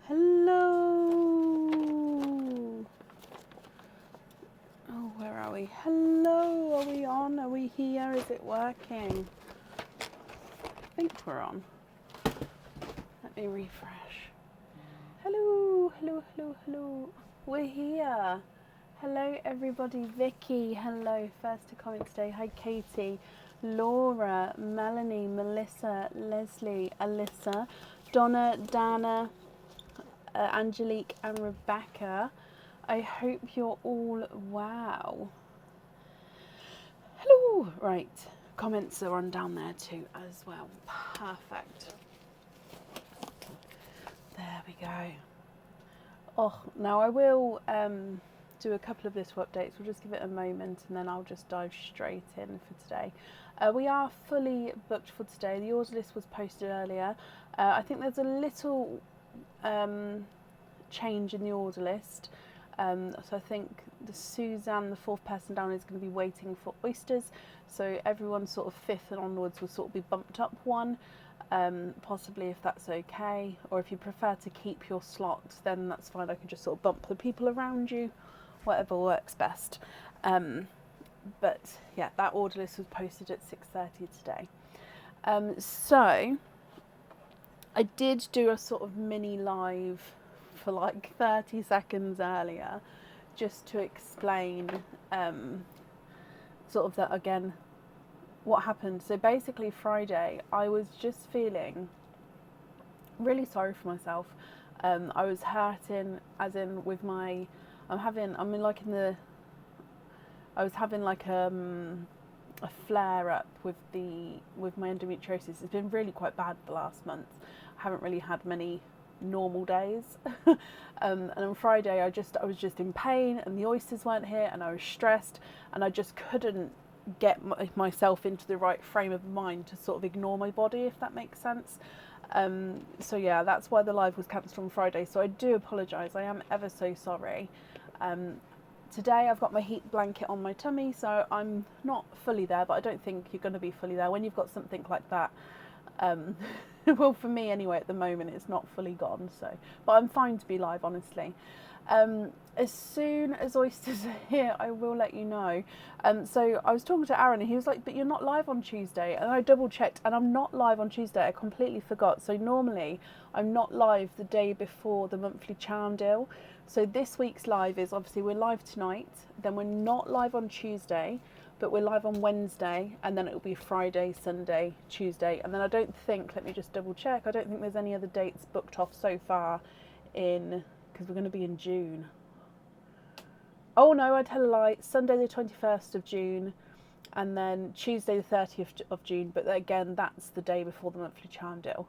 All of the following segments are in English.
Hello. Oh, where are we? Hello. Are we on? Are we here? Is it working? I think we're on. Let me refresh. Hello. Hello. Hello. Hello. We're here. Hello, everybody. Vicky. Hello. First to comment today. Hi, Katie. Laura, Melanie, Melissa, Leslie, Alyssa, Donna, Dana, Angelique and Rebecca. I hope you're all well. Hello. Right, comments are on down there too as well. Perfect. There we go. Oh, now I will do a couple of little updates. We'll just give it a moment and then I'll just dive straight in for today. We are fully booked for today. The order list was posted earlier. I think there's a little change in the order list. So I think Suzanne, the fourth person down, is going to be waiting for oysters. So everyone sort of fifth and onwards will sort of be bumped up one, possibly if that's okay. Or if you prefer to keep your slots, then that's fine. I can just sort of bump the people around you, whatever works best. But yeah, that order list was posted at 6:30 today. So I did do a sort of mini live for like 30 seconds earlier just to explain sort of that again what happened. So basically Friday I was just feeling really sorry for myself. I was hurting as in with my I was having like a flare up with my endometriosis. It's been really quite bad the last month. I haven't really had many normal days. And on Friday I was just in pain and the oysters weren't here and I was stressed and I just couldn't get myself into the right frame of mind to sort of ignore my body, if that makes sense. So yeah, that's why the live was cancelled on Friday, so I do apologise. I am ever so sorry. Today I've got my heat blanket on my tummy, so I'm not fully there, but I don't think you're going to be fully there when you've got something like that. Well, for me anyway, at the moment it's not fully gone, so, but I'm fine to be live, honestly. As soon as oysters are here, I will let you know. So I was talking to Aaron and he was like, but you're not live on Tuesday. And I double checked and I'm not live on Tuesday. I completely forgot. So normally I'm not live the day before the monthly charm deal. So this week's live is obviously we're live tonight, then we're not live on Tuesday, but we're live on Wednesday, and then it'll be Friday, Sunday, Tuesday. And then I don't think, let me just double check, I don't think there's any other dates booked off so far in, because we're going to be in June. Oh no, I tell a lie. Sunday the 21st of June and then Tuesday the 30th of June. But again, that's the day before the monthly charm deal.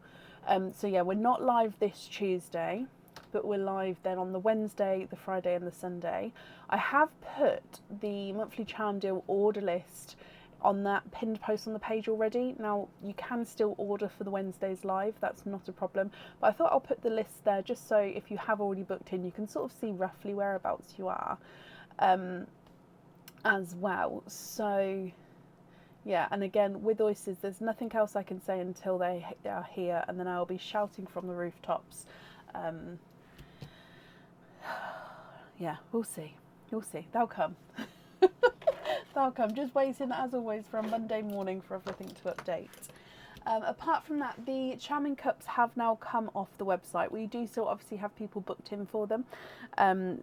So yeah, we're not live this Tuesday, but we're live then on the Wednesday, the Friday and the Sunday. I have put the monthly charm deal order list on that pinned post on the page already. Now you can still order for the Wednesdays live, that's not a problem, but I thought I'll put the list there just so if you have already booked in you can sort of see roughly whereabouts you are as well. So yeah, and again with oysters there's nothing else I can say until they are here, and then I'll be shouting from the rooftops. Yeah, we'll see, they'll come. They'll come. Just waiting as always for a Monday morning for everything to update. Apart from that, the charming cups have now come off the website. We do still obviously have people booked in for them.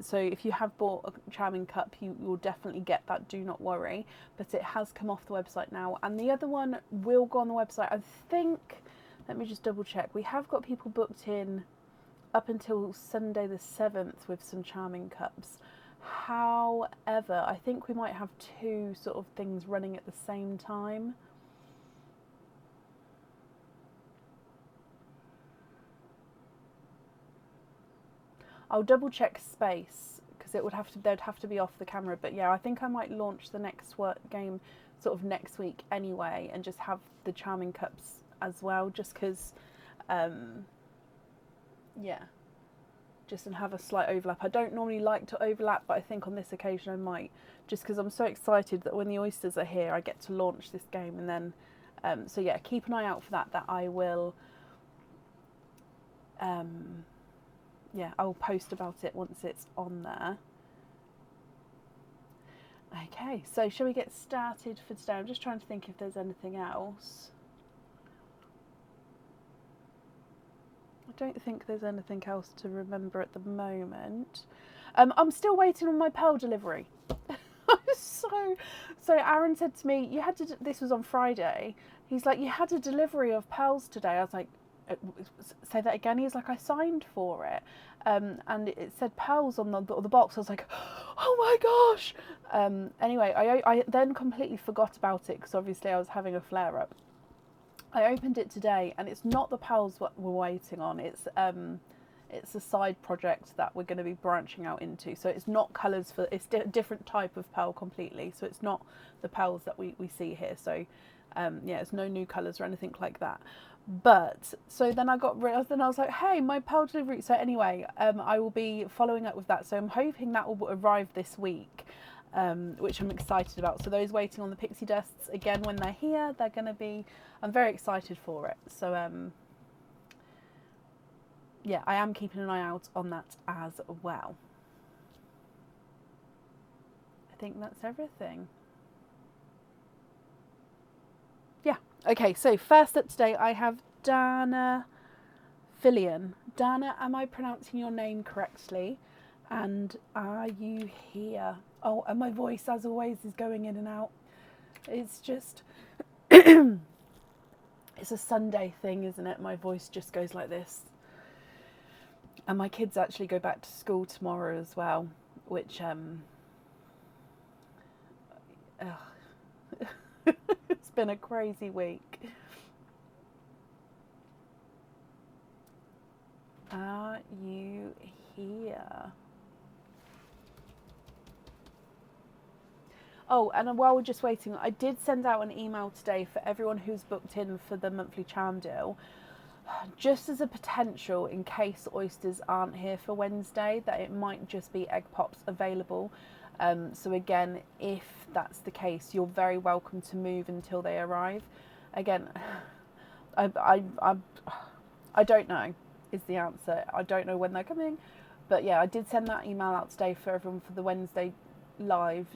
So if you have bought a charming cup, you will definitely get that, do not worry. But it has come off the website now. And the other one will go on the website. I think, let me just double check. We have got people booked in up until Sunday the 7th with some charming cups. However, I think we might have two sort of things running at the same time. I'll double check space because they'd have to be off the camera. But yeah, I think I might launch the next game sort of next week anyway, and just have the charming cups as well, just because, yeah. Just and have a slight overlap. I don't normally like to overlap, but I think on this occasion I might, just because I'm so excited that when the oysters are here I get to launch this game. And then so yeah, keep an eye out for that I will yeah, I'll post about it once it's on there. Okay, so shall we get started for today? I'm just trying to think if there's anything else. I don't think there's anything else to remember at the moment. I'm still waiting on my pearl delivery. so Aaron said to me, you had to, this was on Friday, he's like, you had a delivery of pearls today. I was like, say that again. He's like, I signed for it, and it said pearls on the box. I was like, oh my gosh. Anyway, I then completely forgot about it because obviously I was having a flare up. I opened it today, and it's not the pearls what we're waiting on. It's a side project that we're going to be branching out into. So it's not colours for, it's a different type of pearl completely. So it's not the pearls that we see here. So yeah, it's no new colours or anything like that. But so then I was like, hey, my pearl delivery. So anyway, I will be following up with that. So I'm hoping that will arrive this week, which I'm excited about. So those waiting on the pixie dusts, again, when they're here, they're going to be, I'm very excited for it. So yeah, I am keeping an eye out on that as well. I think that's everything. Yeah. Okay, so first up today I have Dana Fillion. Dana, am I pronouncing your name correctly? And are you here? Oh, and my voice, as always, is going in and out. It's just, it's a Sunday thing, isn't it? My voice just goes like this. And my kids actually go back to school tomorrow as well, which, it's been a crazy week. Are you here? Oh, and while we're just waiting, I did send out an email today for everyone who's booked in for the monthly charm deal, just as a potential in case oysters aren't here for Wednesday, that it might just be egg pops available. So again, if that's the case, you're very welcome to move until they arrive. Again, I don't know is the answer. I don't know when they're coming, but yeah, I did send that email out today for everyone for the Wednesday live,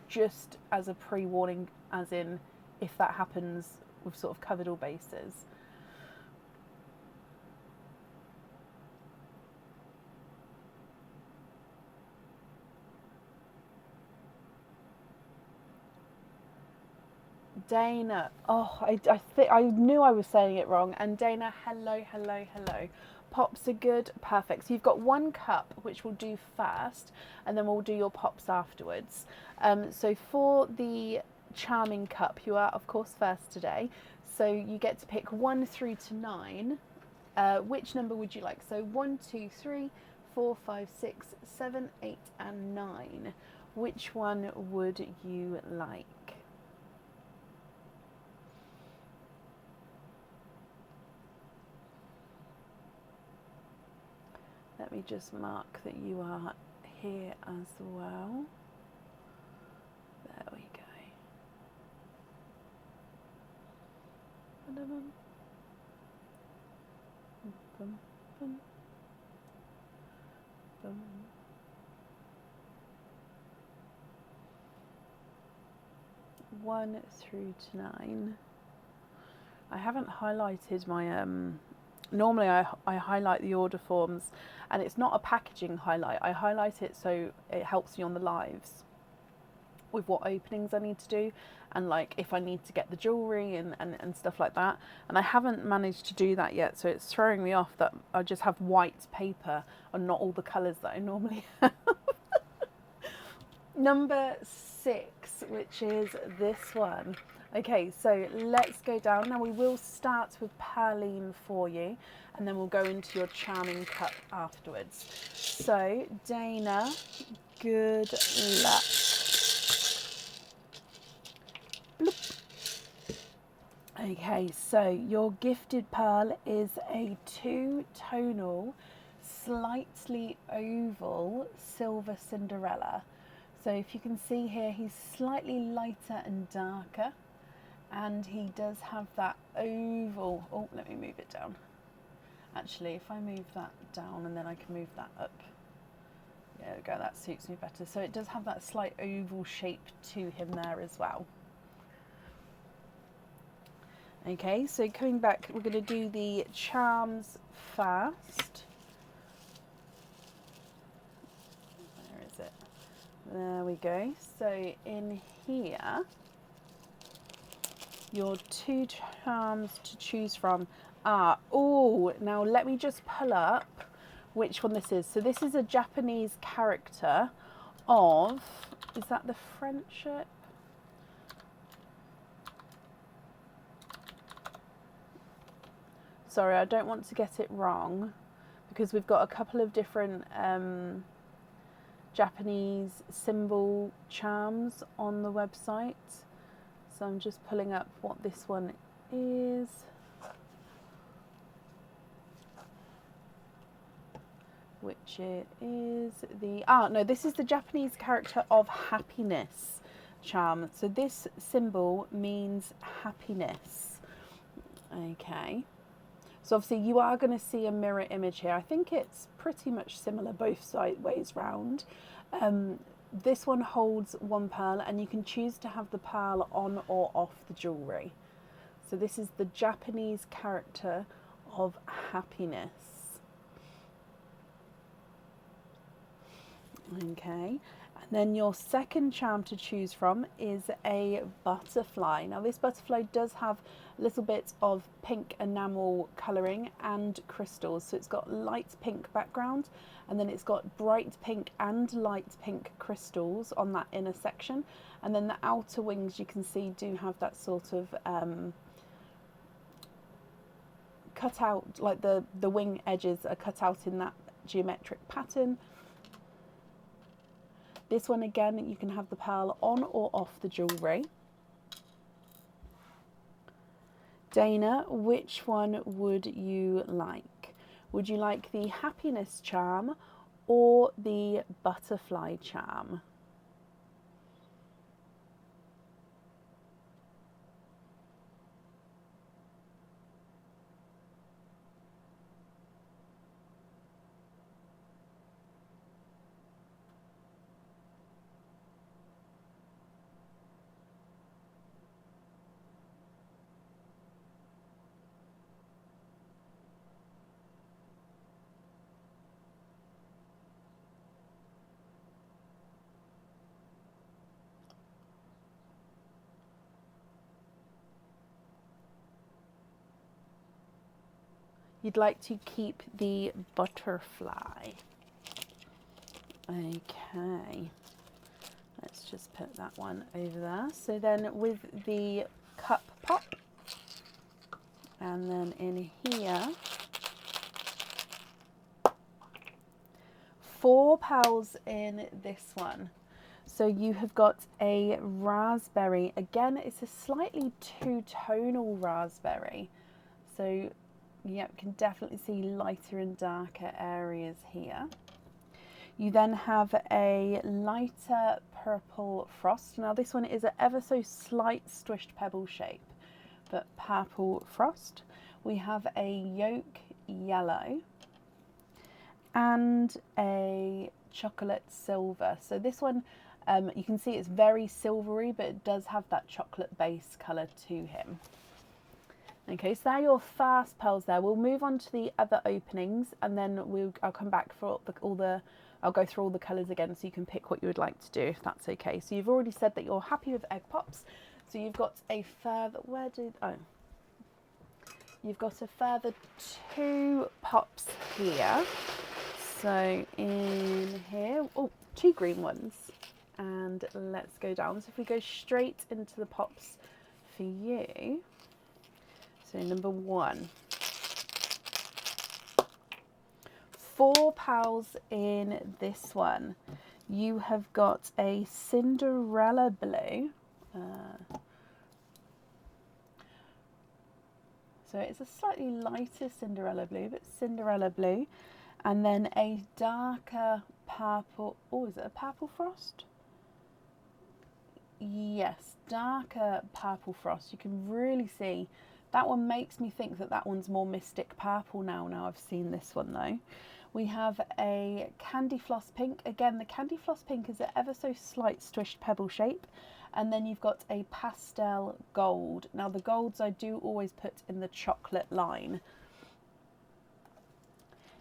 just as a pre-warning, as in if that happens, we've sort of covered all bases. Dana, oh, I knew I was saying it wrong. And Dana, hello. Pops are good, perfect. So you've got 1 cup, which we'll do first, and then we'll do your pops afterwards. So for the charming cup, you are of course first today. So you get to pick 1 through to 9. Which number would you like? So 1, 2, 3, 4, 5, 6, 7, 8, and 9. Which one would you like? Let me just mark that you are here as well. There we go. Bum, bum, bum. One through to 9. I haven't highlighted my normally I highlight the order forms, and it's not a packaging highlight. I highlight it so it helps me on the lives with what openings I need to do, and like if I need to get the jewellery and stuff like that. And I haven't managed to do that yet, so it's throwing me off that I just have white paper and not all the colours that I normally have. Number 6, which is this one. Okay, so let's go down. Now we will start with Perline for you, and then we'll go into your charming cup afterwards. So, Dana, good luck. Bloop. Okay, so your gifted pearl is a 2-tonal, slightly oval silver Cinderella. So if you can see here, he's slightly lighter and darker, and he does have that oval, oh, let me move it down. Actually, if I move that down and then I can move that up. There we go, that suits me better. So it does have that slight oval shape to him there as well. Okay, so coming back, we're going to do the charms first. Where is it? There we go. So in here, your 2 charms to choose from are, oh, now let me just pull up which one this is. So this is a Japanese character of, is that the friendship? Sorry, I don't want to get it wrong because we've got a couple of different Japanese symbol charms on the website. So I'm just pulling up what this one is. Which it is the, no, this is the Japanese character of happiness charm. So this symbol means happiness. Okay. So obviously you are going to see a mirror image here. I think it's pretty much similar both ways round. This one holds 1 pearl and you can choose to have the pearl on or off the jewellery. So this is the Japanese character of happiness. Okay, and then your second charm to choose from is a butterfly. Now this butterfly does have a little bit of pink enamel colouring and crystals. So it's got light pink background and then it's got bright pink and light pink crystals on that inner section. And then the outer wings you can see do have that sort of cut out, like the wing edges are cut out in that geometric pattern. This one again, you can have the pearl on or off the jewellery. Dana, which one would you like? Would you like the happiness charm or the butterfly charm? You'd like to keep the butterfly. Okay, let's just put that one over there. So then with the cup pop, and then in here, 4 pearls in this one. So you have got a raspberry. Again, it's a slightly two-tonal raspberry. So yep, can definitely see lighter and darker areas here. You then have a lighter purple frost. Now this one is an ever so slight squished pebble shape, but purple frost. We have a yolk yellow and a chocolate silver. So this one, you can see it's very silvery, but it does have that chocolate base colour to him. Okay, so they're your first pearls there. We'll move on to the other openings and then I'll come back for I'll go through all the colours again so you can pick what you would like to do, if that's okay. So you've already said that you're happy with egg pops. So you've got a further, you've got a further 2 pops here. So in here, 2 green ones. And let's go down. So if we go straight into the pops for you. So number 1. 4 pearls in this one. You have got a Cinderella blue. So it's a slightly lighter Cinderella blue, but Cinderella blue. And then a darker purple. Oh, is it a purple frost? Yes, darker purple frost. You can really see That one makes me think that that one's more Mystic Purple now I've seen this one though. We have a Candy Floss Pink. Again, the Candy Floss Pink is an ever so slight swished pebble shape. And then you've got a Pastel Gold. Now the golds I do always put in the chocolate line.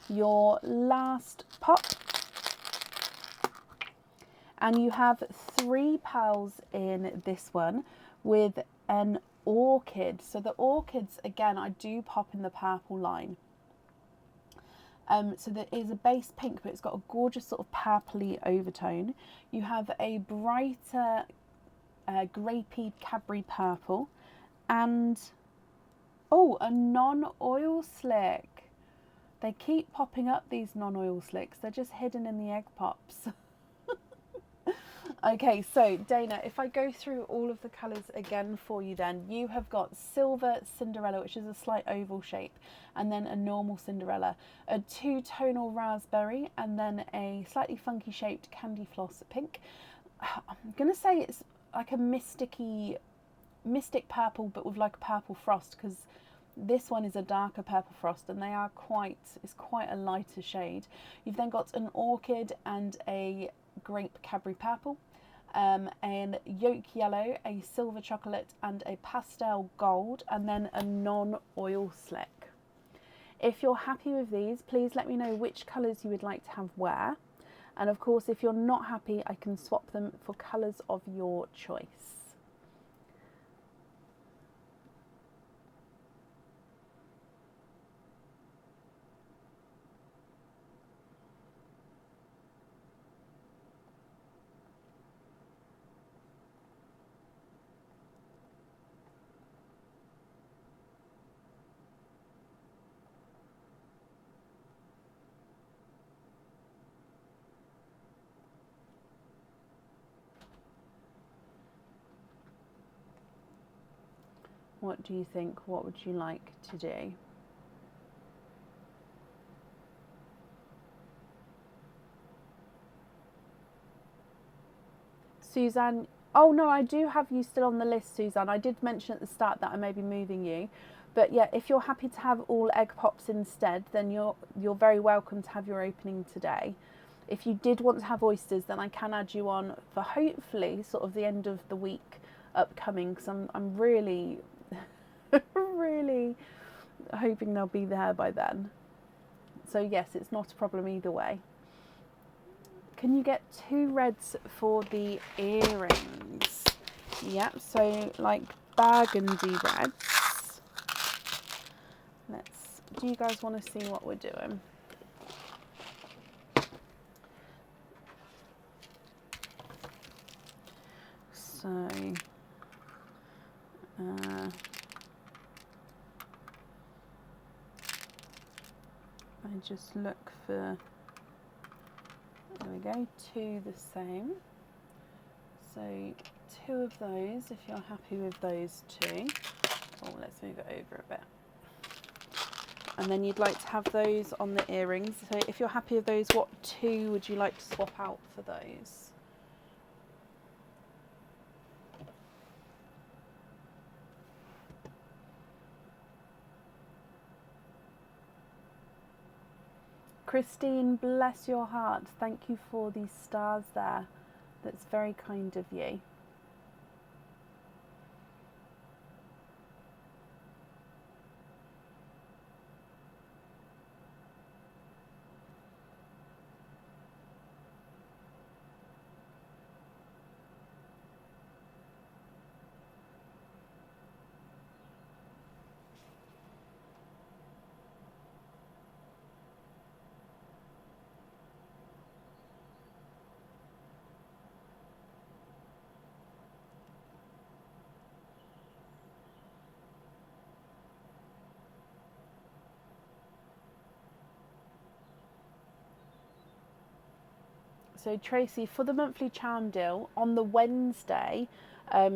Your last pop. And you have 3 pearls in this one with an orchid. So the orchids, again, I do pop in the purple line. So there is a base pink, but it's got a gorgeous sort of purpley overtone. You have a brighter grapey Cadbury purple and, oh, a non-oil slick. They keep popping up, these non-oil slicks. They're just hidden in the egg pops. Okay, so Dana, if I go through all of the colours again for you then, you have got Silver Cinderella, which is a slight oval shape, and then a normal Cinderella, a 2-tonal raspberry, and then a slightly funky shaped Candy Floss Pink. I'm going to say it's like a mystic purple, but with like a purple frost, because this one is a darker purple frost and they are it's quite a lighter shade. You've then got an orchid and a grape Cadbury purple, and yolk yellow, a silver chocolate and a pastel gold, and then a non-oil slick. If you're happy with these, please let me know which colours you would like to have where. And of course, if you're not happy, I can swap them for colours of your choice. What do you think? What would you like to do? Suzanne, oh no, I do have you still on the list, Suzanne. I did mention at the start that I may be moving you. But yeah, if you're happy to have all egg pops instead, then you're very welcome to have your opening today. If you did want to have oysters, then I can add you on for hopefully sort of the end of the week upcoming, because I'm really really hoping they'll be there by then. So yes, it's not a problem either way. Can you get 2 reds for the earrings? Yep, so like burgundy reds. Do you guys want to see what we're doing? So I just look for, there we go, 2 the same. So 2 of those, if you're happy with those 2. Oh, let's move it over a bit. And then you'd like to have those on the earrings. So if you're happy with those, what 2 would you like to swap out for those? Christine, bless your heart. Thank you for these stars there. That's very kind of you. So Tracy, for the monthly charm deal, on the Wednesday,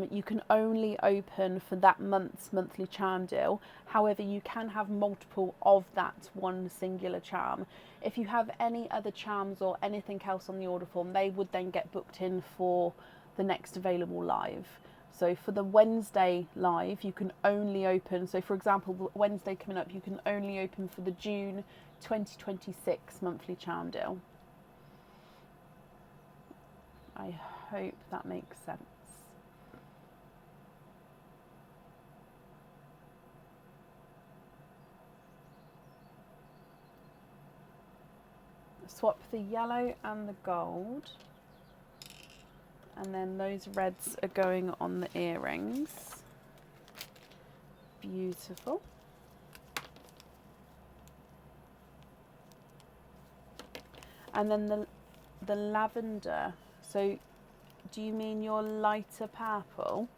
you can only open for that month's monthly charm deal. However, you can have multiple of that one singular charm. If you have any other charms or anything else on the order form, they would then get booked in for the next available live. So for the Wednesday live, you can only open, so for example, Wednesday coming up, you can only open for the June 2026 monthly charm deal. I hope that makes sense. Swap the yellow and the gold. And then those reds are going on the earrings. Beautiful. And then the lavender. So do you mean your lighter purple?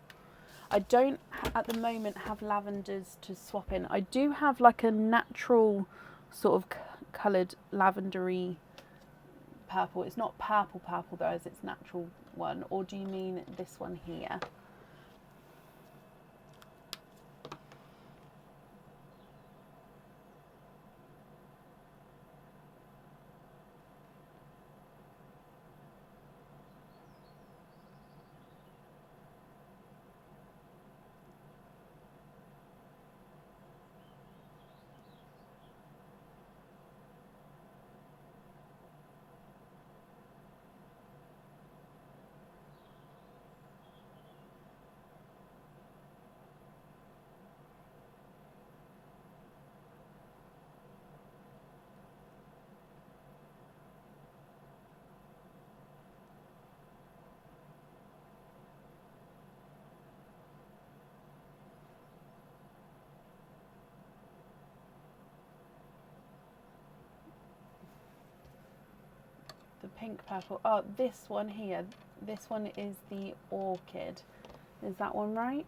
I don't at the moment have lavenders to swap in. I do have like a natural sort of coloured lavendery purple. It's not purple though, as its natural one. Or do you mean this one here? The pink purple. Oh, this one here. This one is the orchid. Is that one right?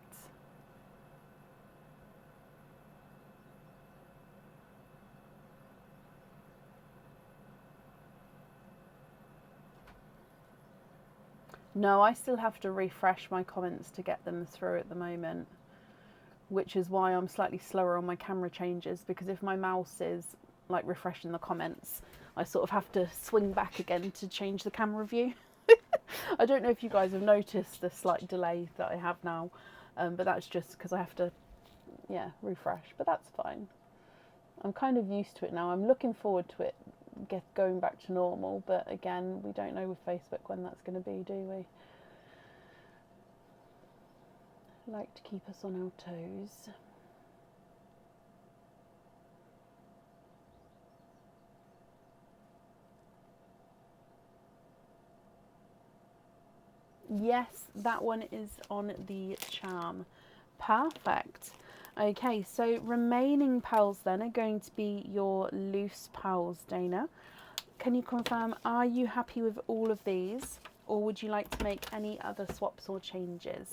No, I still have to refresh my comments to get them through at the moment, which is why I'm slightly slower on my camera changes, because if my mouse is like refreshing the comments, I sort of have to swing back again to change the camera view. I don't know if you guys have noticed the slight delay that I have now, but that's just because I have to, yeah, refresh, but that's fine. I'm kind of used to it now. I'm looking forward to it going back to normal, but again, we don't know with Facebook when that's going to be, do we? Like to keep us on our toes. Yes, that one is on the charm. Perfect. Okay, so remaining pearls then are going to be your loose pearls, Dana. Can you confirm, are you happy with all of these, or would you like to make any other swaps or changes?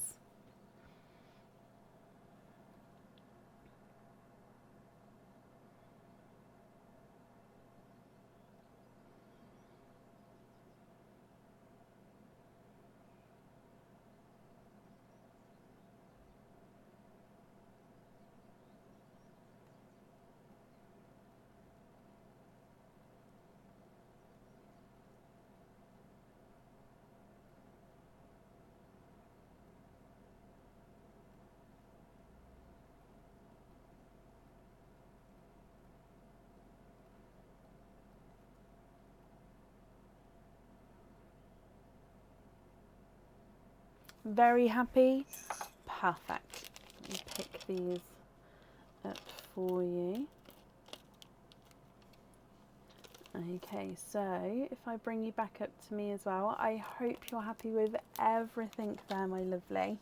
Very happy? Perfect. Let me pick these up for you. Okay, so if I bring you back up to me as well, I hope you're happy with everything there, my lovely.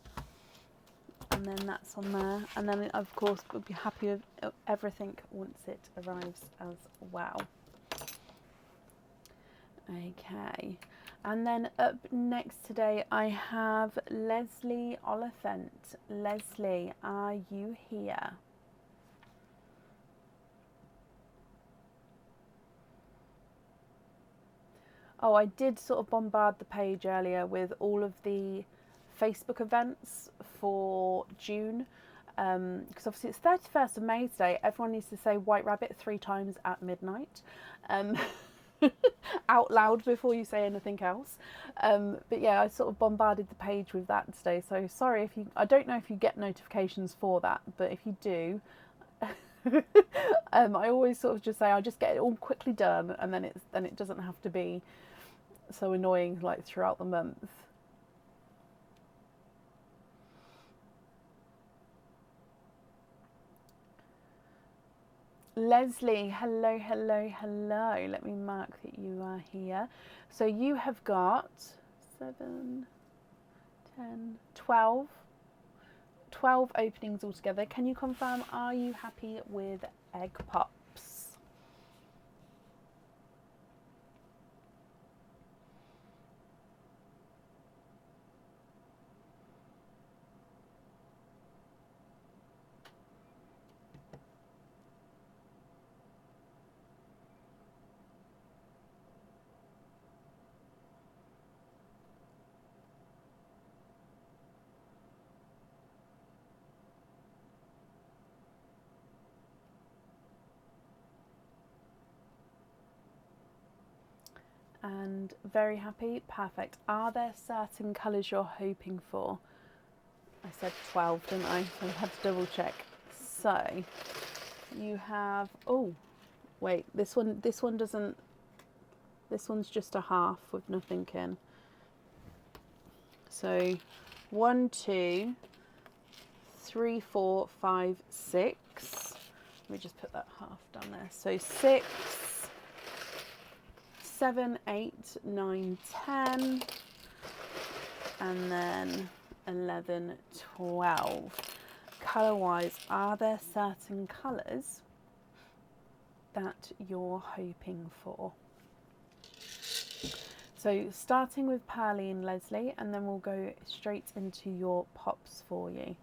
And then that's on there. And then, of course, we'll be happy with everything once it arrives as well. Okay. And then up next today, I have Leslie Oliphant. Leslie, are you here? Oh, I did sort of bombard the page earlier with all of the Facebook events for June. Because obviously it's 31st of May today. Everyone needs to say White Rabbit 3 times at midnight. out loud before you say anything else. But yeah, I sort of bombarded the page with that today. So sorry if you, I don't know if you get notifications for that, but if you do, I always sort of just say I'll just get it all quickly done, and then it doesn't have to be so annoying like throughout the month. Leslie, hello, hello, hello. Let me mark that you are here. So you have got 7, 10, 12 openings altogether. Can you confirm, are you happy with egg pops? And very happy, perfect. Are there certain colours you're hoping for? I said 12, didn't I? So I had to double check. So you have, oh wait, this one doesn't, this one's just a half with nothing in. So 1, 2, 3, 4, 5, 6. Let me just put that half down there. So 6, 7, 8, 9, 10, and then 11, 12. Colour wise, are there certain colours that you're hoping for? So starting with Pearly and Leslie, and then we'll go straight into your pops for you.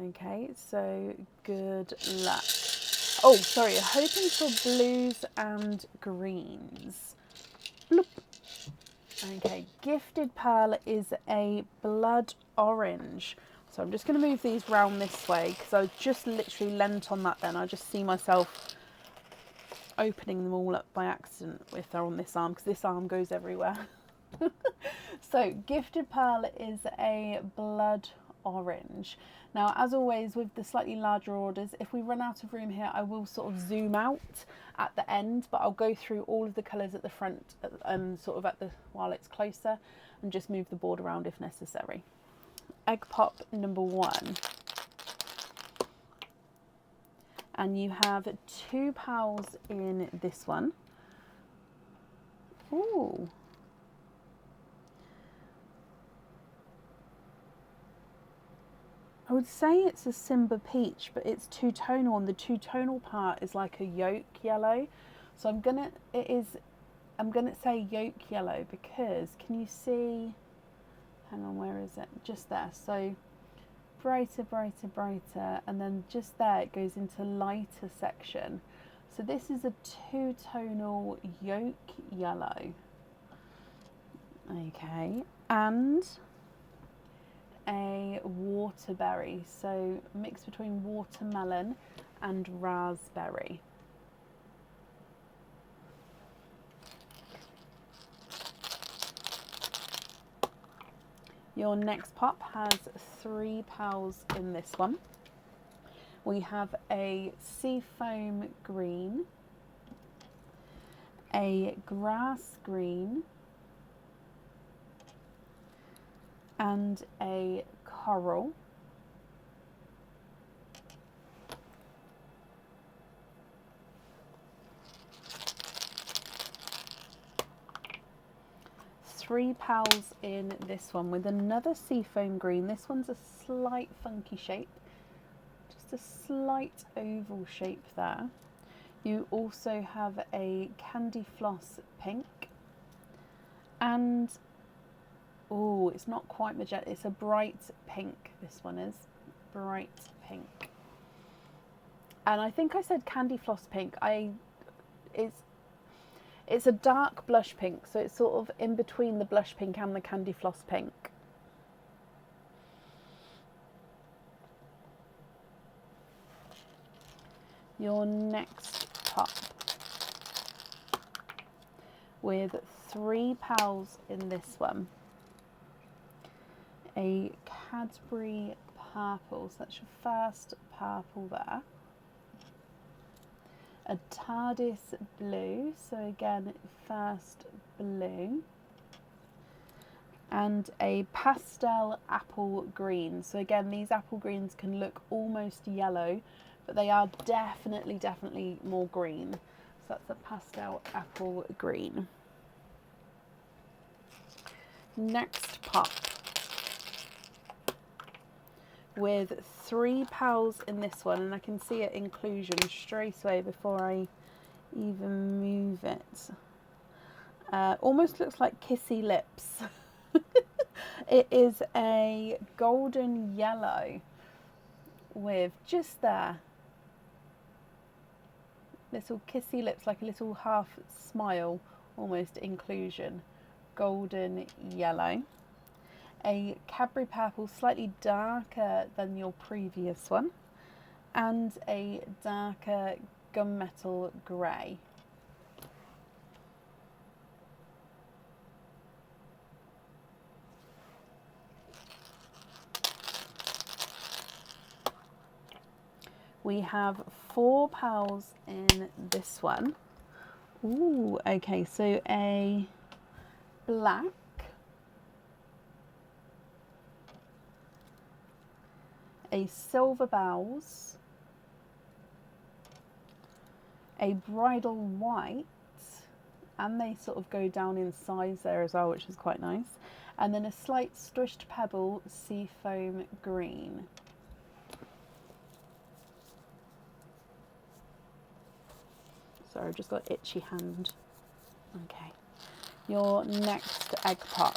Okay, so good luck. Oh, sorry, hoping for blues and greens. Bloop. Okay, Gifted Pearl is a blood orange. So I'm just going to move these round this way because I just literally leant on that then. I just see myself opening them all up by accident if they're on this arm, because this arm goes everywhere. So Gifted Pearl is a blood orange. Now, as always with the slightly larger orders, if we run out of room here, I will sort of zoom out at the end, but I'll go through all of the colours at the front, sort of at the, while it's closer, and just move the board around if necessary. Egg pop number 1. And you have 2 pals in this one. Ooh. I would say it's a Simba peach, but it's two-tonal, and the two-tonal part is like a yolk yellow. So I'm gonna say yolk yellow because, can you see, hang on, where is it? Just there. So brighter, brighter, brighter, and then just there it goes into lighter section. So this is a two-tonal yolk yellow. Okay, and a waterberry, so mix between watermelon and raspberry. Your next pop has 3 pals in this one. We have a seafoam green, a grass green, and a coral. Three pals in this one with another seafoam green. This one's a slight funky shape, just a slight oval shape there. You also have a candy floss pink, and oh, it's not quite magenta, it's a bright pink. This one is bright pink. And I think I said candy floss pink. It's a dark blush pink, so it's sort of in between the blush pink and the candy floss pink. Your next pop. with 3 pals in this one. A Cadbury purple, so that's your first purple there. A TARDIS blue, so again, first blue. And a pastel apple green. So again, these apple greens can look almost yellow, but they are definitely more green. So that's a pastel apple green. Next pop, with 3 pals in this one, and I can see it inclusion straight away before I even move it. Almost looks like kissy lips. It is a golden yellow with just there little kissy lips, like a little half smile, almost inclusion. Golden yellow. A Cadbury purple, slightly darker than your previous one, and a darker gunmetal grey. We have 4 pals in this one. Ooh, okay, so a black, a silver bells, a bridal white, and they sort of go down in size there as well, which is quite nice, and then a slight squished pebble seafoam green. Sorry, I've just got an itchy hand. Okay, your next egg pop,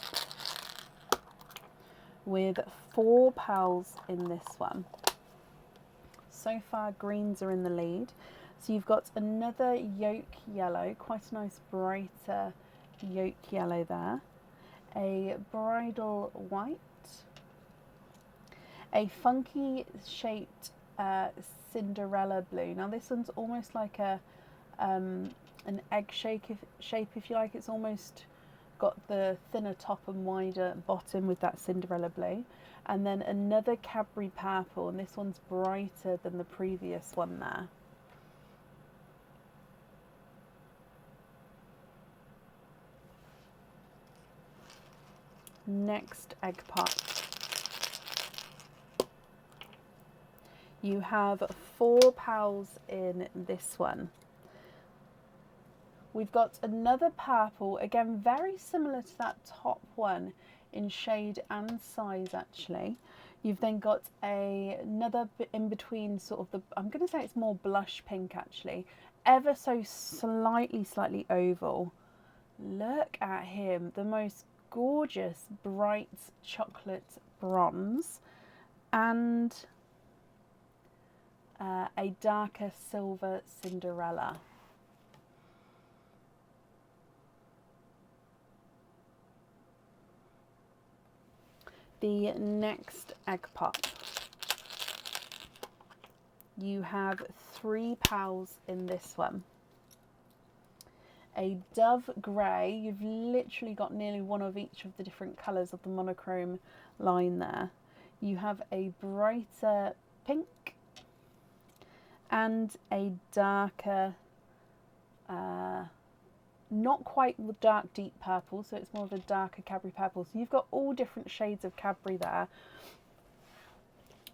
with 4 pals in this one. So far greens are in the lead. So you've got another yolk yellow, quite a nice brighter yolk yellow there. A bridal white. A funky shaped Cinderella blue. Now this one's almost like a an egg shape if you like. It's almost got the thinner top and wider bottom with that Cinderella blue. And then another Cadbury purple, and this one's brighter than the previous one there. Next egg pot. You have 4 pals in this one. We've got another purple, again very similar to that top one in shade and size actually. You've then got another bit in between, sort of the, I'm going to say it's more blush pink actually, ever so slightly oval. Look at him, the most gorgeous bright chocolate bronze, and a darker silver Cinderella. The next egg pop, you have 3 pals in this one. A dove grey, you've literally got nearly one of each of the different colours of the monochrome line there. You have a brighter pink and a darker, not quite dark deep purple, so it's more of a darker Cadbury purple. So you've got all different shades of Cadbury there,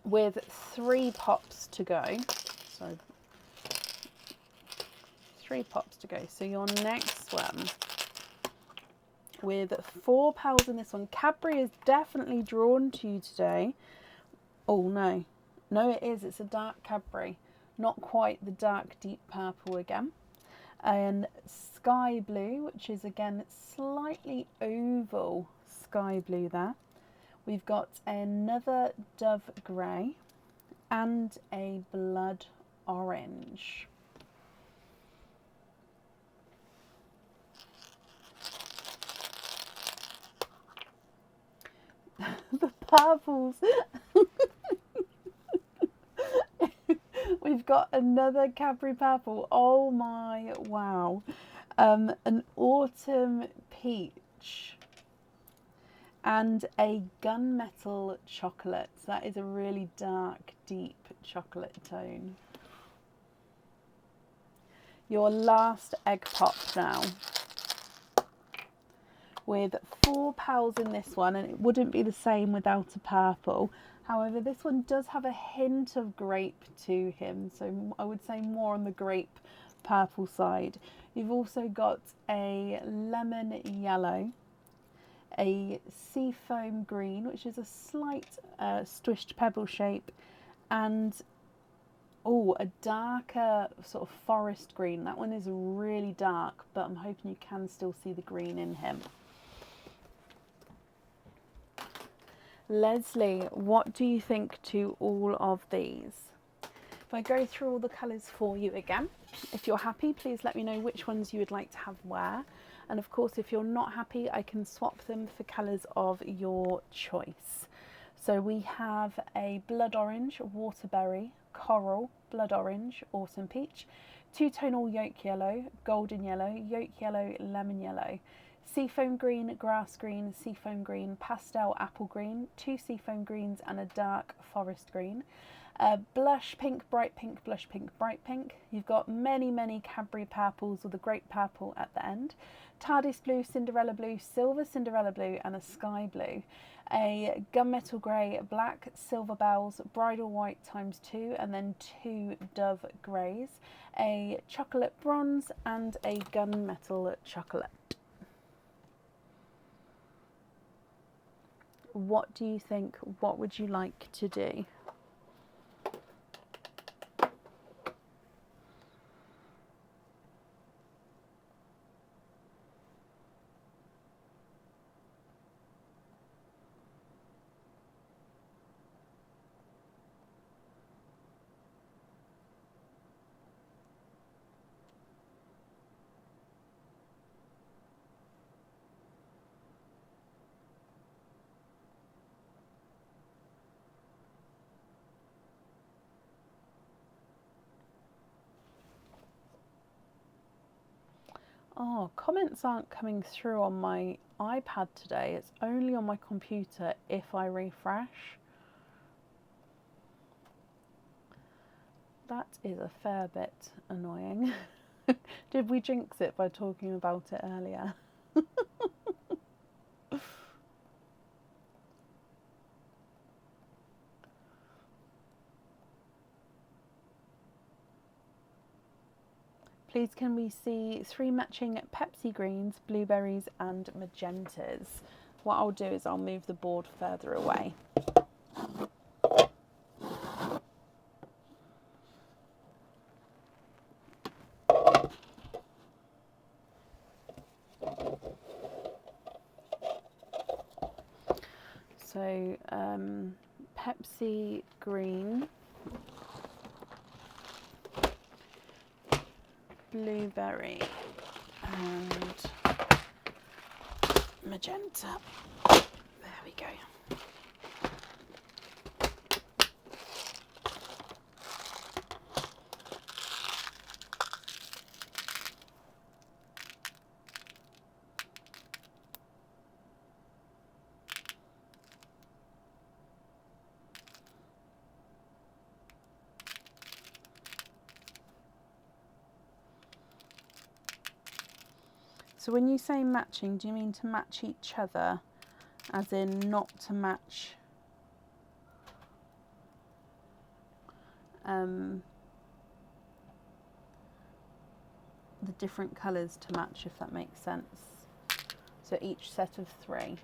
with 3 pops to go. So 3 pops to go. So your next one, with 4 pals in this one. Cadbury is definitely drawn to you today. Oh no, no it is, it's a dark Cadbury, not quite the dark deep purple again. And sky blue, which is again slightly oval sky blue there. We've got another dove grey and a blood orange. The purples. We've got another Cadbury purple. Oh my, wow. An autumn peach and a gunmetal chocolate. So that is a really dark, deep chocolate tone. Your last egg pop now, with 4 pals in this one, and it wouldn't be the same without a purple. However, this one does have a hint of grape to him, so I would say more on the grape purple side. You've also got a lemon yellow, a seafoam green, which is a slight squished pebble shape, and a darker sort of forest green. That one is really dark, but I'm hoping you can still see the green in him. Leslie, what do you think to all of these? If I go through all the colours for you again, if you're happy, please let me know which ones you would like to have where. And of course, if you're not happy, I can swap them for colours of your choice. So we have a blood orange, waterberry, coral, blood orange, autumn peach, two-tonal yolk yellow, golden yellow, yolk yellow, lemon yellow, seafoam green, grass green, seafoam green, pastel apple green, 2 seafoam greens and a dark forest green. Blush pink, bright pink, blush pink, bright pink. You've got many, many Cadbury purples with a grape purple at the end. TARDIS blue, Cinderella blue, silver Cinderella blue and a sky blue. A gunmetal grey, black, silver bells, bridal white ×2 and then 2 dove greys. A chocolate bronze and a gunmetal chocolate. What do you think? What would you like to do? Oh, comments aren't coming through on my iPad today. It's only on my computer if I refresh. That is a fair bit annoying. Did we jinx it by talking about it earlier? Please can we see 3 matching Pepsi greens, blueberries and magentas. What I'll do is I'll move the board further away. So Pepsi green, blueberry and magenta. There we go. So when you say matching, do you mean to match each other, as in not to match the different colours to match, if that makes sense? So each set of 3.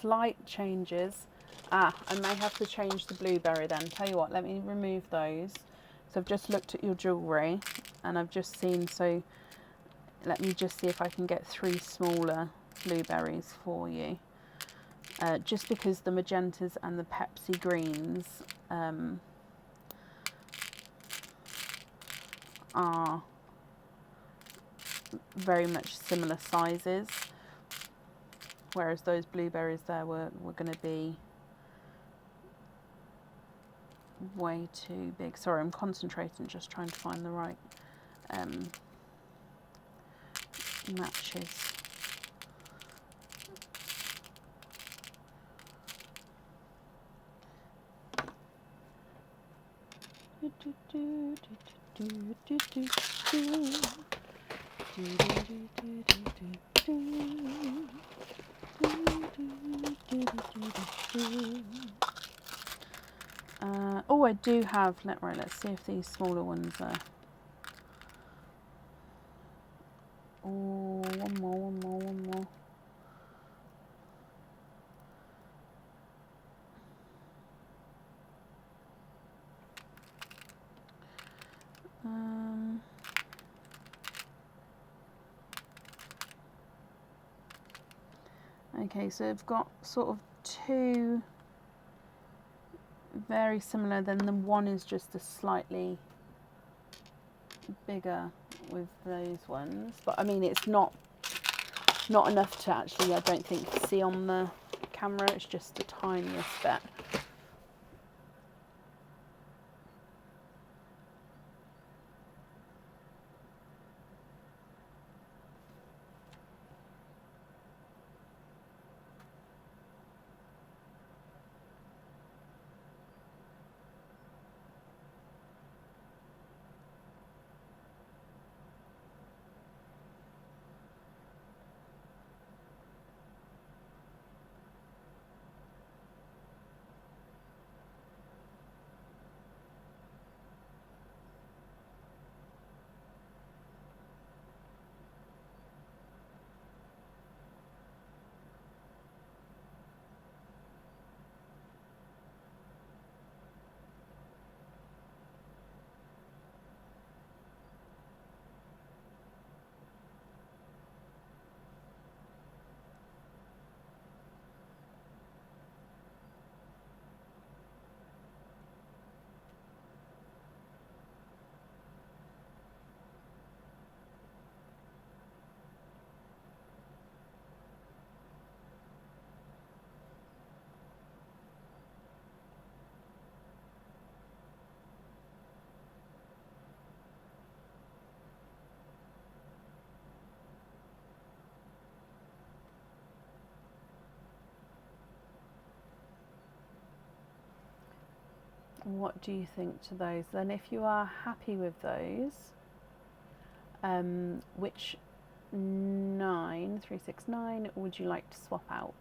slight changes. I may have to change the blueberry then. Tell you what, let me remove those. So I've just looked at your jewellery and I've just seen, so let me just see if I can get 3 smaller blueberries for you. Just because the magentas and the Pepsi greens are very much similar sizes, whereas those blueberries there were going to be way too big. Sorry, I'm concentrating, just trying to find the right matches. Oh, I do have, let's see if these smaller ones are. Oh, one more. Okay, so I've got sort of 2 very similar, then the one is just a slightly bigger with those ones, but I mean it's not enough to actually, I don't think, see on the camera. It's just the tiniest bit. What do you think to those? Then if you are happy with those, which 369 would you like to swap out?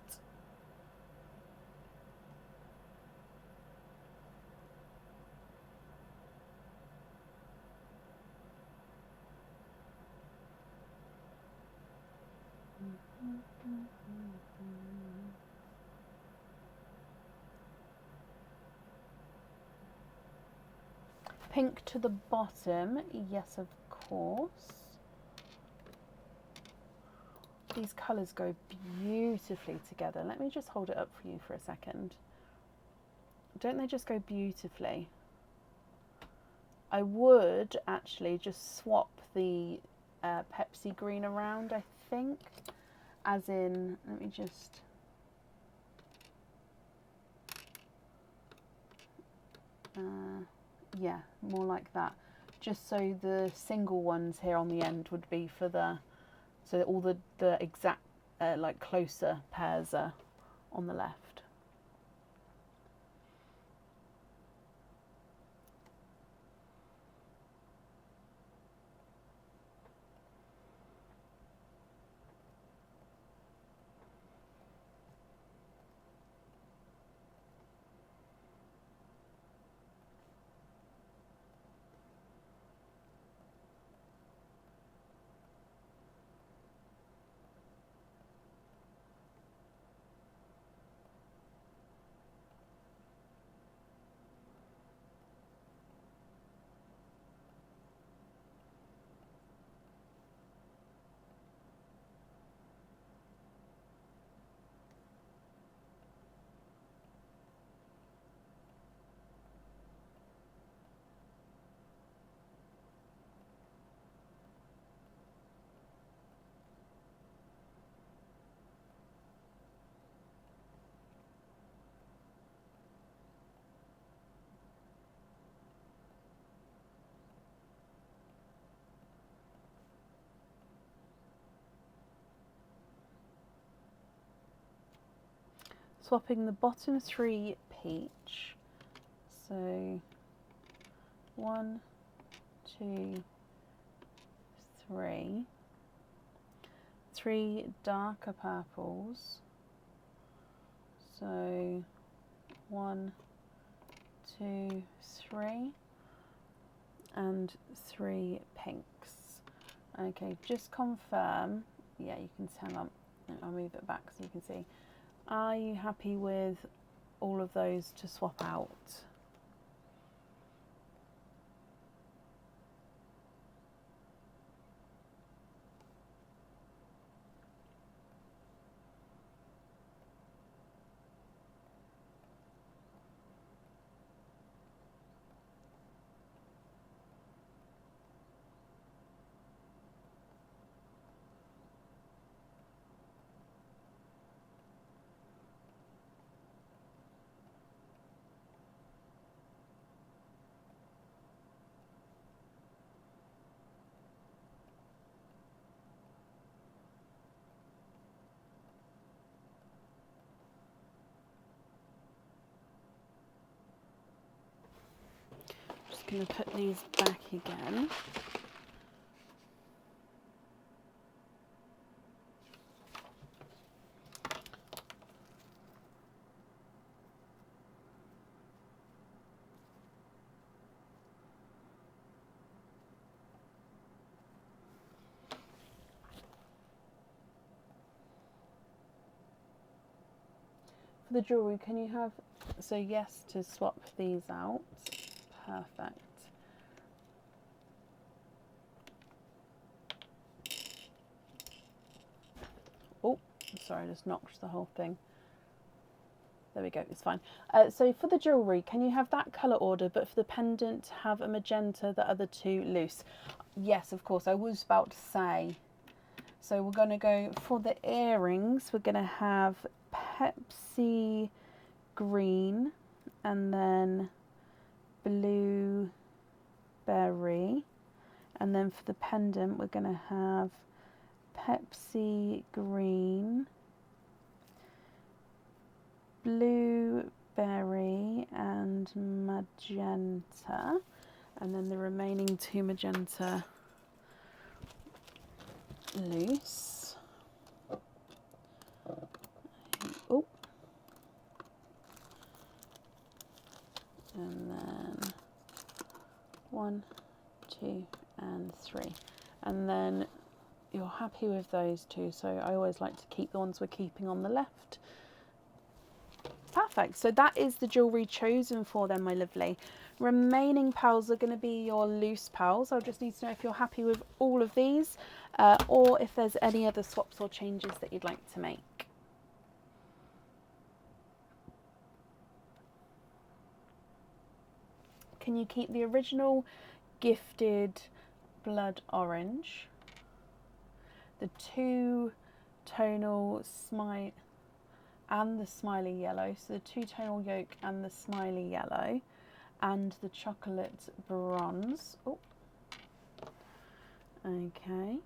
Pink to the bottom, yes, of course. These colours go beautifully together. Let me just hold it up for you for a second. Don't they just go beautifully? I would actually just swap the Pepsi green around, I think. As in, let me just... yeah, more like that. Just so the single ones here on the end would be for the... So that all the exact, like, closer pairs are on the left. swapping the bottom 3 peach. So 1, 2, 3. 3 darker purples. So 1, 2, 3. And 3 pinks. Okay, just confirm. Yeah, you can hang on. I'll move it back so you can see. Are you happy with all of those to swap out? Just going to put these back again. For the jewellery, can you have, so yes to swap these out. Perfect. Oh, sorry, I just knocked the whole thing. There we go, it's fine. So for the jewellery, can you have that colour order, but for the pendant, have a magenta, the other 2 loose? Yes, of course, I was about to say. So we're going to go for the earrings, we're going to have Pepsi green and then blue berry. And then for the pendant, we're going to have Pepsi green, blueberry and magenta, and then the remaining 2 magenta loose. Oh, and then 1, 2 and 3, and then you're happy with those 2, so I always like to keep the ones we're keeping on the left. Perfect, so that is the jewellery chosen for them, my lovely. Remaining pearls are going to be your loose pearls. I'll just need to know if you're happy with all of these, or if there's any other swaps or changes that you'd like to make. Can you keep the original gifted blood orange, the 2 tonal smile and the smiley yellow, so the 2 tonal yolk and the smiley yellow, and the chocolate bronze? Oh, okay.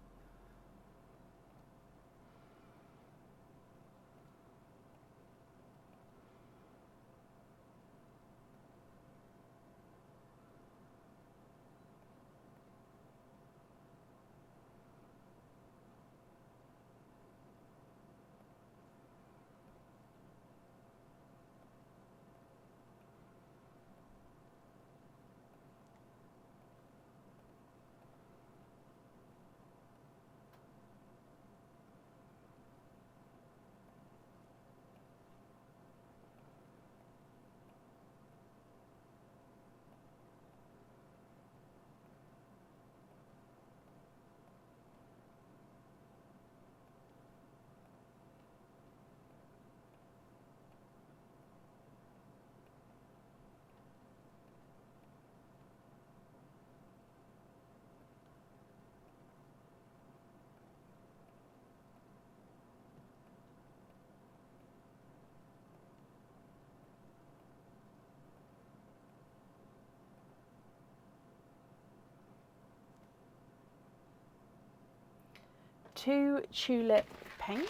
Two tulip pink,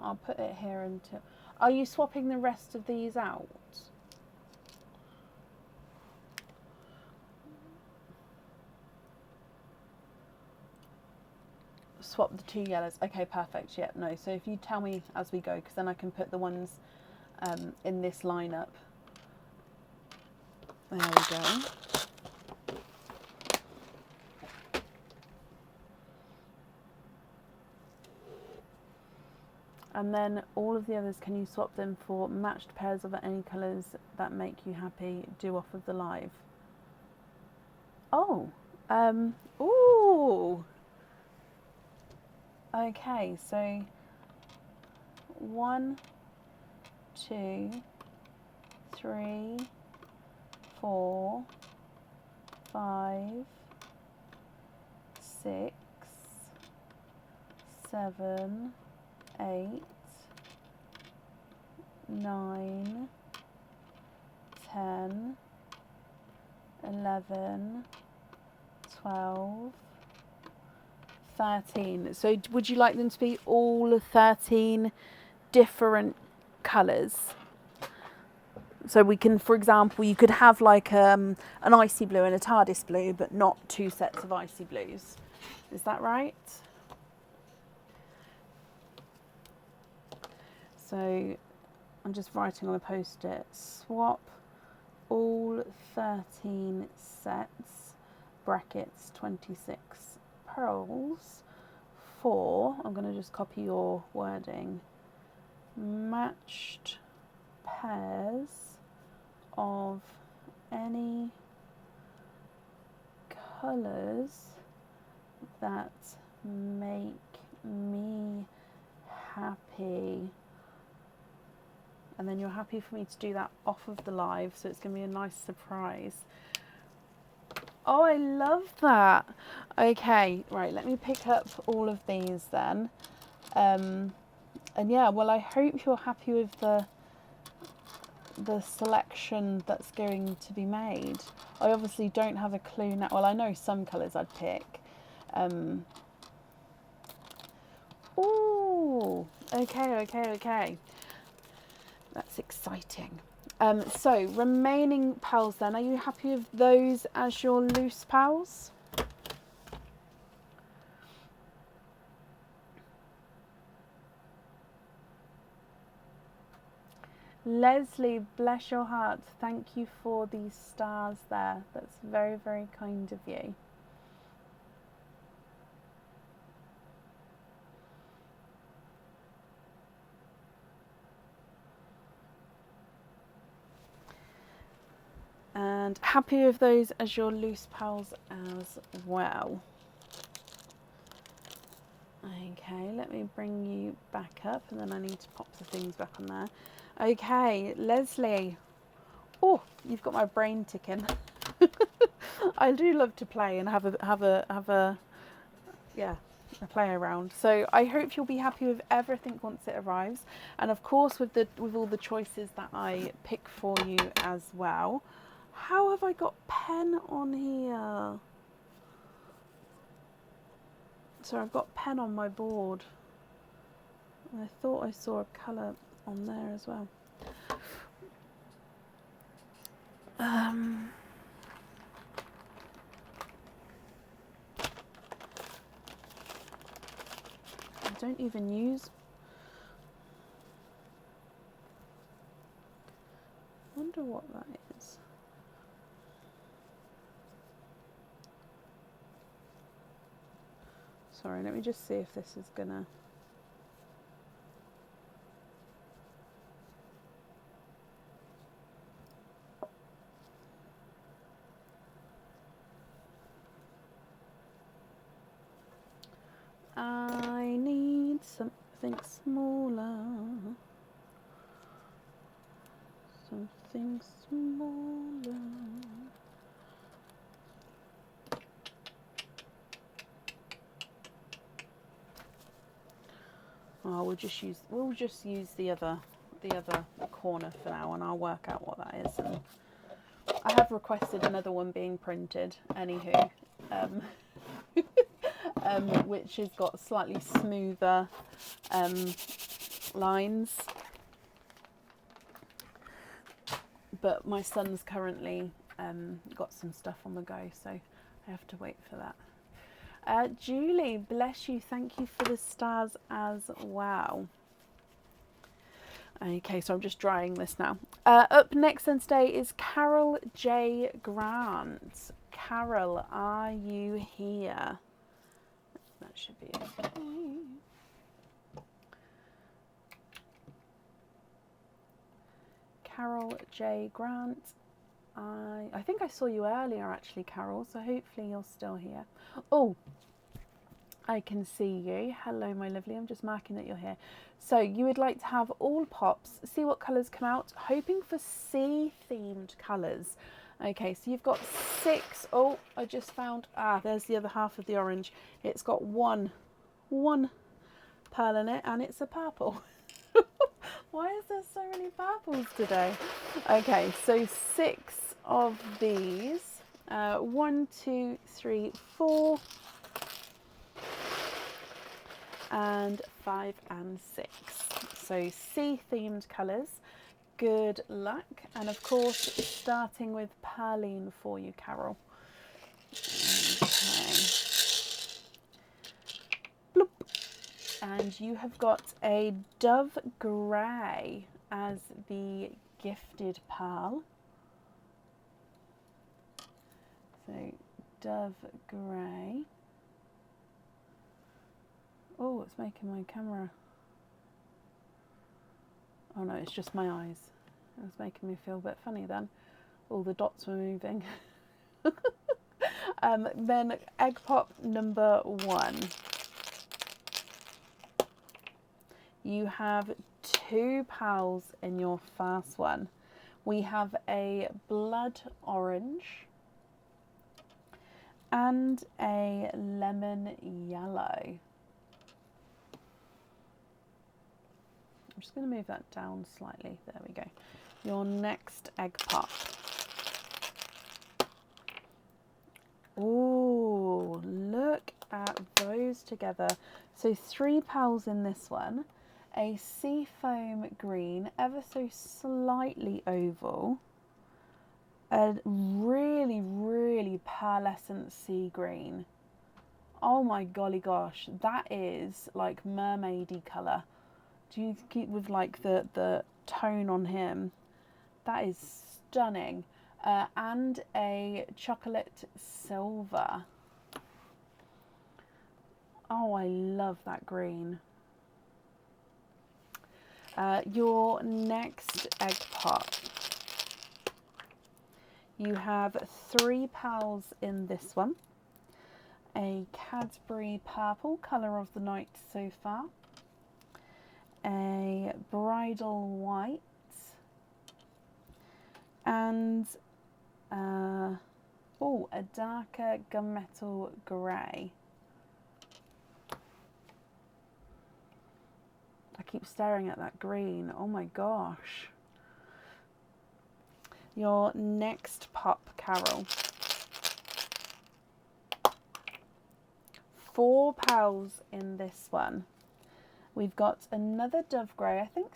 I'll put it here until... Are you swapping the rest of these out? Swap the 2 yellows. Okay, perfect. Yep, no. So if you tell me as we go, because then I can put the ones in this lineup. There we go. And then all of the others, can you swap them for matched pairs of any colours that make you happy? Do off of the live. Oh, ooh. Okay, so 1, 2, 3, 4, 5, 6, 7, 8, 9, 10, 11, 12, 13. So would you like them to be all 13 different colours? So we can, for example, you could have like an icy blue and a TARDIS blue, but not 2 sets of icy blues. Is that right? So I'm just writing on a post-it, swap all 13 sets, brackets 26 pearls for, I'm going to just copy your wording, matched pairs of any colours that make me happy. And then you're happy for me to do that off of the live, so it's going to be a nice surprise. Oh, I love that. Okay, right, let me pick up all of these then. And yeah, well, I hope you're happy with the selection that's going to be made. I obviously don't have a clue now. Well, I know some colours I'd pick. Ooh, okay. That's exciting. So, remaining pals then, are you happy with those as your loose pals? Leslie, bless your heart. Thank you for these stars there. That's very, very kind of you. And happy with those as your loose pals as well. Okay, let me bring you back up, and then I need to pop the things back on there. Okay, Leslie. Oh, you've got my brain ticking. I do love to play and have a play around. So I hope you'll be happy with everything once it arrives, and of course with all the choices that I pick for you as well. How have I got pen on here? So I've got pen on my board. I thought I saw a colour on there as well. I don't even use... I wonder what that is. Sorry, let me just see if this is gonna... I need something smaller. Something smaller. Oh, we'll just use the other corner for now, and I'll work out what that is. And I have requested another one being printed, anywho, which has got slightly smoother lines. But my son's currently got some stuff on the go, so I have to wait for that. Julie, bless you. Thank you for the stars as well. Okay, so I'm just drying this now. Up next on today is Carol J. Grant. Carol, are you here? That should be okay. Carol J. Grant. I think I saw you earlier actually, Carol, so hopefully you're still here. Oh, I can see you. Hello, my lovely. I'm just marking that you're here. So you would like to have all pops, see what colours come out, hoping for sea-themed colours. Okay, so you've got 6. Oh, I just found, there's the other half of the orange. It's got one pearl in it, and it's a purple. Why is there so many purples today? Okay, so 6 of these. 1, 2, 3, 4. And 5 and 6. So sea-themed colours. Good luck. And of course, starting with Perline for you, Carol. Okay. Bloop. And you have got a Dove Grey as the gifted pearl. So Dove Grey. Oh, it's making my camera. Oh no, it's just my eyes. It was making me feel a bit funny then. All the dots were moving. Then egg pop number 1. You have 2 pals in your first one. We have a blood orange and a lemon yellow. I'm just going to move that down slightly. There we go. Your next egg pop. Oh, look at those together. So 3 pals in this one. A seafoam green, ever so slightly oval. A really, really pearlescent sea green. Oh my golly gosh, that is like mermaidy colour. Do you keep with like the tone on him? That is stunning. And a chocolate silver. Oh, I love that green. Your next egg pop. You have 3 pals in this one. A Cadbury purple, colour of the night so far. A bridal white. And a darker gunmetal grey. I keep staring at that green. Oh my gosh. Your next pop, Carol. 4 pals in this one. We've got another Dove Grey, I think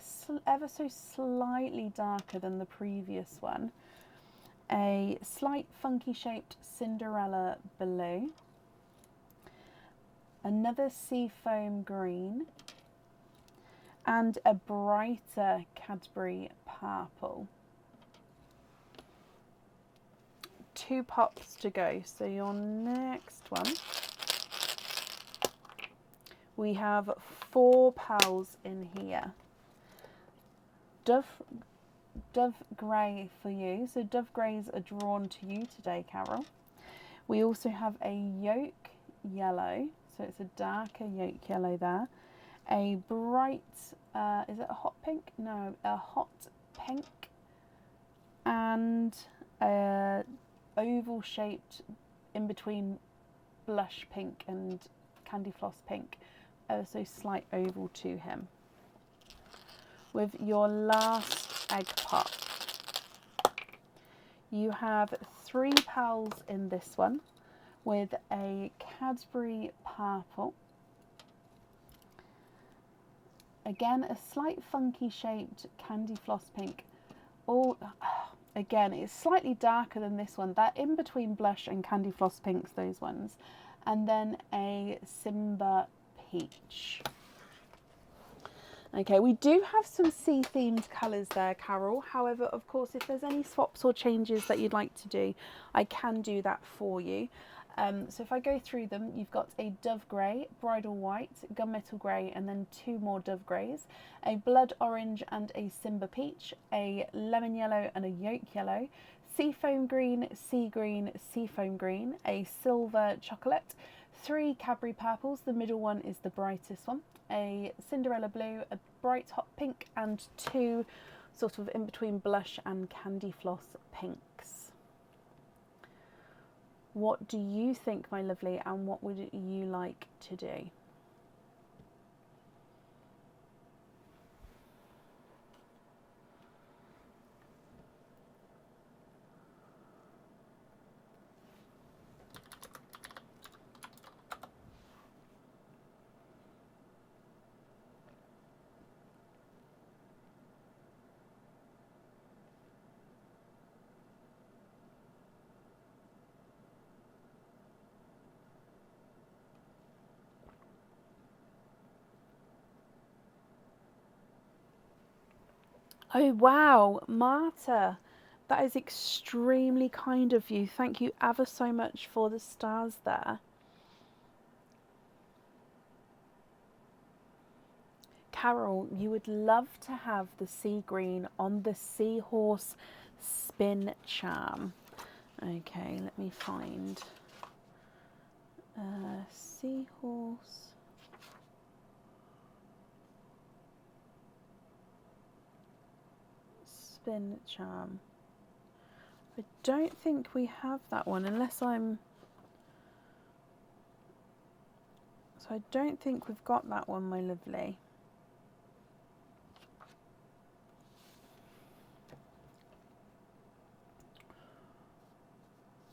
ever so slightly darker than the previous one. A slight funky shaped Cinderella blue. Another seafoam green. And a brighter Cadbury purple. 2 pops to go. So your next one. We have 4 pals in here. Dove Grey for you. So Dove Greys are drawn to you today, Carol. We also have a yolk yellow. So it's a darker yolk yellow there. A bright, is it a hot pink? No, a hot pink. And a oval shaped in between blush pink and candy floss pink. So slight oval to him. With your last egg pop, you have 3 pals in this one with a Cadbury purple, Again, a slight funky shaped candy floss pink. All again, it's slightly darker than this one. That in between blush and candy floss pinks, those ones. And then a Simba peach. Okay, we do have some sea themed colours there, Carol. However, of course, if there's any swaps or changes that you'd like to do, I can do that for you. So if I go through them, you've got a dove grey, bridal white, gunmetal grey, and then 2 more dove greys, a blood orange and a Simba peach, a lemon yellow and a yolk yellow, seafoam green, seafoam green, a silver chocolate, 3 Cadbury purples, the middle one is the brightest one, a Cinderella blue, a bright hot pink, and 2 sort of in between blush and candy floss pinks. What do you think, my lovely, and what would you like to do? Oh wow, Marta, that is extremely kind of you. Thank you ever so much for the stars there. Carol, you would love to have the sea green on the seahorse spin charm. Okay, let me find seahorse. Spin charm. I don't think we have that one unless I'm... So I don't think we've got that one, my lovely.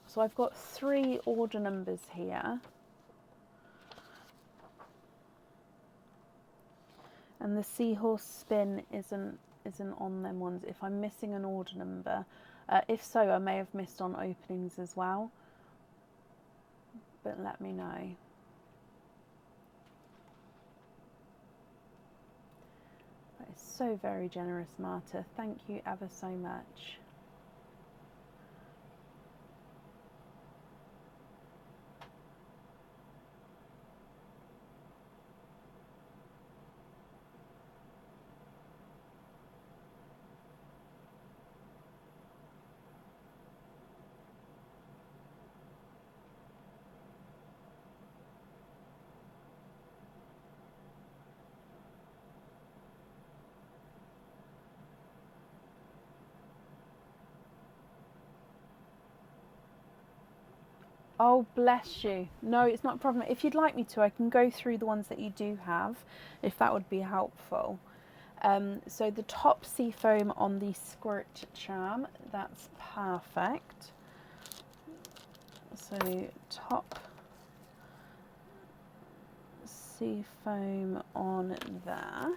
So I've got 3 order numbers here. And the seahorse spin isn't on them ones. If I'm missing an order number, if so, I may have missed on openings as well. But let me know. That is so very generous, Marta. Thank you ever so much. Oh, bless you. No, it's not a problem. If you'd like me to, I can go through the ones that you do have, if that would be helpful. So the top seafoam on the squirt charm, that's perfect. So top seafoam on there.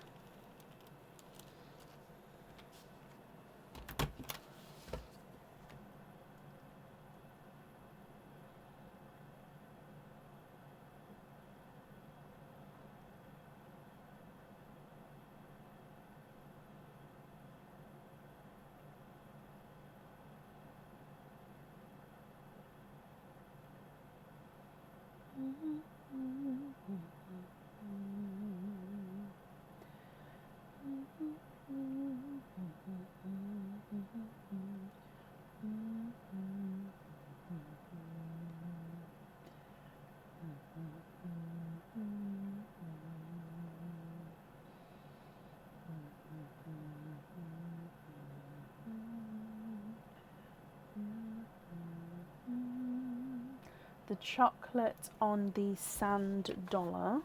The chocolate on the sand dollar.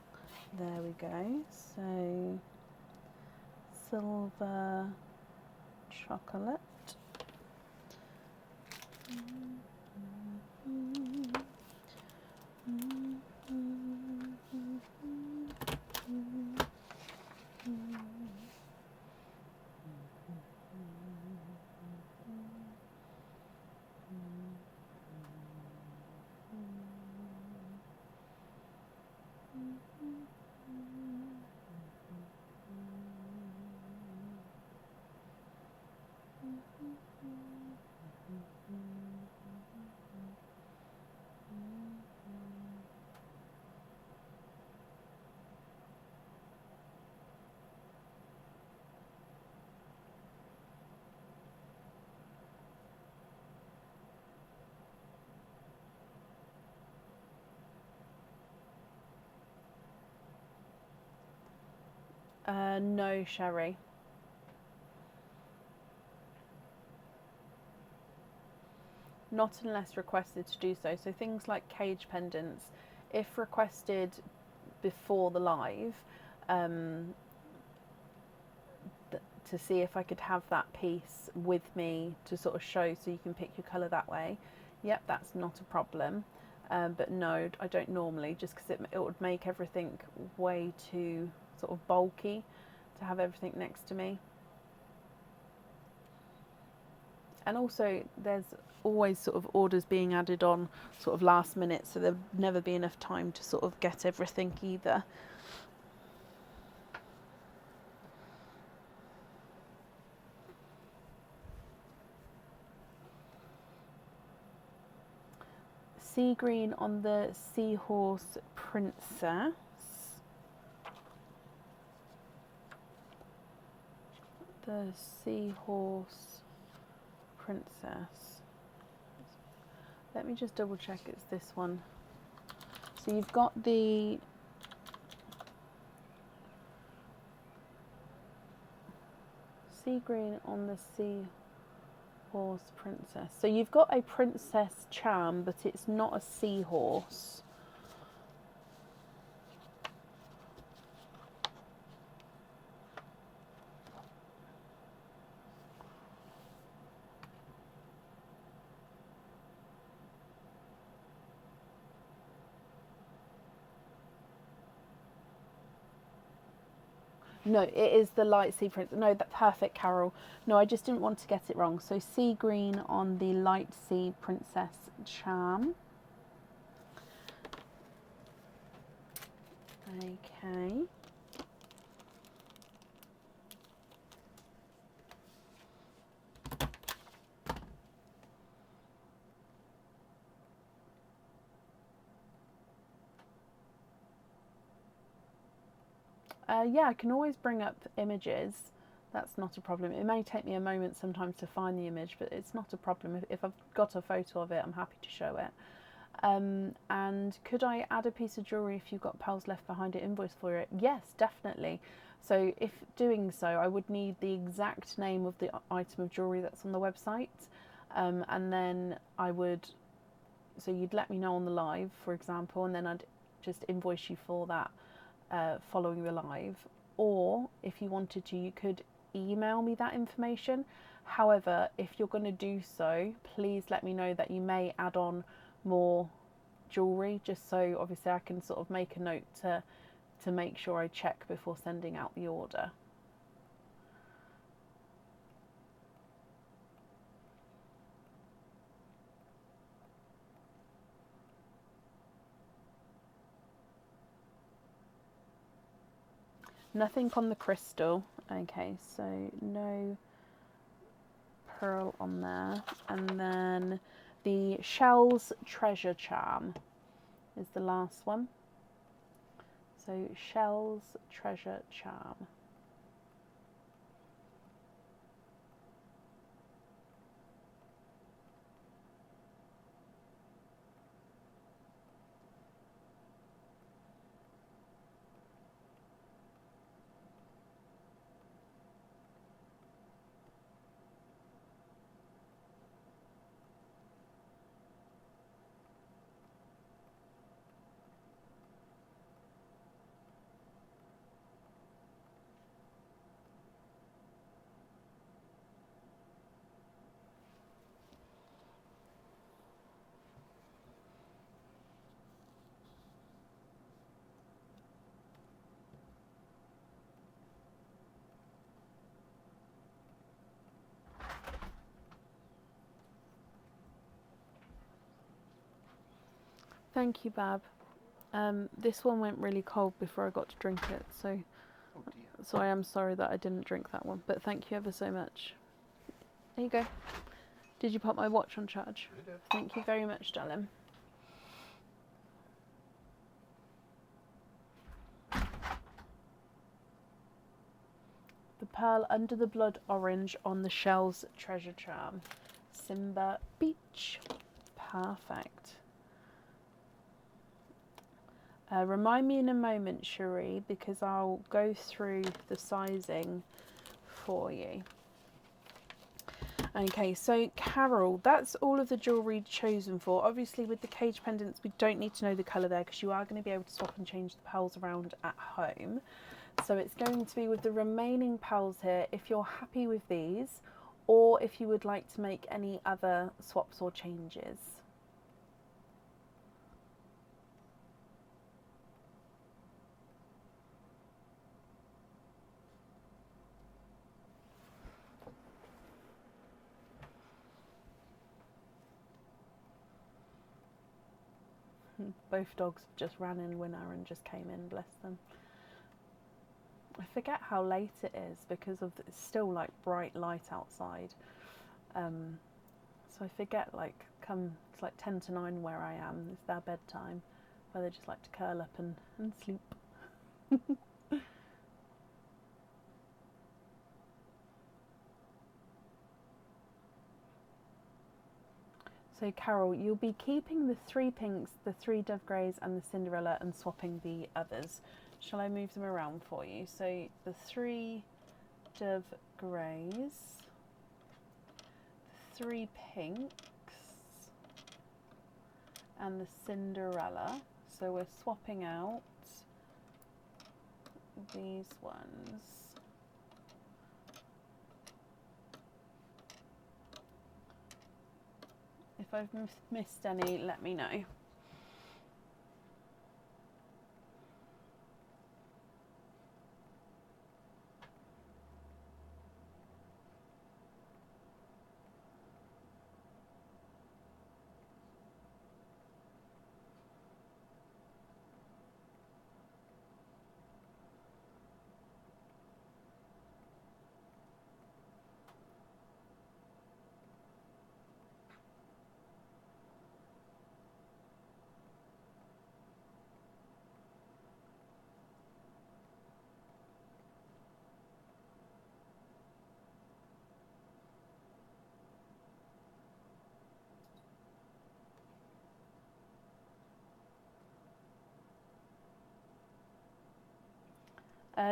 There we go. So silver chocolate. No, Sherry. Not unless requested to do so. So things like cage pendants, if requested before the live, to see if I could have that piece with me to sort of show, so you can pick your colour that way. Yep, that's not a problem. But no, I don't normally, just because it would make everything way too sort of bulky to have everything next to me. And also there's always sort of orders being added on sort of last minute, so there'd never be enough time to sort of get everything either. Sea green on the Seahorse Princess. The Seahorse Princess. Let me just double check it's this one. So you've got the sea green on the Seahorse Princess. So you've got a princess charm, but it's not a seahorse. No, it is the light sea princess. No, that's perfect, Carol. No, I just didn't want to get it wrong. So sea green on the light sea princess charm. Okay. Yeah, I can always bring up images. That's not a problem. It may take me a moment sometimes to find the image, but it's not a problem. If I've got a photo of it, I'm happy to show it. And could I add a piece of jewellery if you've got pearls left behind it, invoice for it? Yes, definitely. So if doing so, I would need the exact name of the item of jewellery that's on the website. And then I would, so you'd let me know on the live, for example, and then I'd just invoice you for that following the live. Or if you wanted to, you could email me that information. However, if you're going to do so, please let me know that you may add on more jewellery, just so obviously I can sort of make a note to make sure I check before sending out the order. Nothing on the crystal. Okay, so no pearl on there. And then the Shell's Treasure Charm is the last one. So Shell's Treasure Charm. Thank you, Bab. This one went really cold before I got to drink it, so I am sorry that I didn't drink that one, but thank you ever so much. There you go. Did you put my watch on charge? I did. Thank you very much, darling. The pearl under the blood orange on the shell's treasure charm. Simba Beach. Perfect. Remind me in a moment, Cherie, because I'll go through the sizing for you. Okay, so Carol, that's all of the jewellery chosen for. Obviously with the cage pendants, we don't need to know the colour there because you are going to be able to swap and change the pearls around at home. So it's going to be with the remaining pearls here, if you're happy with these, or if you would like to make any other swaps or changes. Both dogs just ran in winter and just came in, bless them. I forget how late it is because of it's still like bright light outside. So I forget, like, it's like 10 to 9 where I am, it's their bedtime, where they just like to curl up and sleep. So Carol, you'll be keeping the 3 pinks, the 3 dove greys and the Cinderella and swapping the others. Shall I move them around for you? So the 3 dove greys, 3 pinks and the Cinderella. So we're swapping out these ones. If I've missed any, let me know.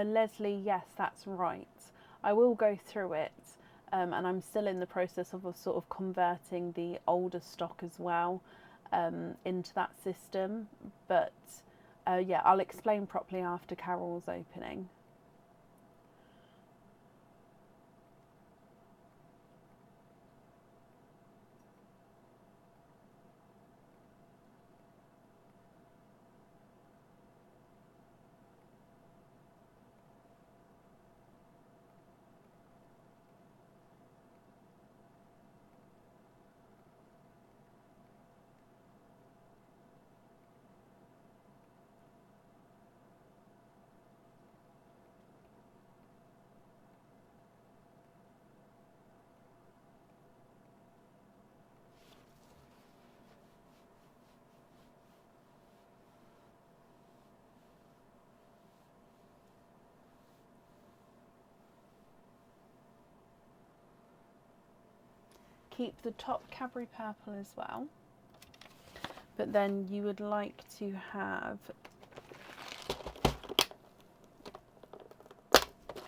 Leslie, yes, that's right. I will go through it, and I'm still in the process of sort of converting the older stock as well into that system. But yeah, I'll explain properly after Carol's opening. Keep the top Cadbury purple as well, but then you would like to have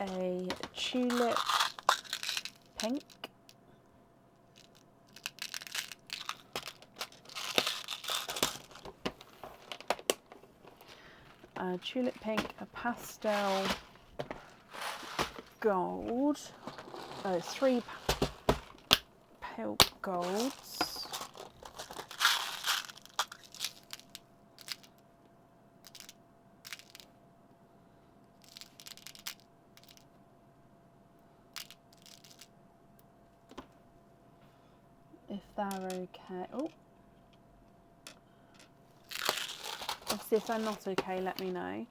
a tulip pink, a tulip pink, a pastel gold, 3 pale golds, if they're okay. Oh, a Obviously, if they're not okay, let me know.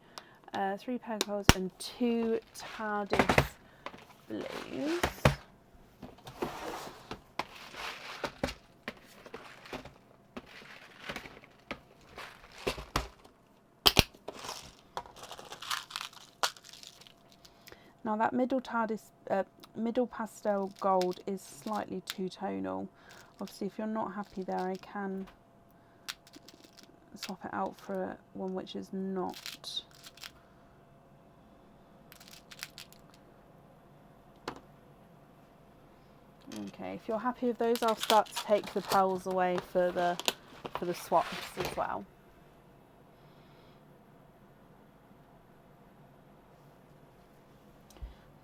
3 Pegholes and 2 TARDIS blues. Now that middle TARDIS, middle pastel gold is slightly too tonal. Obviously, if you're not happy there, I can swap it out for one which is not. Okay, if you're happy with those, I'll start to take the pearls away for the swaps as well.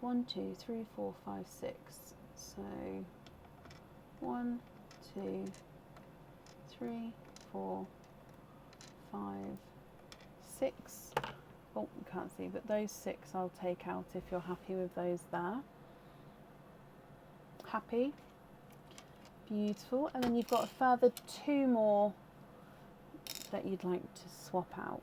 One, 2, 3, 4, 5, 6. So 1, 2, 3, 4, 5, 6. Oh, you can't see, but those 6 I'll take out if you're happy with those there. Happy? Beautiful. And then you've got a further 2 more that you'd like to swap out.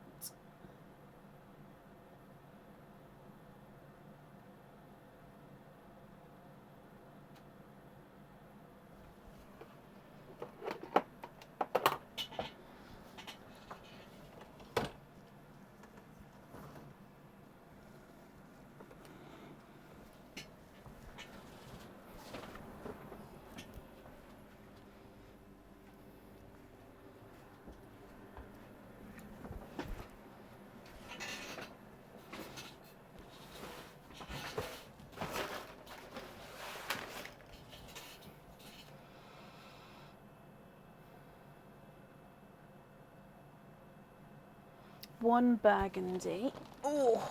One burgundy. Oh.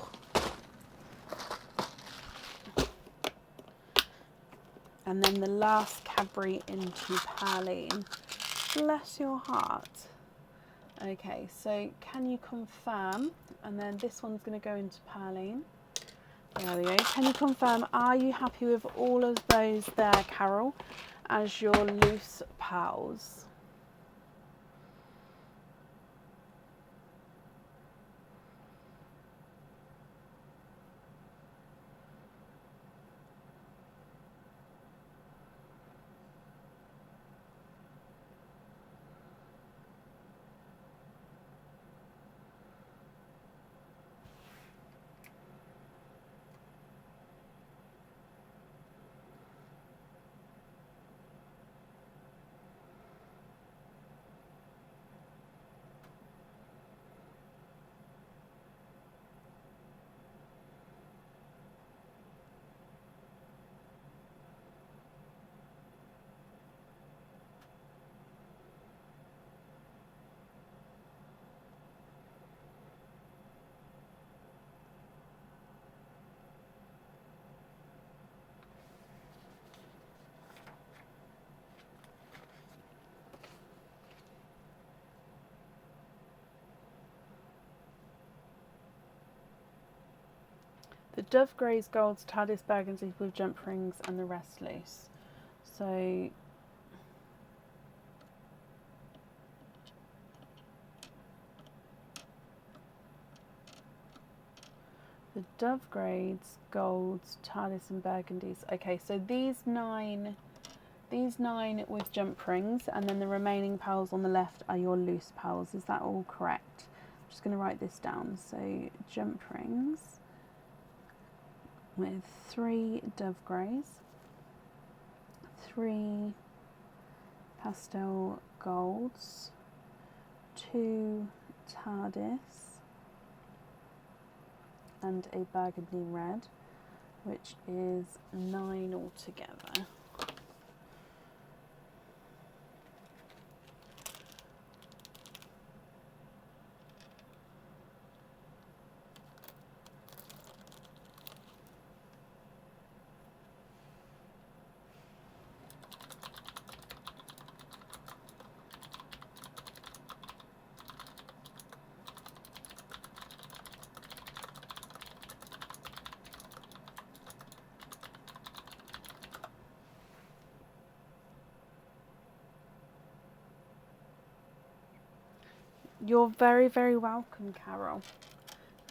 And then the last Cadbury into Perline. Bless your heart. Okay, so can you confirm? And then this one's going to go into Perline. There we go. Can you confirm, are you happy with all of those there, Carol, as your loose pearls? The Dove Greys, Golds, TARDIS Burgundies with jump rings and the rest loose. So the Dove Greys, Golds, TARDIS and Burgundies. Okay, so these nine with jump rings, and then the remaining pearls on the left are your loose pearls. Is that all correct? I'm just going to write this down. So jump rings with 3 Dove Greys, 3 pastel golds, 2 TARDIS, and a burgundy red, which is 9 altogether. You're very, very welcome, Carol.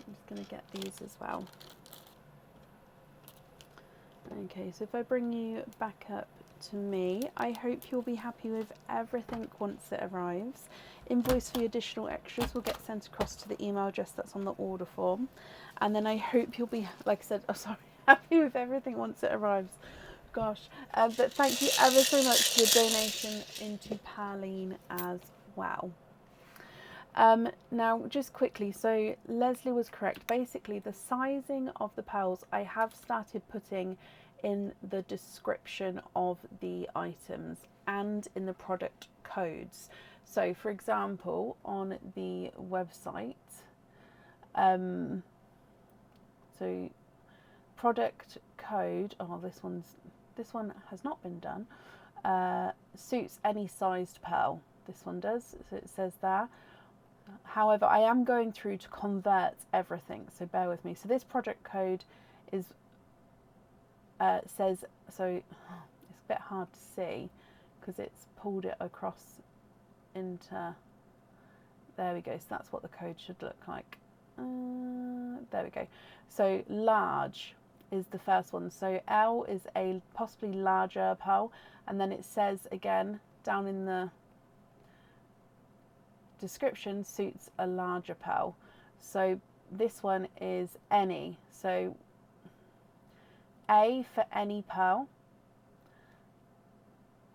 I'm just going to get these as well. Okay, so if I bring you back up to me, I hope you'll be happy with everything once it arrives. Invoice for the additional extras will get sent across to the email address that's on the order form. And then I hope you'll be, like I said, happy with everything once it arrives. Gosh, but thank you ever so much for the donation into Pauline as well. Now, just quickly, so Leslie was correct. Basically, the sizing of the pearls I have started putting in the description of the items and in the product codes. So, for example, on the website, so product code. Oh, this one has not been done. Suits any sized pearl. This one does. So it says there. However, I am going through to convert everything, so bear with me. So this project code is says, so it's a bit hard to see because it's pulled it across into, there we go, so that's what the code should look like. There we go. So large is the first one. So L is a possibly larger pearl, and then it says again down in the description, suits a larger pearl. So this one is any. So A for any pearl,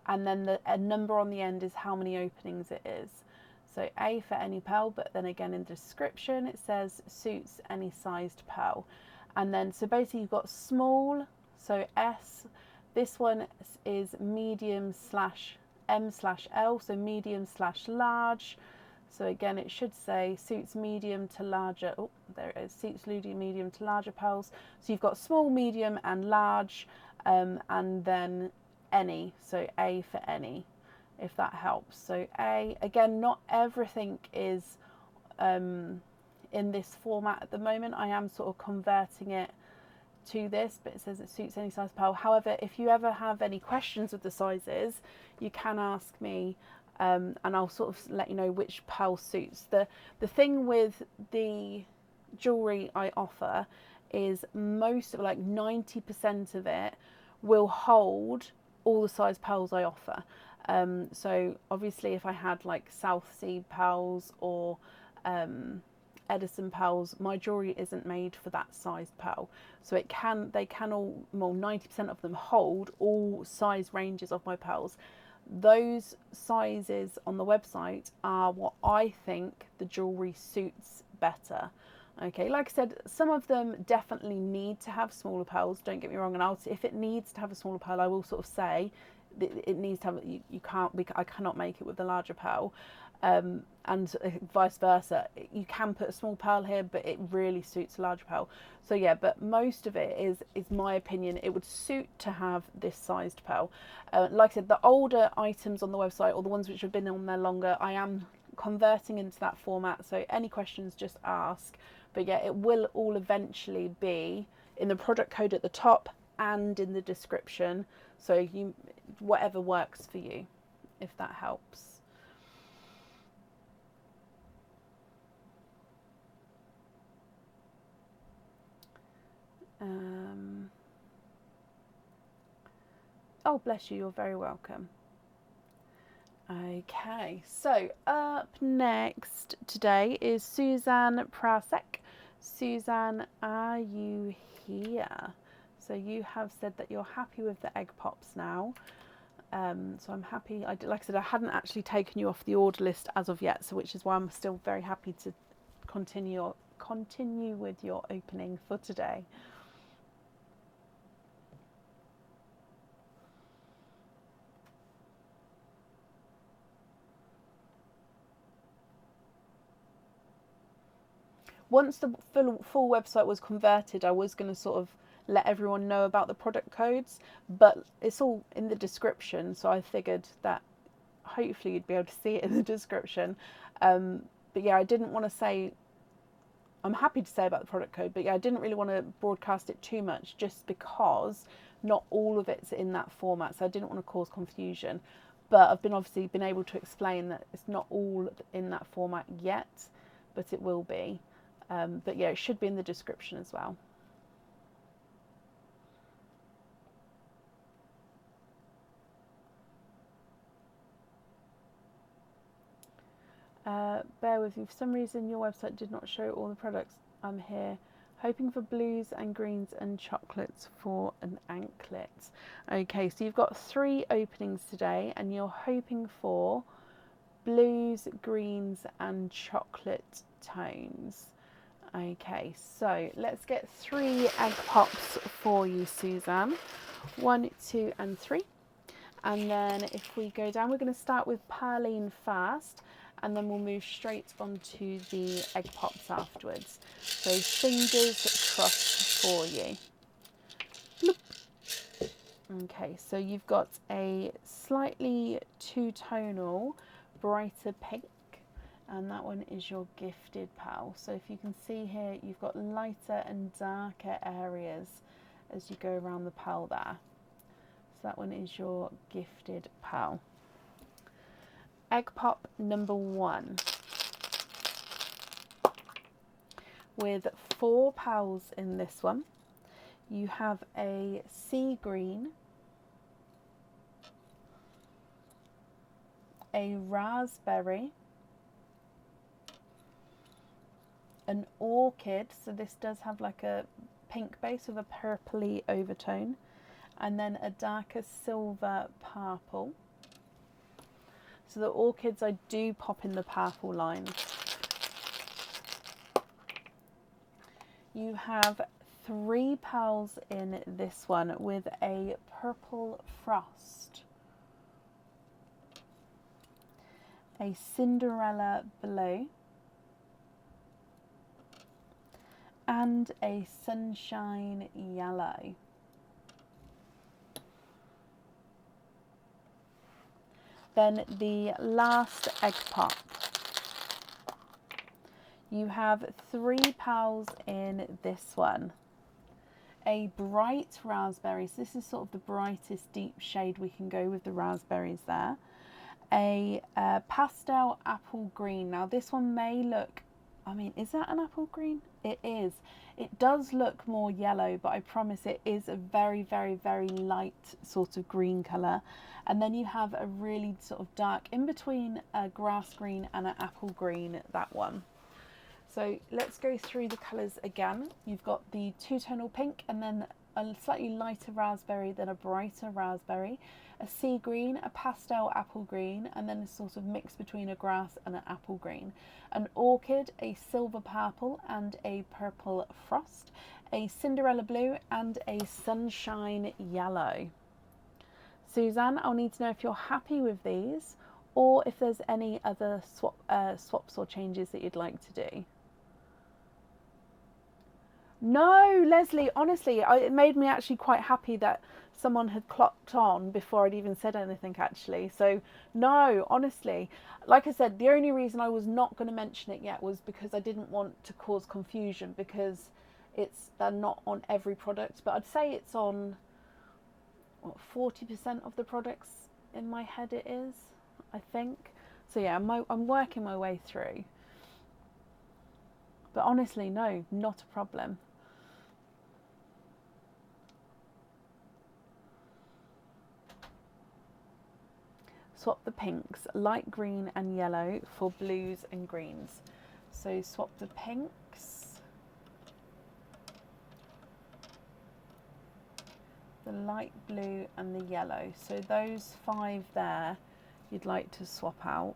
and then a number on the end is how many openings it is. So A for any pearl, but then again in the description it says suits any sized pearl. And then so basically you've got small, so S. This one is medium slash M slash L, so medium slash large. So again, it should say suits medium to larger. Oh, there it is. Suits medium to larger pearls. So you've got small, medium, and large, and then any. So A for any, if that helps. So A, again, not everything is in this format at the moment. I am sort of converting it to this, but it says it suits any size pearl. However, if you ever have any questions with the sizes, you can ask me. And I'll sort of let you know which pearl suits. The thing with the jewellery I offer is most of, like 90% of it will hold all the size pearls I offer. So obviously if I had like South Sea pearls or Edison pearls, my jewellery isn't made for that sized pearl. So they can all, well, 90% of them hold all size ranges of my pearls. Those sizes on the website are what I think the jewellery suits better. Okay, like I said, some of them definitely need to have smaller pearls, don't get me wrong, and if it needs to have a smaller pearl, I will sort of say it needs to have, I cannot make it with the larger pearl. And vice versa, you can put a small pearl here, but it really suits a large pearl. So yeah, but most of it is my opinion, it would suit to have this sized pearl. Like I said, the older items on the website, or the ones which have been on there longer, I am converting into that format. So any questions, just ask. But yeah, it will all eventually be in the product code at the top and in the description. So whatever works for you, if that helps. Oh, bless you, you're very welcome. Okay, so up next today is Suzanne Prasek. Suzanne, are you here? So you have said that you're happy with the egg pops now. So I'm happy. Like I said, I hadn't actually taken you off the order list as of yet, so which is why I'm still very happy to continue with your opening for today. Once the full website was converted, I was going to sort of let everyone know about the product codes, but it's all in the description, so I figured that hopefully you'd be able to see it in the description. But yeah, I didn't want to say, I'm happy to say about the product code, but yeah, I didn't really want to broadcast it too much just because not all of it's in that format, so I didn't want to cause confusion. but I've obviously been able to explain that it's not all in that format yet, but it will be. But yeah, it should be in the description as well. Bear with me, for some reason your website did not show all the products. I'm here hoping for blues and greens and chocolates for an anklet. Okay, so you've got 3 openings today and you're hoping for blues, greens and chocolate tones. Okay, so let's get 3 egg pops for you, Suzanne. 1, 2 and 3. And then if we go down, we're going to start with Pearline first, and then we'll move straight onto the egg pops afterwards. So fingers crossed for you. Bloop. Okay, so you've got a slightly two-tonal, brighter pink, and that one is your gifted pal. So if you can see here, you've got lighter and darker areas as you go around the pal there. So that one is your gifted pal. Egg pop number 1. With 4 pals in this one. You have a sea green, a raspberry, an orchid, so this does have like a pink base with a purpley overtone, and then a darker silver purple. So the orchids I do pop in the purple lines. You have 3 pearls in this one with a purple frost, a Cinderella blue, and a sunshine yellow. Then the last egg pop. You have 3 pearls in this one. A bright raspberry, so this is sort of the brightest deep shade we can go with the raspberries there. A pastel apple green. Now this one may look, I mean, is that an apple green? It is. It does look more yellow, but I promise it is a very, very, very light sort of green colour. And then you have a really sort of dark, in between a grass green and an apple green, that one. So let's go through the colours again. You've got the two-tonal pink, and then a slightly lighter raspberry, then a brighter raspberry, a sea green, a pastel apple green, and then a sort of mix between a grass and an apple green. An orchid, a silver purple and a purple frost, a Cinderella blue and a sunshine yellow. Suzanne, I'll need to know if you're happy with these or if there's any other swaps or changes that you'd like to do. No, Leslie, honestly, it made me actually quite happy that someone had clocked on before I'd even said anything, actually. So no, honestly, like I said, the only reason I was not going to mention it yet was because I didn't want to cause confusion, because they're not on every product, but I'd say it's on what, 40% of the products in my head it is, I think. So yeah, I'm working my way through. But honestly, no, not a problem. Swap the pinks, light green and yellow, for blues and greens. So swap the pinks, the light blue and the yellow. So those 5 there, you'd like to swap out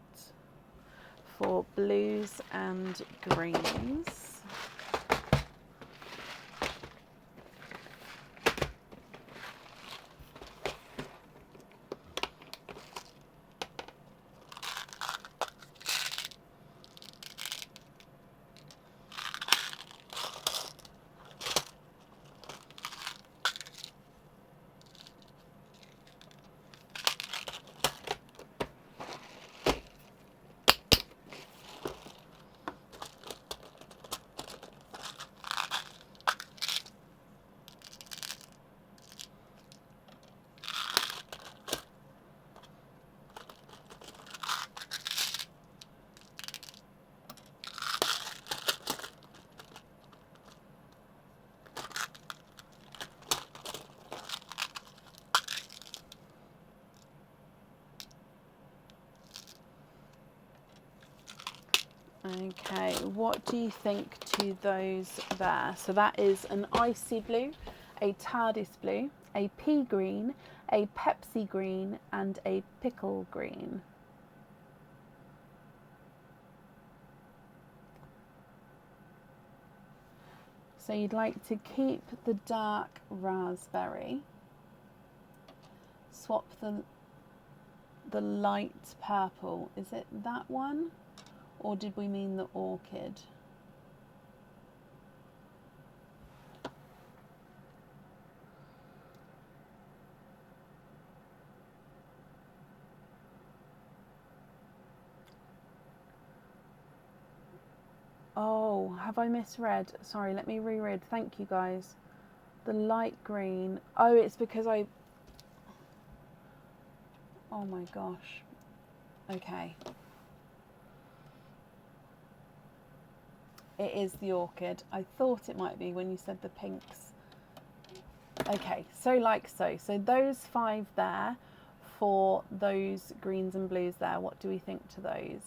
for blues and greens. what do you think to those there? So that is an icy blue, a TARDIS blue, a pea green, a Pepsi green, and a pickle green. So you'd like to keep the dark raspberry, swap the light purple. Is it that one? Or did we mean the orchid? Oh, have I misread? Sorry, let me reread. Thank you, guys. The light green. Oh, it's because I... Oh my gosh. Okay. It is the orchid. I thought it might be when you said the pinks. Okay, so like so. So those 5 there for those greens and blues there. What do we think to those?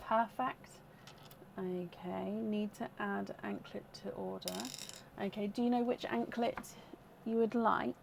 Perfect. Okay, need to add anklet to order. Okay, do you know which anklet you would like?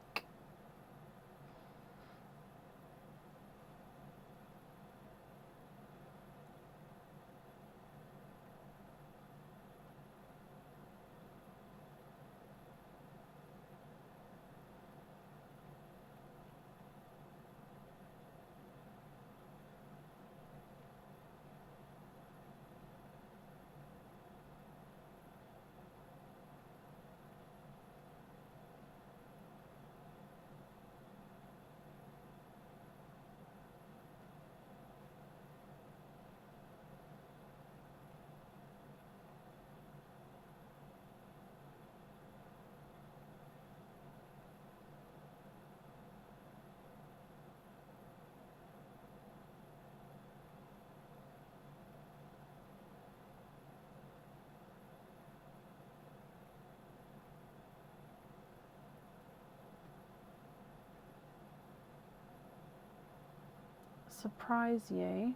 Surprise you.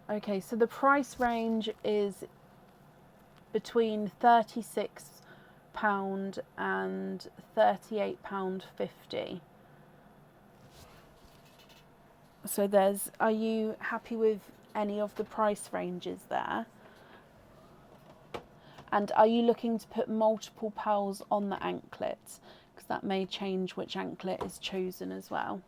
Okay, so the price range is between £36 and £38.50. So there's, are you happy with any of the price ranges there? And are you looking to put multiple pearls on the anklet? Because that may change which anklet is chosen as well.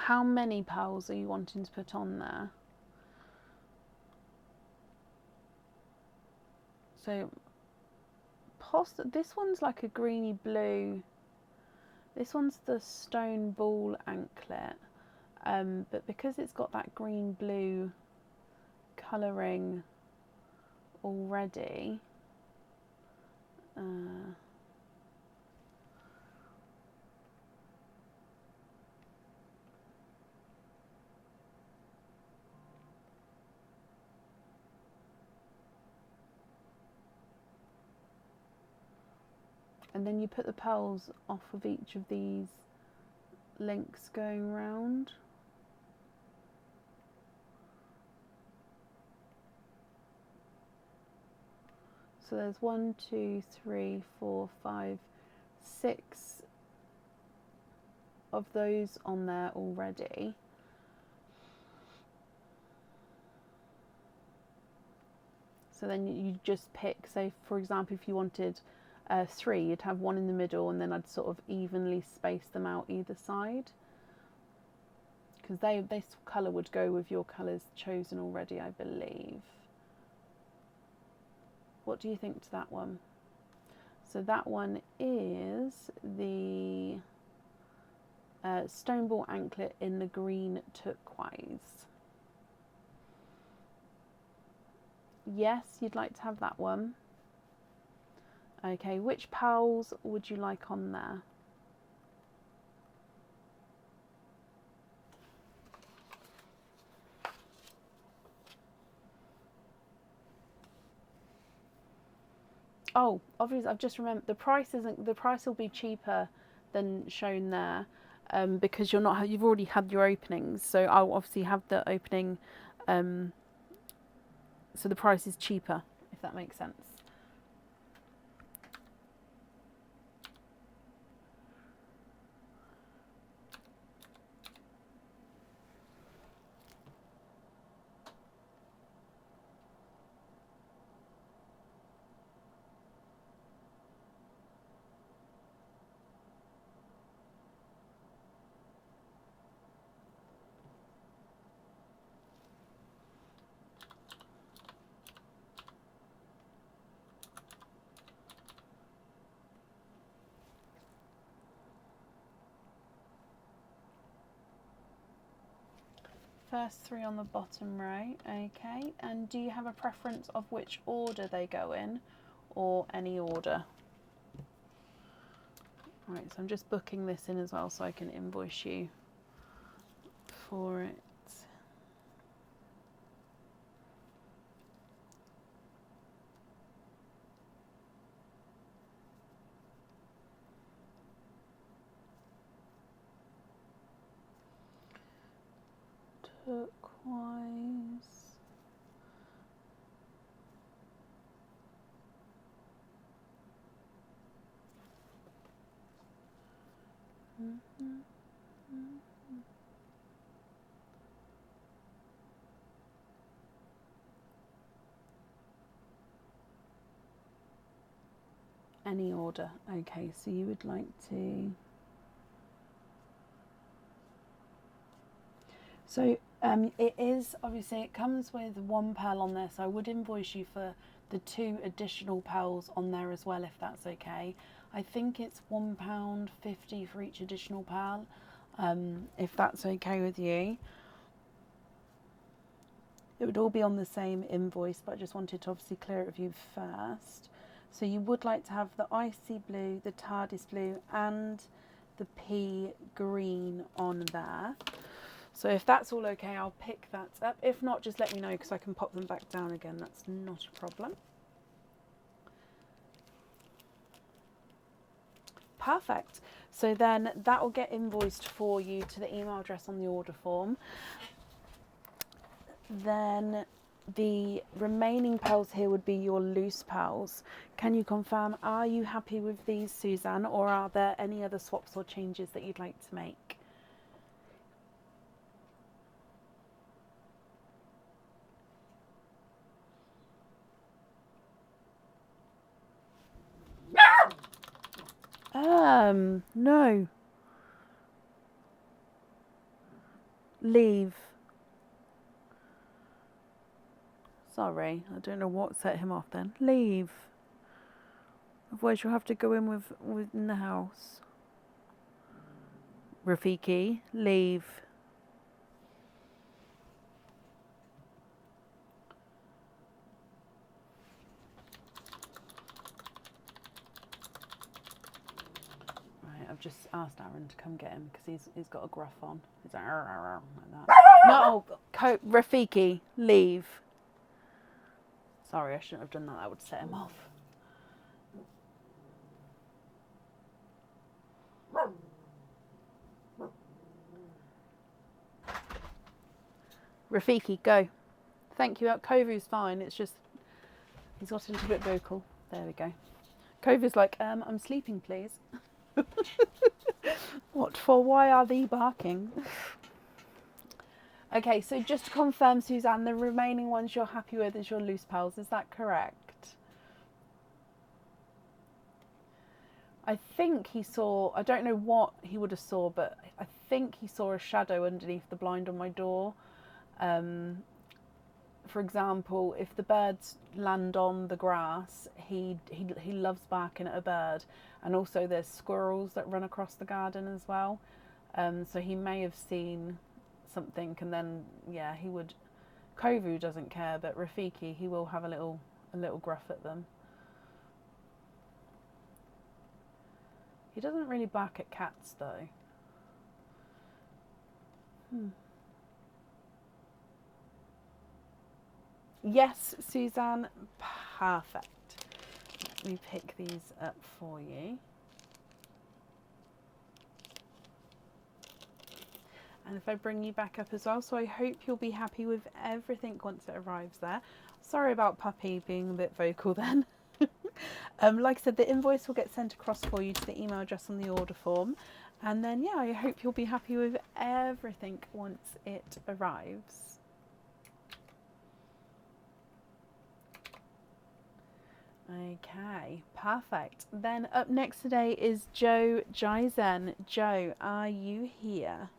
How many pearls are you wanting to put on there? So this one's like a greeny blue. This one's the stone ball anklet, but because it's got that green blue colouring already, and then you put the pearls off of each of these links going round. So there's 1, 2, 3, 4, 5, 6 of those on there already. So then you just pick, say for example, if you wanted 3, you'd have 1 in the middle, and then I'd sort of evenly space them out either side, because this colour would go with your colours chosen already, I believe. What do you think to that one? So that one is the stone ball anklet in the green turquoise. Yes, you'd like to have that one. Okay, which pearls would you like on there? Oh, obviously I've just remembered the price will be cheaper than shown there, because you've already had your openings. So I'll obviously have the opening, so the price is cheaper, if that makes sense. First 3 on the bottom row, okay. And do you have a preference of which order they go in, or any order? Right, so I'm just booking this in as well so I can invoice you for it. Turquoise. Any order. Okay, so you would like to... So it is, obviously it comes with 1 pearl on there, so I would invoice you for the 2 additional pearls on there as well, if that's okay. I think it's £1.50 for each additional pearl, if that's okay with you. It would all be on the same invoice, but I just wanted to obviously clear it with you first. So you would like to have the icy blue, the TARDIS blue, and the pea green on there. So if that's all okay, I'll pick that up. If not, just let me know because I can pop them back down again. That's not a problem. Perfect. So then that will get invoiced for you to the email address on the order form. Then the remaining pearls here would be your loose pearls. Can you confirm, are you happy with these, Suzanne, or are there any other swaps or changes that you'd like to make? No. Leave. Sorry, I don't know what set him off then. Leave. Otherwise you'll have to go in in the house. Rafiki, leave. Right, I've just asked Aaron to come get him because he's got a gruff on. He's like, arr, arr, arr, like that. No, Rafiki, leave. Sorry, I shouldn't have done that. That would set him off. Rafiki, go. Thank you. Kovu's fine. It's just he's got a little bit vocal. There we go. Kovu's like, I'm sleeping, please. What for? Why are they barking? Okay, so just to confirm, Suzanne, the remaining ones you're happy with is your loose pals. Is that correct? I think he saw, I don't know what he would have saw, but I think he saw a shadow underneath the blind on my door. For example, if the birds land on the grass, he loves barking at a bird. And also there's squirrels that run across the garden as well. So he may have seen something, and then yeah, he would. Kovu doesn't care, but Rafiki, he will have a little gruff at them. He doesn't really bark at cats though. Yes, Suzanne, perfect. Let me pick these up for you. And if I bring you back up as well, so I hope you'll be happy with everything once it arrives there. Sorry about Puppy being a bit vocal then. Like I said, the invoice will get sent across for you to the email address on the order form. And then, yeah, I hope you'll be happy with everything once it arrives. Okay, perfect. Then up next today is Joe Jizen. Joe, are you here?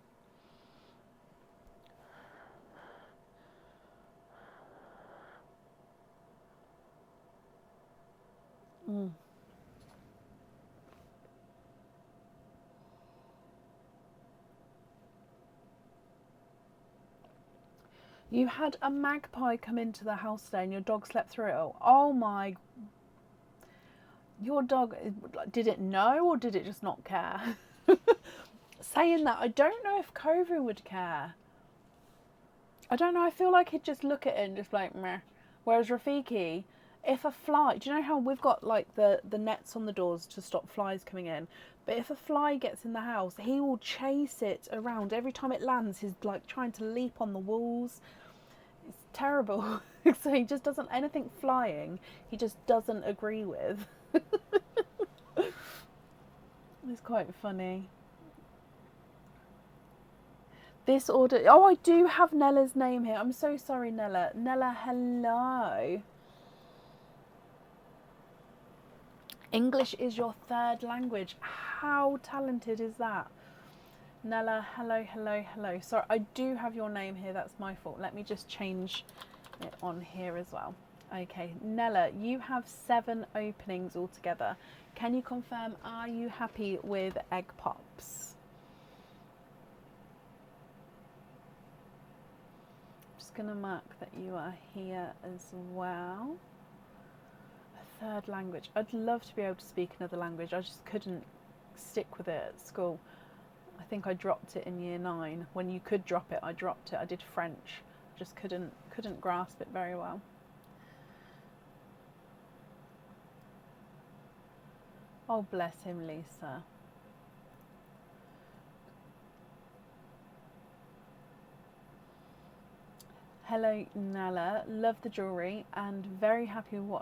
You had a magpie come into the house today and your dog slept through it all. Oh my. Your dog, did it know or did it just not care? Saying that, I don't know if Kovu would care. I don't know, I feel like he'd just look at it and just like meh. Whereas Rafiki, if a fly, do you know how we've got like the nets on the doors to stop flies coming in? But if a fly gets in the house, he will chase it around. Every time it lands, he's like trying to leap on the walls. It's terrible. So he just doesn't, anything flying, he just doesn't agree with. It's quite funny. This order, oh, I do have Nella's name here. I'm so sorry, Nella. Nella, hello. English is your third language. How talented is that? Nella, hello, hello, hello. Sorry, I do have your name here. That's my fault. Let me just change it on here as well. Okay, Nella, you have 7 openings altogether. Can you confirm, are you happy with egg pops? I'm just going to mark that you are here as well. A third language. I'd love to be able to speak another language. I just couldn't stick with it at school. I think I dropped it in year 9. When you could drop it, I dropped it. I did French. Just couldn't grasp it very well. Oh, bless him, Lisa. Hello, Nala. Love the jewellery and very happy with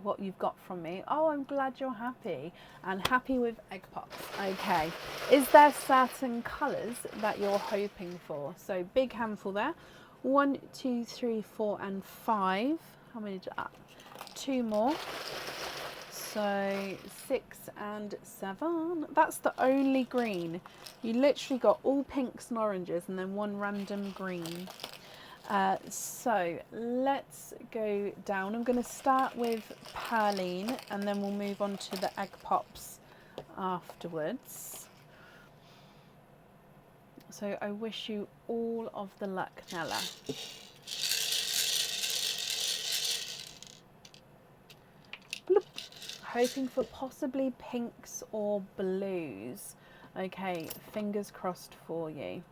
what you've got from me. Oh, I'm glad you're happy and happy with egg pops. Okay. Is there certain colours that you're hoping for? So big handful there. 1, 2, 3, 4 and 5. How many? 2 more. So 6 and 7. That's the only green. You literally got all pinks and oranges and then one random green. So let's go down. I'm going to start with Perline and then we'll move on to the egg pops afterwards. So I wish you all of the luck, Nella. Bloop. Hoping for possibly pinks or blues. Okay, fingers crossed for you.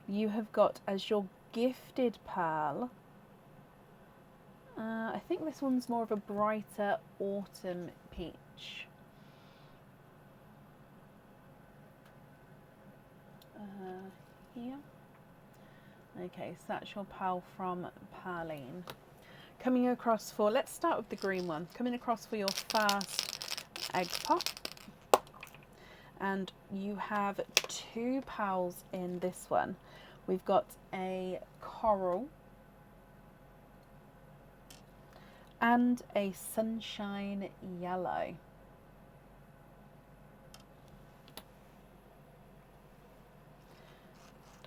You have got as your gifted pearl. I think this one's more of a brighter autumn peach. Here. Okay, so that's your pearl from Perline. Coming across for, let's start with the green one. Coming across for your first egg pop. And you have 2 pearls in this one. We've got a coral and a sunshine yellow.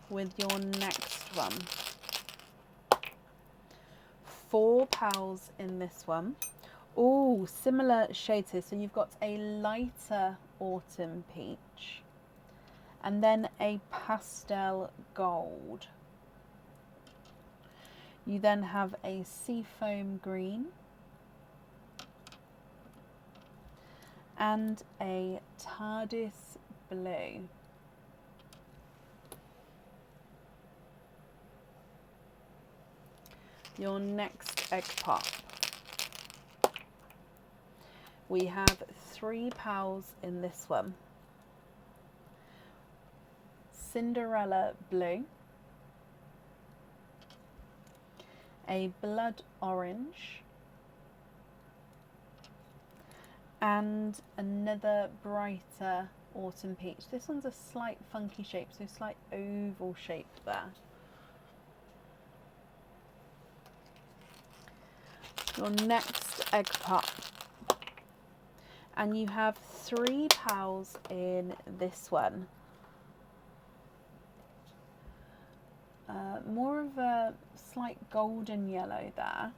With your next one, 4 pearls in this one. Oh, similar shades here. So you've got a lighter autumn peach and then a pastel gold. You then have a seafoam green and a TARDIS blue. Your next egg pop. We have 3 pearls in this one. Cinderella blue, a blood orange, and another brighter autumn peach. This one's a slight funky shape, so slight oval shape there. Your next egg pop, and you have 3 pearls in this one. More of a slight golden yellow there,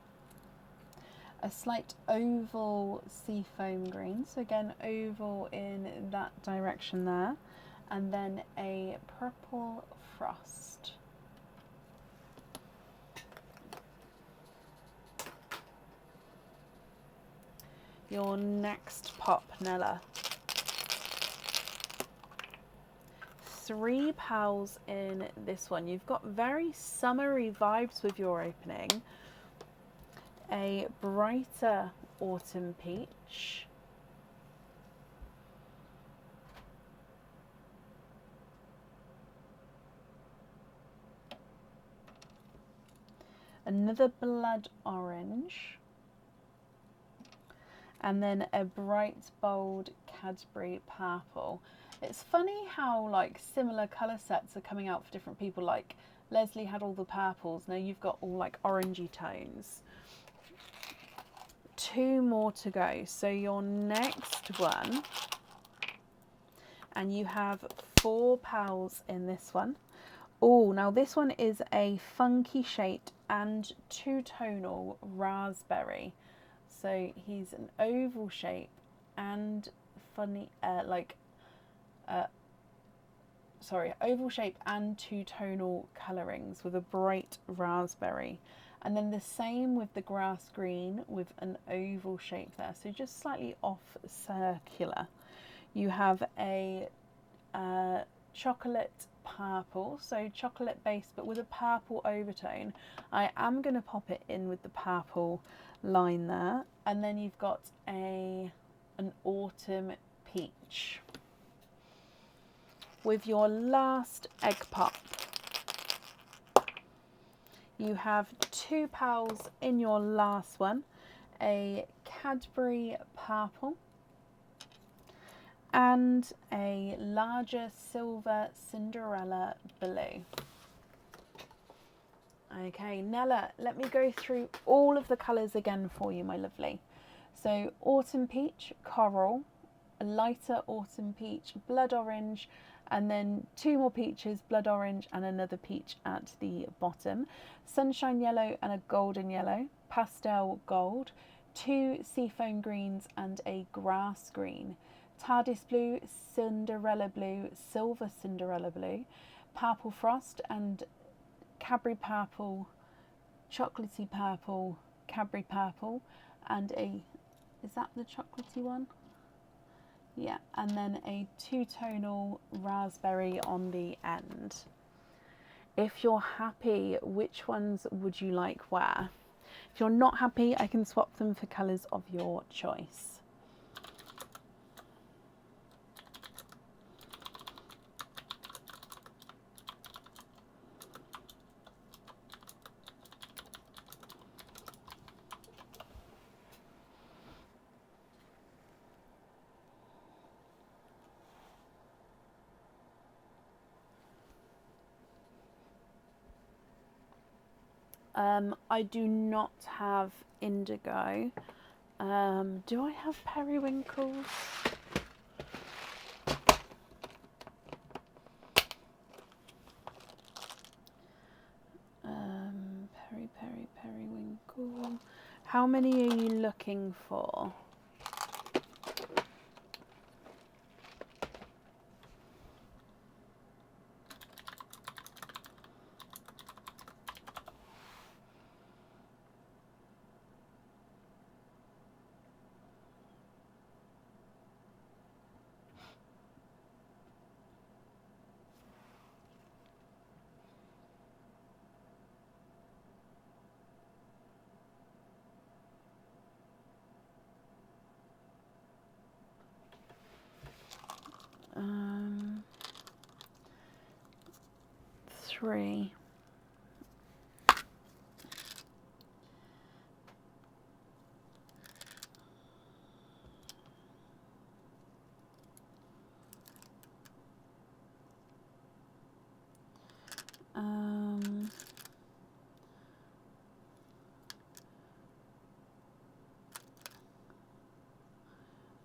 a slight oval seafoam green, so again oval in that direction there, and then a purple frost. Your next pop, Nella. 3 pearls in this one. You've got very summery vibes with your opening. A brighter autumn peach. Another blood orange. And then a bright, bold Cadbury purple. It's funny how like similar colour sets are coming out for different people. Like Leslie had all the purples, now you've got all like orangey tones. 2 more to go. So your next one, and you have 4 pearls in this one. Oh, now this one is a funky shaped and 2-tonal raspberry. So he's an oval shape and funny, oval shape and 2-tonal colourings with a bright raspberry. And then the same with the grass green with an oval shape there. So just slightly off circular. You have a chocolate purple, so chocolate base but with a purple overtone. I am going to pop it in with the purple line there, and then you've got an autumn peach. With your last egg pop, you have 2 pearls in your last one, a Cadbury purple and a larger silver Cinderella blue. Okay, Nella, let me go through all of the colours again for you, my lovely. So autumn peach, coral, a lighter autumn peach, blood orange, and then 2 more peaches, blood orange and another peach at the bottom. Sunshine yellow and a golden yellow, pastel gold, 2 seafoam greens and a grass green, TARDIS blue, Cinderella blue, silver Cinderella blue, purple frost and Cadbury purple, chocolatey purple, Cadbury purple, and a, is that the chocolatey one? Yeah, and then a 2-tonal raspberry on the end. If you're happy, which ones would you like where? If you're not happy, I can swap them for colours of your choice. I do not have indigo. Do I have periwinkles? Periwinkle. How many are you looking for? Three.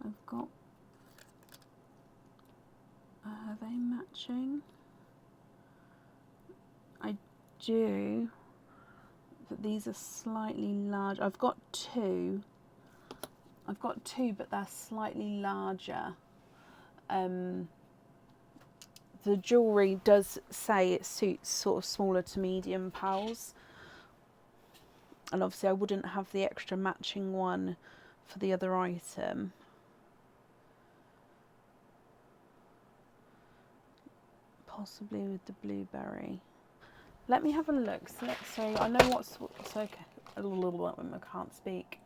I've got, are they matching? I do, but these are slightly large. I've got two, but they're slightly larger. The jewellery does say it suits sort of smaller to medium pals, and obviously I wouldn't have the extra matching one for the other item. Possibly with the blueberry. Let me have a look. So I know what's okay. A little bit when I can't speak.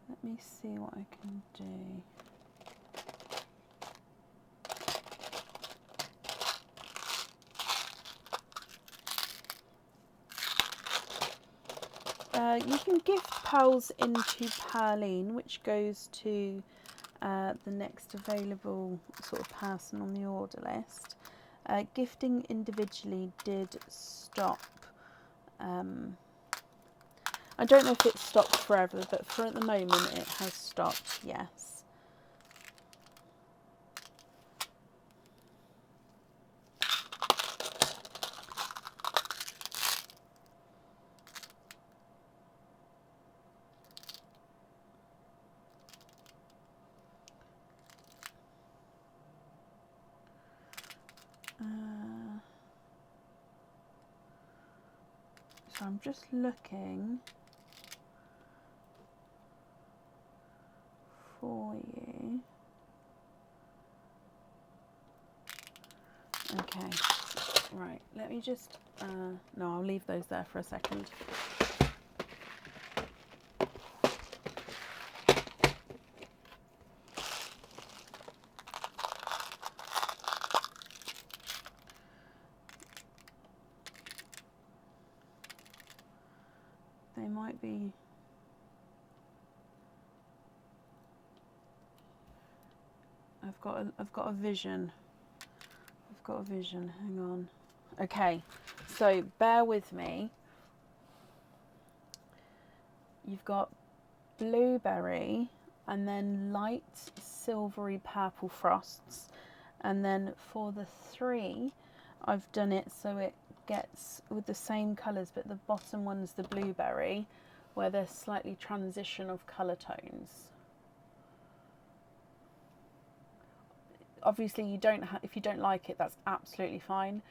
Let me see what I can do. You can gift pearls into Pearline, which goes to the next available sort of person on the order list. Gifting individually did stop. I don't know if it's stopped forever, but for at the moment it has stopped, yes. So I'm just looking for you. Okay, right, let me just, no, I'll leave those there for a second. They might be, I've got a vision. Hang on. Okay, so bear with me. You've got blueberry and then light silvery purple frosts, and then for the 3 I've done it so it gets with the same colours, but the bottom one's the blueberry where there's slightly transition of colour tones. Obviously you don't if you don't like it, that's absolutely fine.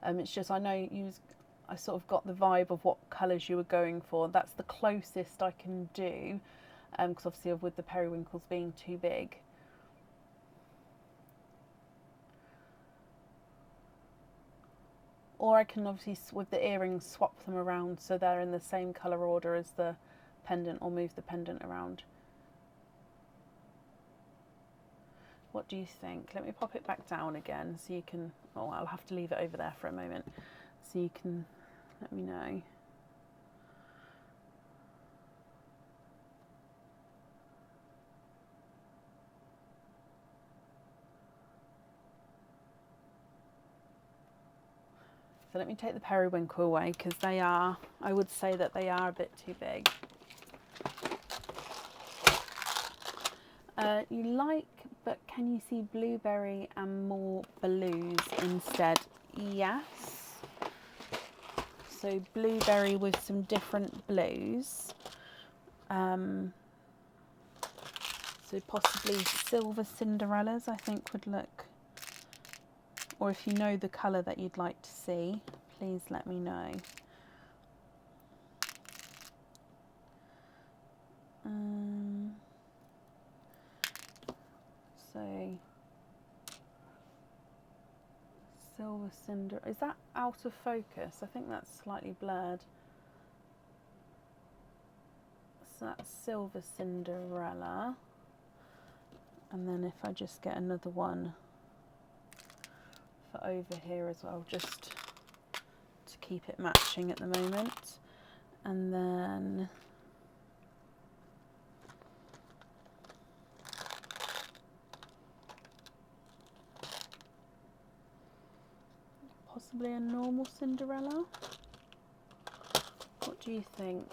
It's just I sort of got the vibe of what colours you were going for. That's the closest I can do, because obviously with the periwinkles being too big. Or I can obviously, with the earrings, swap them around so they're in the same colour order as the pendant, or move the pendant around. What do you think? Let me pop it back down again so you can, oh, I'll have to leave it over there for a moment so you can let me know. So let me take the periwinkle away because they are, I would say that they are a bit too big. You like, but can you see blueberry and more blues instead? Yes. So blueberry with some different blues. So possibly silver Cinderellas I think would look, or if you know the colour that you'd like to see, please let me know. So silver Cinder, is that out of focus? I think that's slightly blurred. So that's silver Cinderella. And then if I just get another one for over here as well, just to keep it matching at the moment. And then possibly a normal Cinderella. What do you think?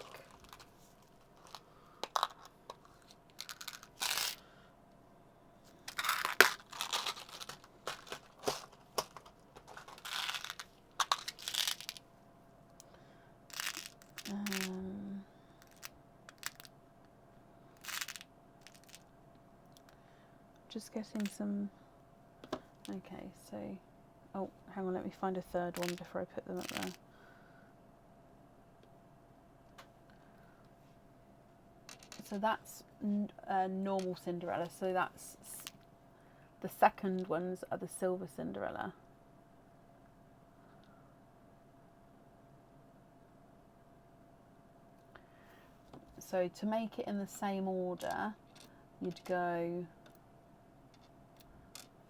Just getting some, okay, so, oh, hang on, let me find a third one before I put them up there. So that's normal Cinderella, so that's, the second ones are the silver Cinderella. So to make it in the same order, you'd go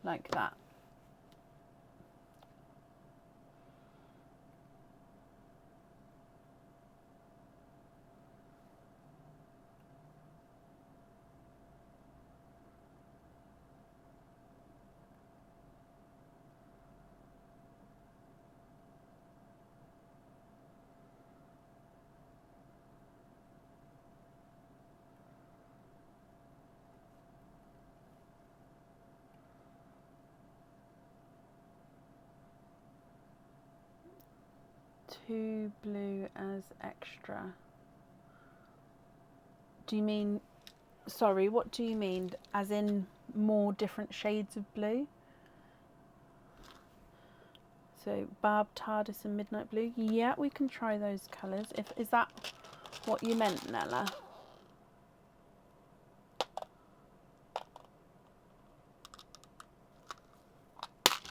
like that. Too blue as extra. Do you mean, sorry, what do you mean? As in more different shades of blue? So Barb, TARDIS and Midnight Blue. Yeah, we can try those colours. Is that what you meant, Nella?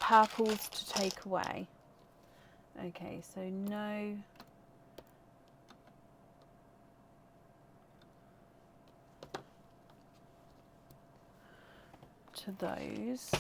Purples to take away. Okay, so no. To those.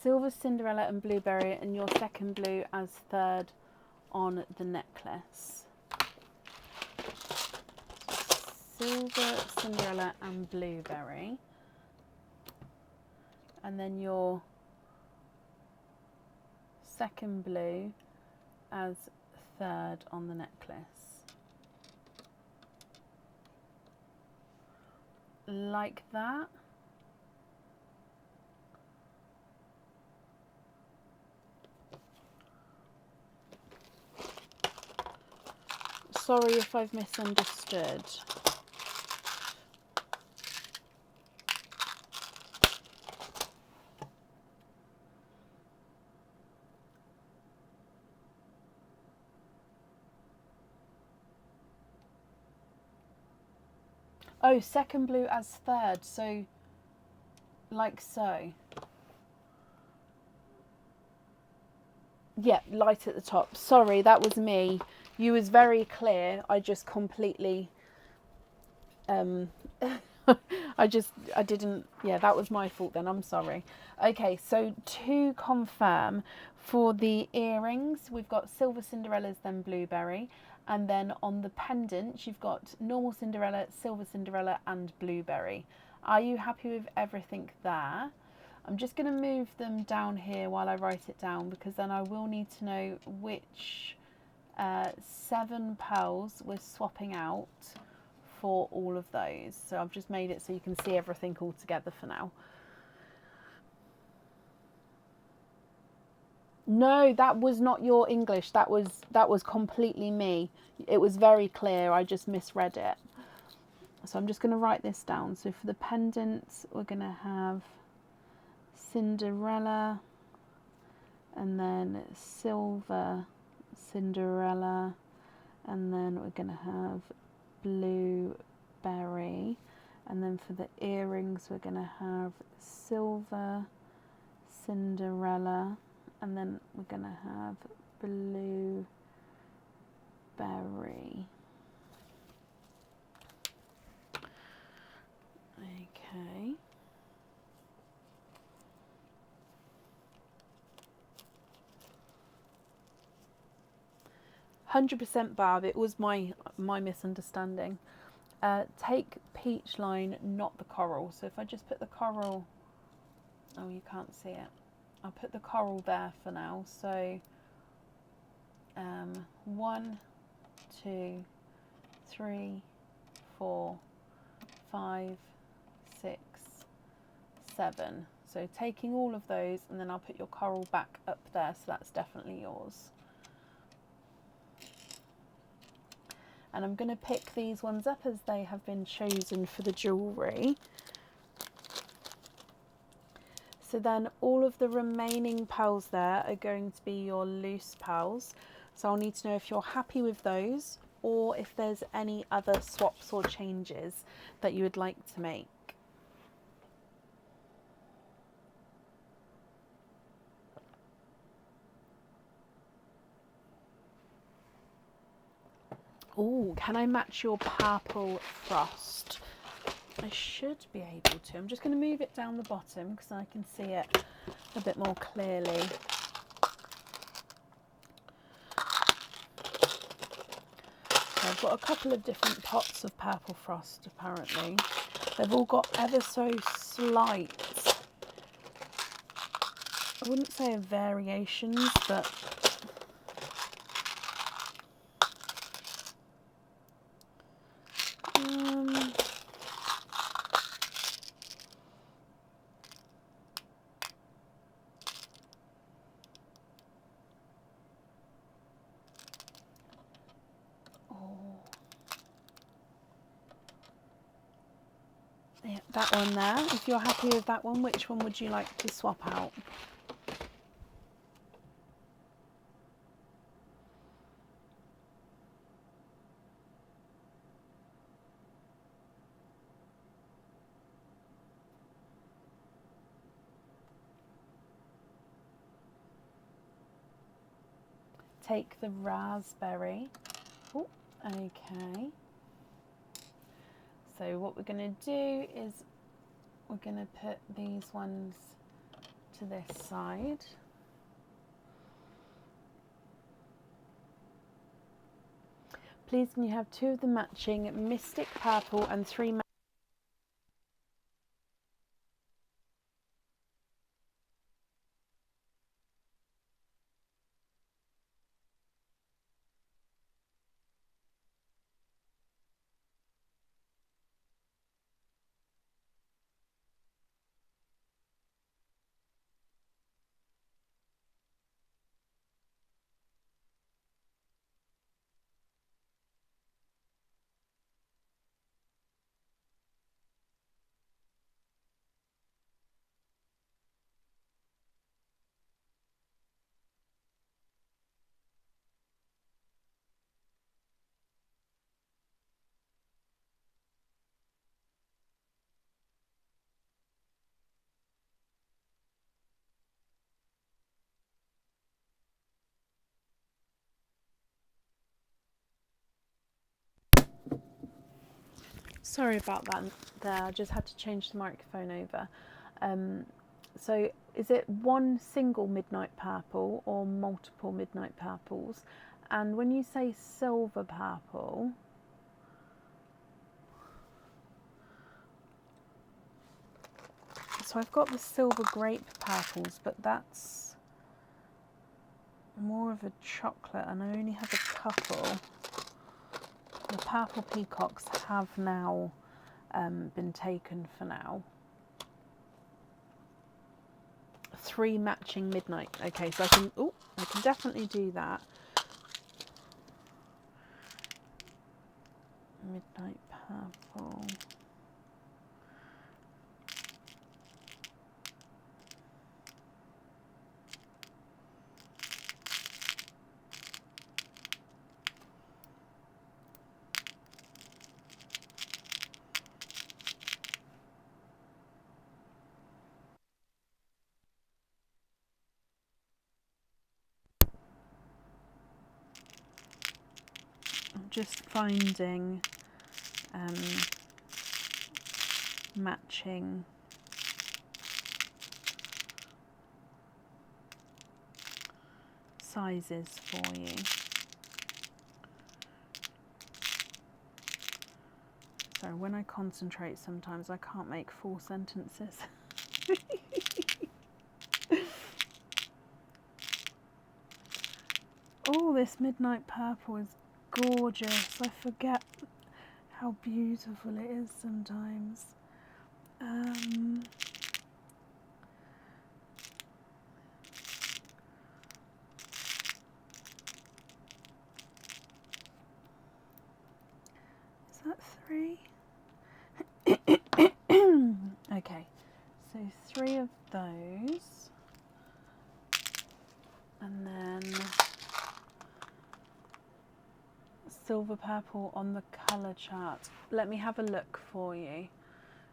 Silver, Cinderella and Blueberry, and your second blue as third on the necklace. Silver, Cinderella and Blueberry. And then your second blue as third on the necklace. Like that. Sorry if I've misunderstood. Oh, second blue as third, so like so. Yeah, light at the top. Sorry, that was me. You was very clear. I just completely I didn't, yeah, that was my fault then. I'm sorry. Okay, so to confirm, for the earrings, we've got Silver Cinderella's, then Blueberry. And then on the pendants, you've got normal Cinderella, Silver Cinderella and Blueberry. Are you happy with everything there? I'm just going to move them down here while I write it down, because then I will need to know which 7 pearls we're swapping out for all of those. So I've just made it so you can see everything all together for now. No, that was not your English. That was completely me. It was very clear. I just misread it. So I'm just going to write this down. So for the pendants, we're going to have Cinderella, and then Silver Cinderella, and then we're going to have Blueberry, and then for the earrings we're going to have Silver Cinderella, and then we're going to have Blueberry. Okay. 100% Barb, it was my misunderstanding. Take peach line, not the coral. So if I just put the coral, oh, you can't see it. I'll put the coral there for now. So 1, 2, 3, 4, 5, 6, 7. So taking all of those, and then I'll put your coral back up there, so that's definitely yours. And I'm going to pick these ones up as they have been chosen for the jewellery. So then all of the remaining pearls there are going to be your loose pearls. So I'll need to know if you're happy with those, or if there's any other swaps or changes that you would like to make. Oh, can I match your purple frost? I should be able to. I'm just going to move it down the bottom because I can see it a bit more clearly. So I've got a couple of different pots of purple frost apparently. They've all got ever so slight, I wouldn't say variations, but yeah, that one there. If you're happy with that one, which one would you like to swap out? Take the raspberry. Oh, okay. So what we're going to do is we're going to put these ones to this side. Please can you have 2 of the matching Mystic Purple and 3 Sorry about that there, I just had to change the microphone over. So is it one single midnight purple or multiple midnight purples? And when you say silver purple, so I've got the silver grape purples, but that's more of a chocolate and I only have a couple. The purple peacocks have now been taken for now. 3 matching midnight. Okay, so I can definitely do that. Midnight purple. Just finding matching sizes for you. So when I concentrate sometimes I can't make full sentences. Oh, this midnight purple is gorgeous. I forget how beautiful it is sometimes. Is that 3? Okay, so 3 of those. And then silver purple on the colour chart. Let me have a look for you.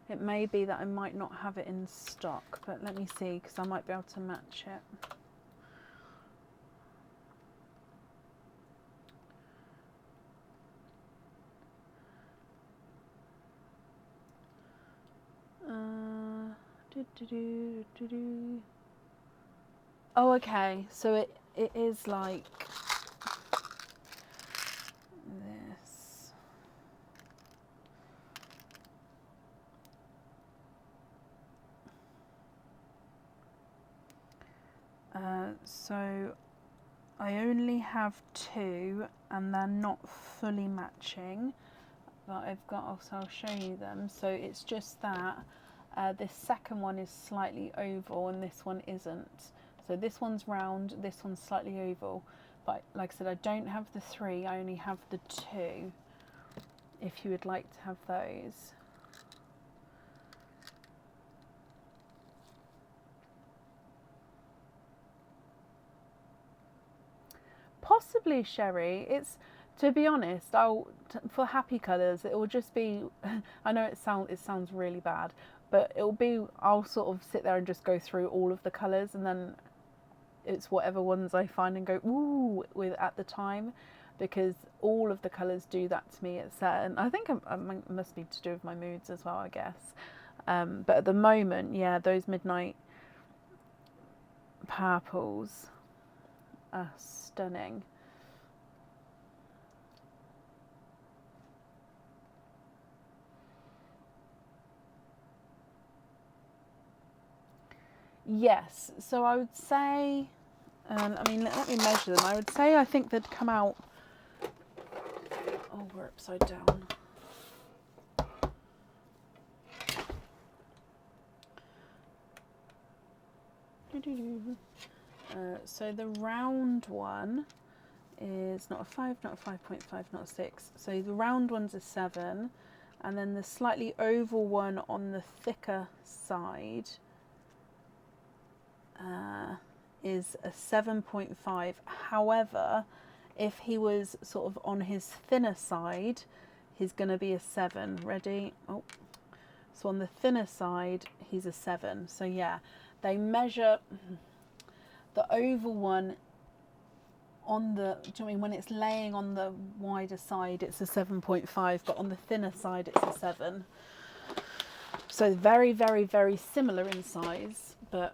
It may be that I might not have it in stock, but let me see because I might be able to match it. Oh, okay. So it is like this. So I only have 2 and they're not fully matching, but I've got, so I'll show you them. So it's just that this second one is slightly oval and this one isn't. So this one's round, this one's slightly oval. But like I said, I don't have the 3, I only have the 2, if you would like to have those. Possibly Sherry. It's, to be honest, for happy colours it will just be I know it sounds really bad, but it'll be, I'll sort of sit there and just go through all of the colours and then it's whatever ones I find and go ooh with at the time, because all of the colours do that to me at certain, I think it must be to do with my moods as well, I guess. But at the moment, yeah, those midnight purples are stunning. Yes, so I would say, I mean, let me measure them. I would say I think they'd come out, oh, we're upside down. So the round one is not a 5, not a 5.5, not a 6. So the round one's a 7, and then the slightly oval one on the thicker side is a 7.5. However, if he was sort of on his thinner side, he's going to be a 7. Ready? Oh, so on the thinner side, he's a 7. So yeah, they measure the oval one on the, do you know what I mean, when it's laying on the wider side, it's a 7.5, but on the thinner side, it's a 7. So very, very, very similar in size, but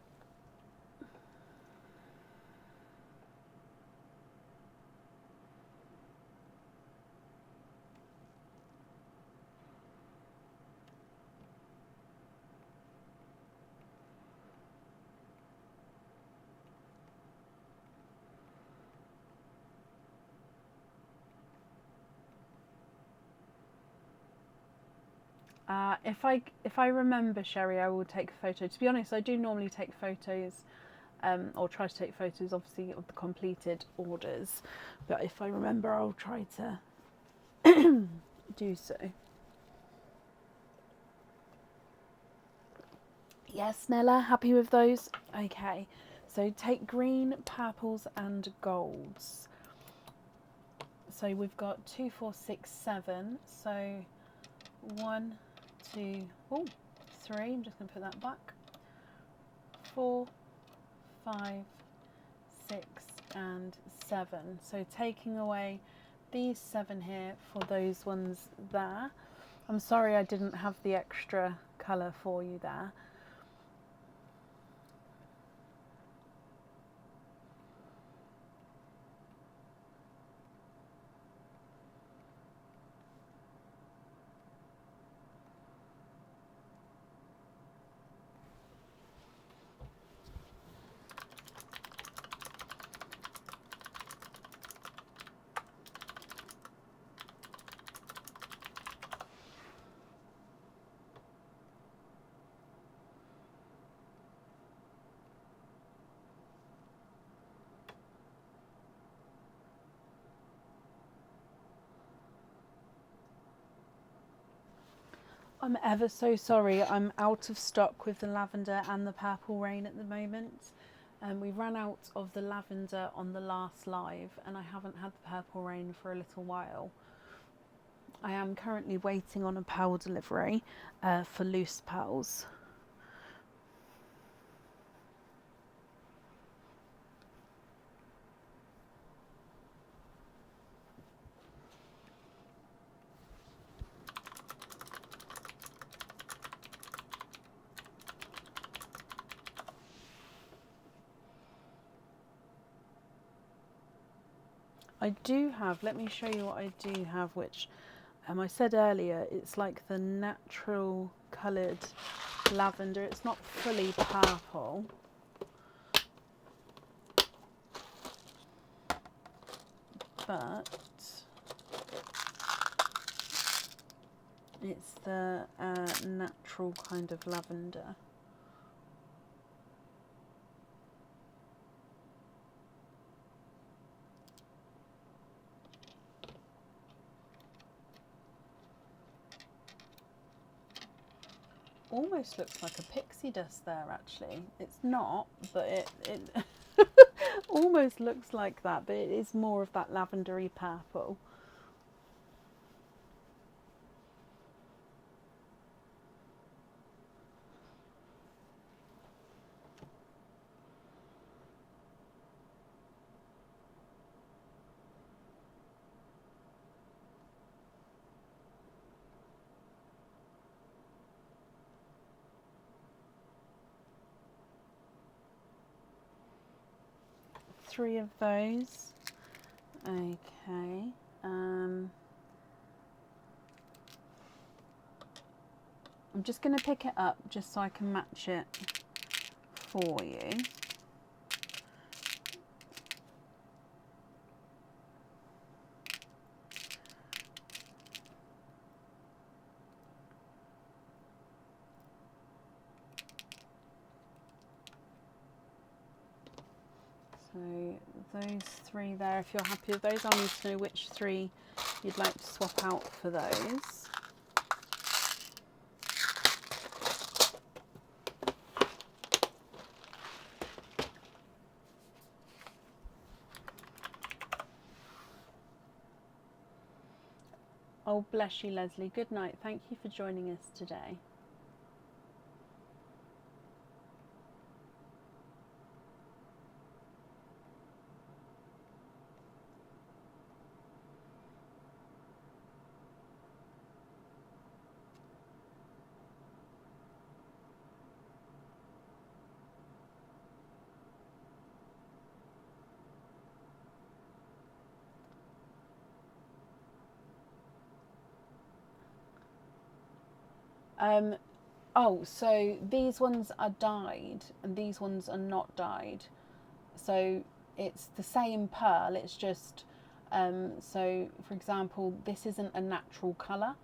if I remember, Sherry, I will take a photo. To be honest, I do normally take photos, or try to take photos, obviously, of the completed orders. But if I remember, I'll try to do so. Yes, Nella, happy with those? Okay, so take green, purples, and golds. So we've got 2, 4, 6, 7. So 1, 2, 3. I'm just going to put that back. 4, 5, 6, and 7. So taking away these 7 here for those ones there. I'm sorry I didn't have the extra colour for you there. I'm ever so sorry, I'm out of stock with the lavender and the purple rain at the moment. We ran out of the lavender on the last live, and I haven't had the purple rain for a little while. I am currently waiting on a pearl delivery for loose pearls. I do have, let me show you what I do have, which I said earlier, it's like the natural coloured lavender. It's not fully purple. But it's the natural kind of lavender. Almost looks like a pixie dust there, actually. It's not, but it almost looks like that, but it is more of that lavendery purple. 3 of those. Okay. I'm just going to pick it up just so I can match it for you. So those 3 there, if you're happy with those, I'll need to know which 3 you'd like to swap out for those. Oh, bless you, Leslie. Good night. Thank you for joining us today. Oh, so these ones are dyed and these ones are not dyed. So it's the same pearl, it's just, so for example, this isn't a natural colour.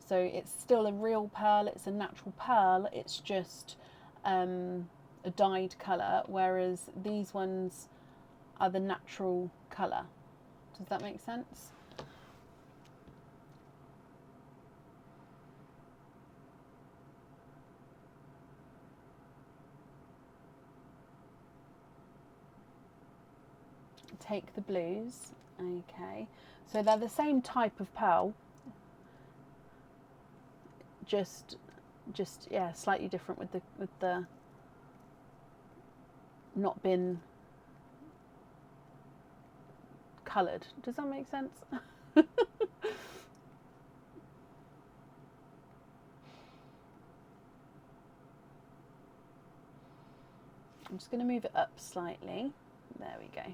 So it's still a real pearl, it's a natural pearl, it's just a dyed colour, whereas these ones are the natural colour. Does that make sense? Take the blues. Okay, so they're the same type of pearl, just yeah, slightly different with the not been coloured. Does that make sense? I'm just going to move it up slightly. There we go.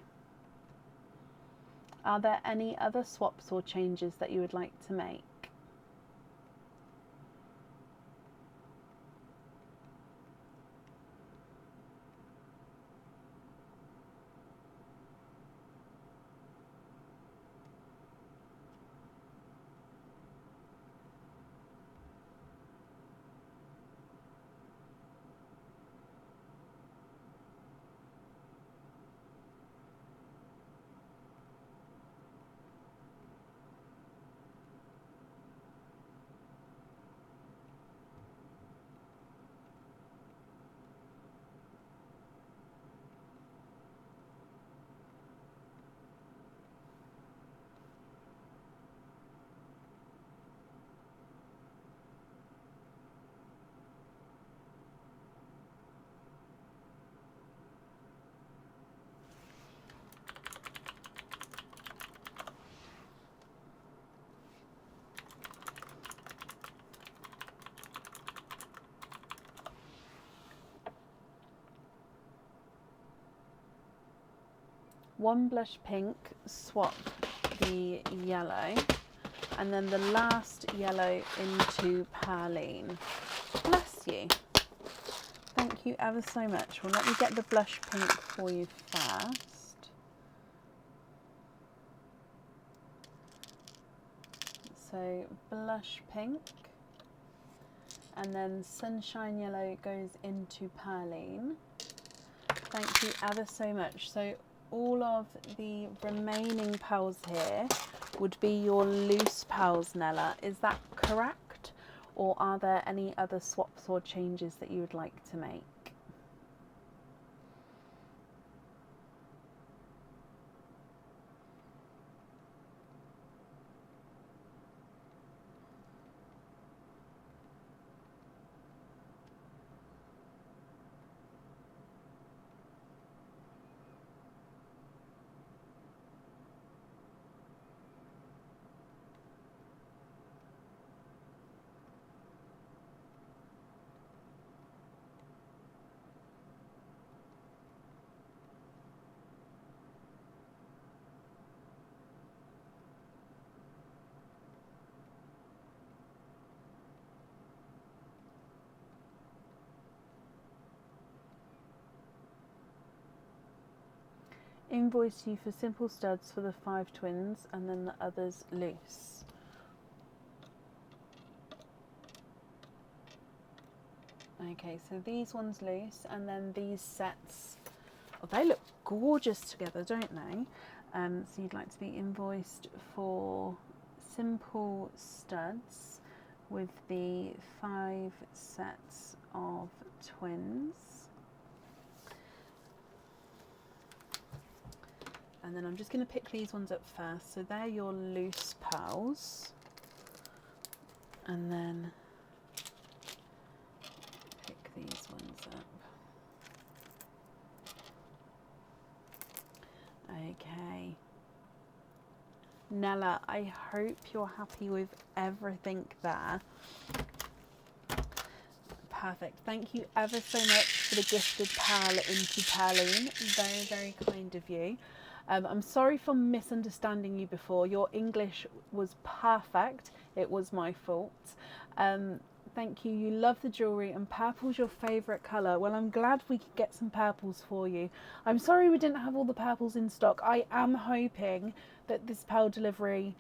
Are there any other swaps or changes that you would like to make? One blush pink, swap the yellow, and then the last yellow into Perline. Bless you. Thank you ever so much. Well, let me get the blush pink for you first. So blush pink, and then sunshine yellow goes into Perline. Thank you ever so much. So all of the remaining pearls here would be your loose pearls, Nella. Is that correct? Or are there any other swaps or changes that you would like to make? invoice you for simple studs for the 5 twins and then the others loose. Okay, so these ones loose, and then these sets, oh, they look gorgeous together, don't they? So you'd like to be invoiced for simple studs with the 5 sets of twins. And then I'm just going to pick these ones up first. So they're your loose pearls. And then pick these ones up. Okay. Nella, I hope you're happy with everything there. Perfect. Thank you ever so much for the gifted pearl into Perline. Very, very kind of you. I'm sorry for misunderstanding you before. Your English was perfect. It was my fault. Thank you. You love the jewellery and purple's your favourite colour. Well, I'm glad we could get some purples for you. I'm sorry we didn't have all the purples in stock. I am hoping that this pearl delivery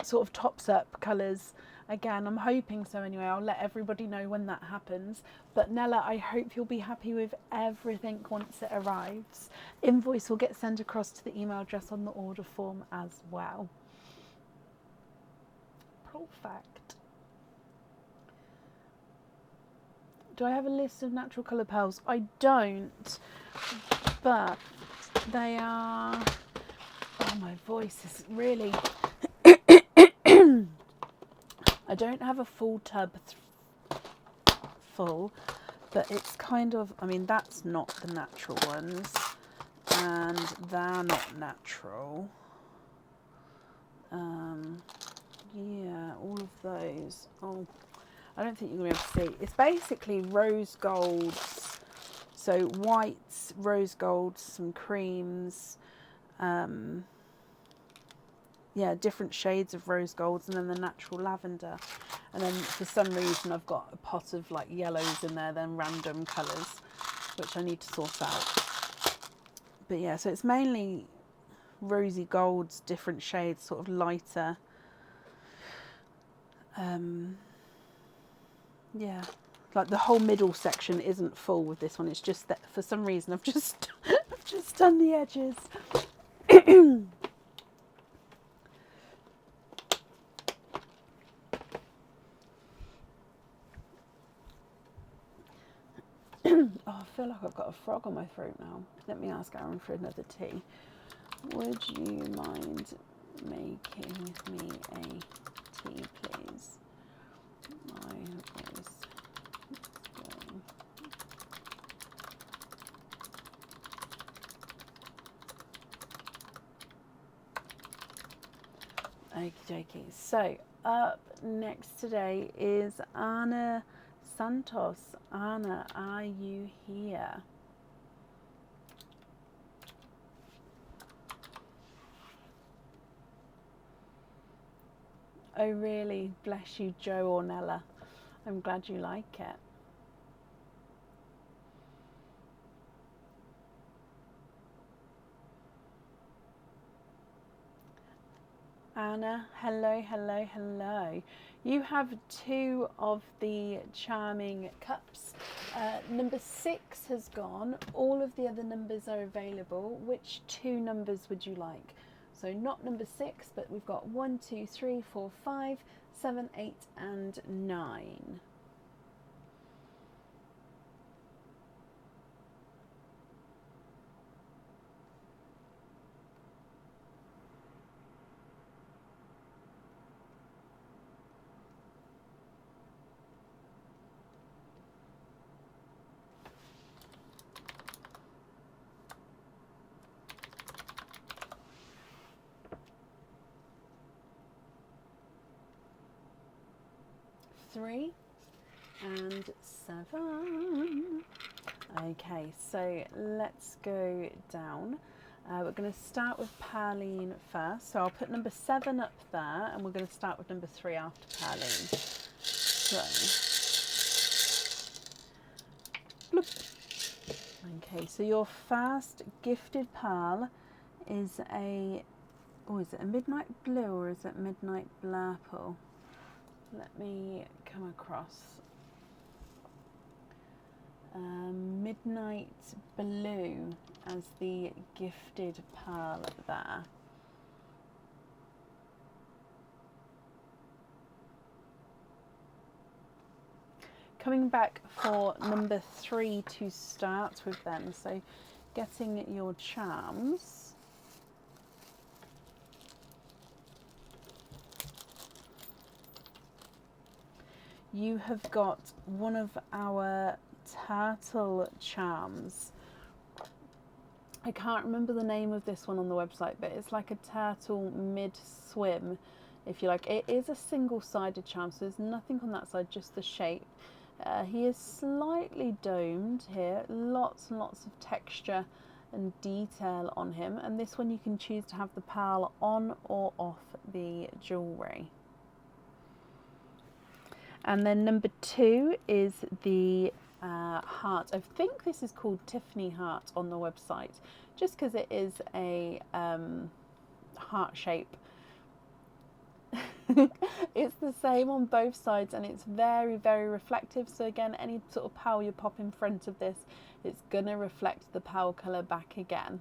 sort of tops up colours. Again, I'm hoping so anyway. I'll let everybody know when that happens. But Nella, I hope you'll be happy with everything once it arrives. Invoice will get sent across to the email address on the order form as well. Perfect. Do I have a list of natural colour pearls? I don't, but they are... Oh, my voice is really... I don't have a full tub full, but it's kind of, I mean, that's not the natural ones, and they're not natural. Yeah, all of those. Oh, I don't think you're going to be able to see. It's basically rose golds, so whites, rose golds, some creams, yeah, different shades of rose golds, and then the natural lavender. And then for some reason I've got a pot of like yellows in there, then random colours, which I need to sort out. But yeah, so it's mainly rosy golds, different shades, sort of lighter. Yeah, like the whole middle section isn't full with this one. It's just that for some reason I've just I've just done the edges. Oh, I feel like I've got a frog on my throat now. Let me ask Aaron for another tea. Would you mind making me a tea, please? My voice is going. Okie dokie. So up next today is Anna Santos. Anna, are you here? Oh really? Bless you, Joe or Nella. I'm glad you like it. Anna, hello, hello, hello. You have 2 of the charming cups. Number 6 has gone. All of the other numbers are available. Which 2 numbers would you like? So not number 6, but we've got 1, 2, 3, 4, 5, 7, 8, and 9. Three and 7. Okay, so let's go down. We're going to start with Perline first. So I'll put number 7 up there, and we're going to start with number 3 after Perline. So, bloop. Okay, so your first gifted pearl is a, oh, is it a midnight blue or is it midnight blurple? Let me come across midnight blue as the gifted pearl there. Coming back for number 3 to start with then, so getting your charms. You have got one of our turtle charms. I can't remember the name of this one on the website, but it's like a turtle mid-swim, if you like. It is a single-sided charm, so there's nothing on that side, just the shape. He is slightly domed here, lots and lots of texture and detail on him, and this one you can choose to have the pearl on or off the jewellery. And then number 2 is the heart. I think this is called Tiffany heart on the website, just because it is a heart shape. It's the same on both sides and it's very, very reflective. So again, any sort of pearl you pop in front of this, it's gonna reflect the pearl colour back again.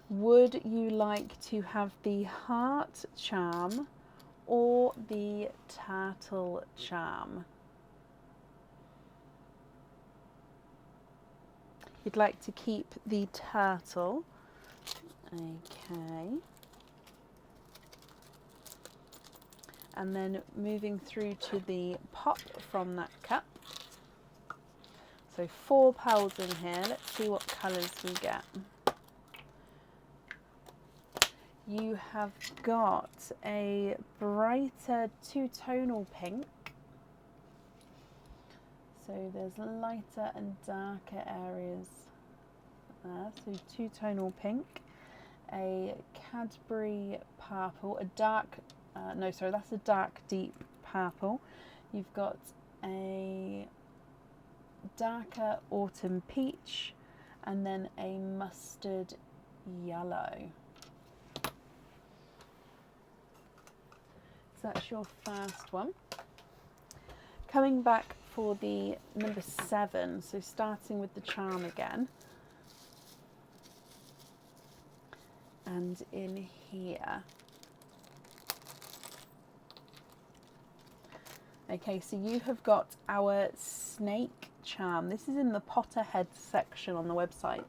Would you like to have the heart charm or the turtle charm? You'd like to keep the turtle. Okay. And then moving through to the pop from that cup. So 4 pearls in here. Let's see what colours we get. You have got a brighter two-tonal pink. So there's lighter and darker areas there. So two-tonal pink, a Cadbury purple, a dark, no, sorry, that's a dark deep purple. You've got a darker autumn peach, and then a mustard yellow. So that's your first one. Coming back for the number 7, so starting with the charm again. And in here. Okay, so you have got our snake charm. This is in the Potterhead section on the website.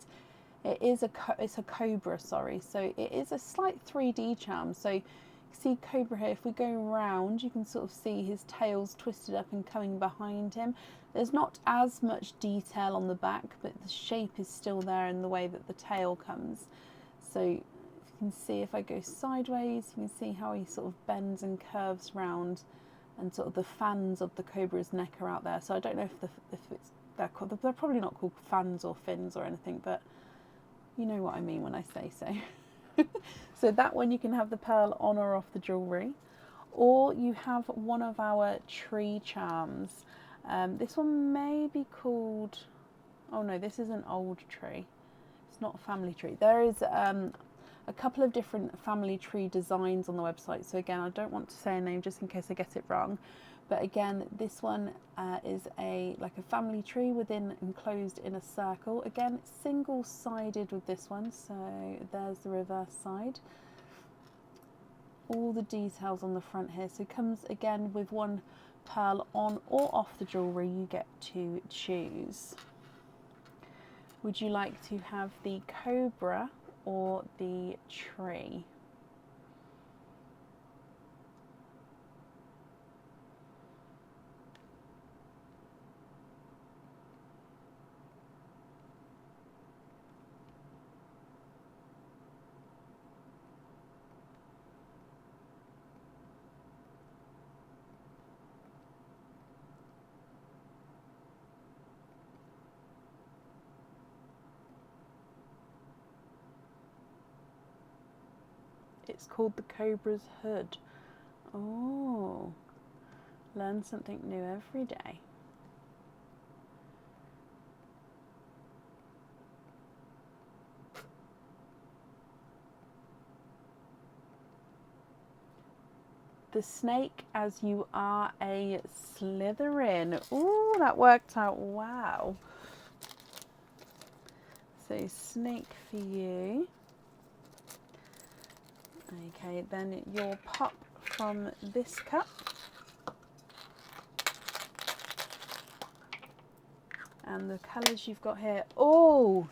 It's a cobra, sorry. So it is a slight 3D charm. So you see cobra here. If we go round, you can sort of see his tail's twisted up and coming behind him. There's not as much detail on the back, but the shape is still there in the way that the tail comes. So you can see if I go sideways, you can see how he sort of bends and curves round, and sort of the fans of the cobra's neck are out there. So I don't know if they're probably not called fans or fins or anything, but you know what I mean when I say so. So that one you can have the pearl on or off the jewellery, or you have one of our tree charms. This one may be called, oh no, this is an old tree. It's not a family tree. There is a couple of different family tree designs on the website. So again, I don't want to say a name just in case I get it wrong. But again, this one is like a family tree enclosed in a circle. Again, it's single-sided with this one. So there's the reverse side. All the details on the front here. So it comes again with one pearl on or off the jewellery. You get to choose. Would you like to have the cobra or the tree? It's called the cobra's hood. Oh, learn something new every day. the snake as you are a Slytherin. Ooh, that worked out wow. So snake for you. Okay, then you'll pop from this cup. And the colours you've got here. Oh,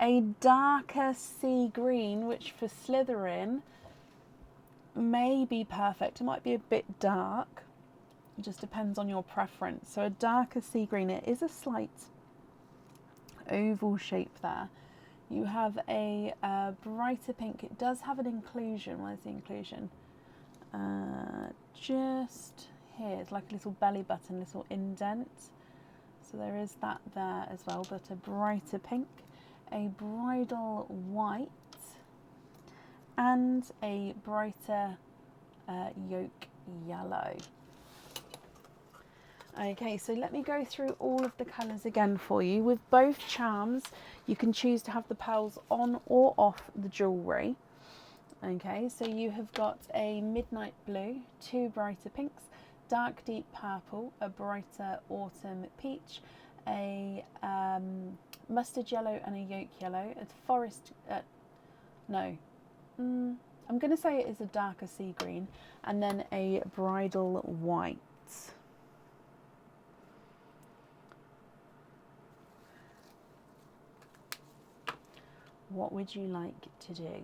a darker sea green, which for Slytherin may be perfect. It might be a bit dark. It just depends on your preference. So a darker sea green. It is a slight oval shape there. You have a brighter pink. It does have an inclusion. Where's the inclusion? Just here. It's like a little belly button, little indent. So there is that there as well, but a brighter pink, a bridal white, and a brighter yolk yellow. Okay, so let me go through all of the colours again for you. With both charms, you can choose to have the pearls on or off the jewellery. Okay, so you have got a midnight blue, two brighter pinks, dark deep purple, a brighter autumn peach, a mustard yellow and a yolk yellow, a forest, I'm going to say it is a darker sea green, and then a bridal white. What would you like to do?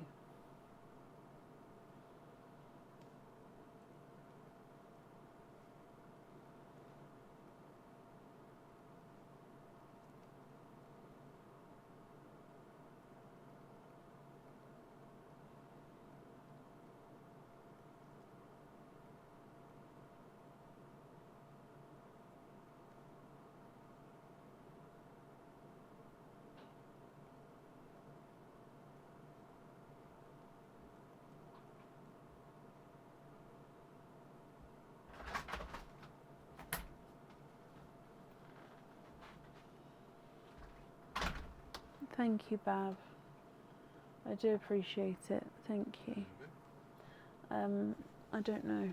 Thank you, Bav. I do appreciate it. Thank you. I don't know.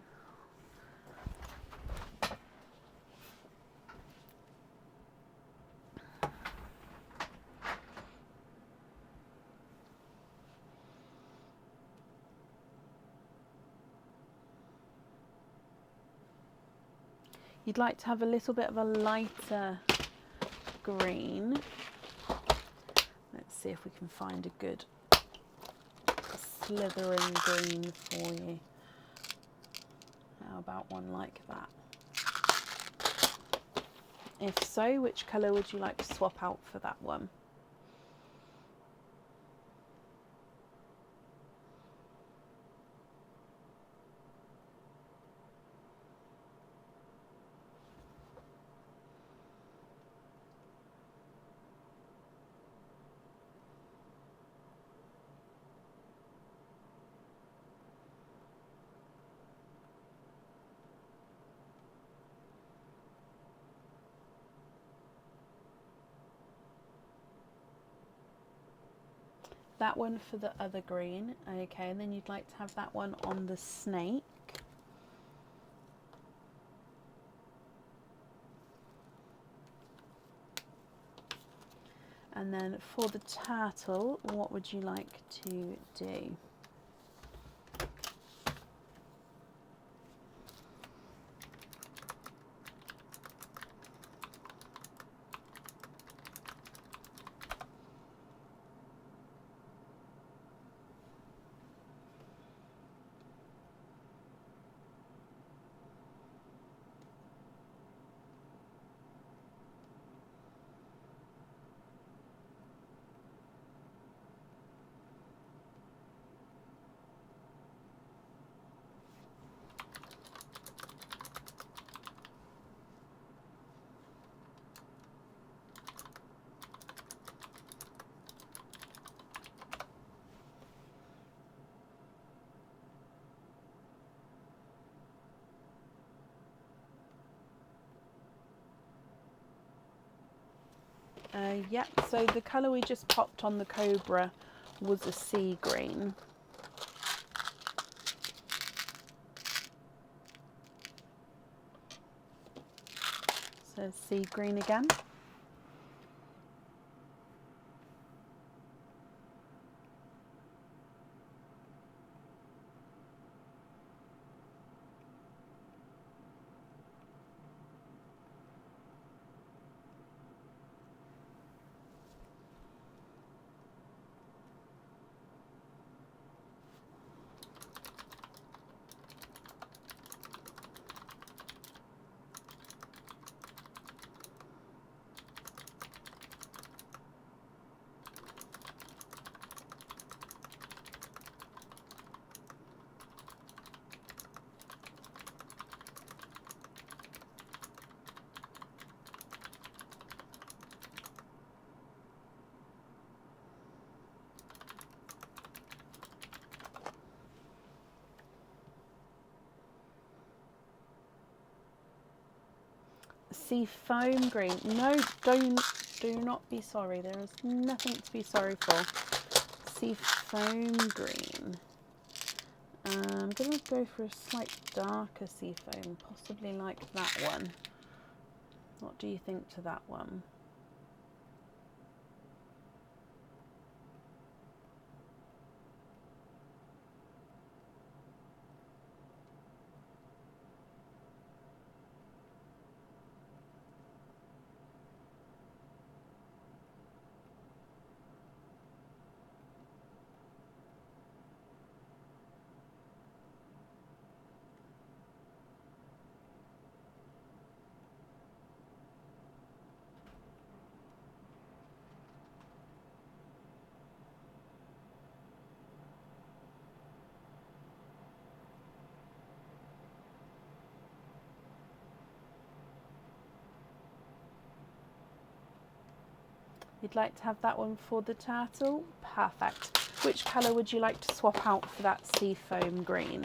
You'd like to have a little bit of a lighter green. Let's see if we can find a good Slytherin green for you. How about one like that? If so, which colour would you like to swap out for that one? That one for the other green. Okay, and then you'd like to have that one on the snake. And then for the turtle, what would you like to do? Yep, so the colour we just popped on the cobra was a sea green. So sea green again. Sea foam green. No, do not be sorry. There is nothing to be sorry for. Sea foam green. I'm going to go for a slight darker sea foam, possibly like that one. What do you think to that one? You'd like to have that one for the turtle? Perfect. Which colour would you like to swap out for that sea foam green?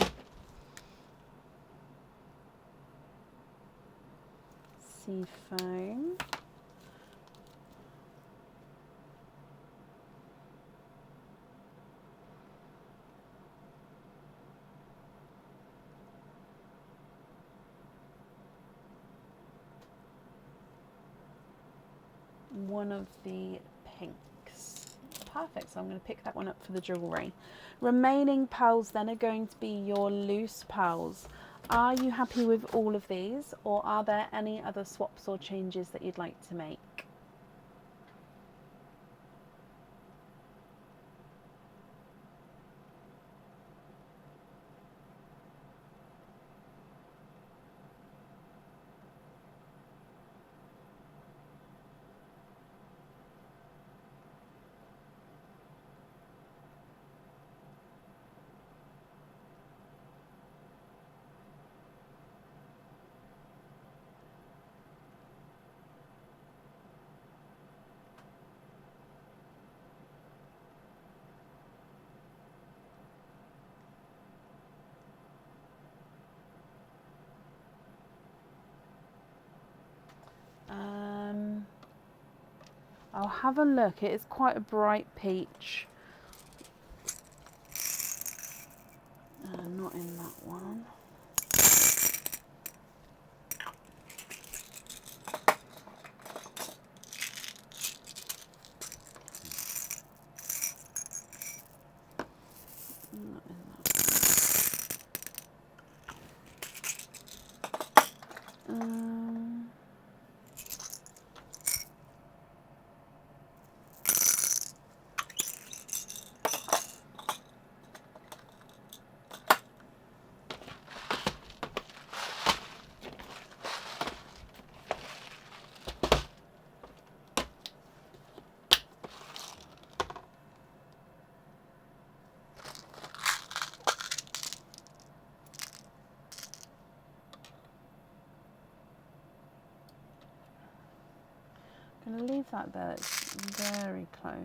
Sea foam. One of the pinks. Perfect, so I'm going to pick that one up for the jewellery. Remaining pearls then are going to be your loose pearls. Are you happy with all of these, or are there any other swaps or changes that you'd like to make? I'll have a look. It is quite a bright peach. Not in that one. Not in that one. I'm going to leave that there. It's very close.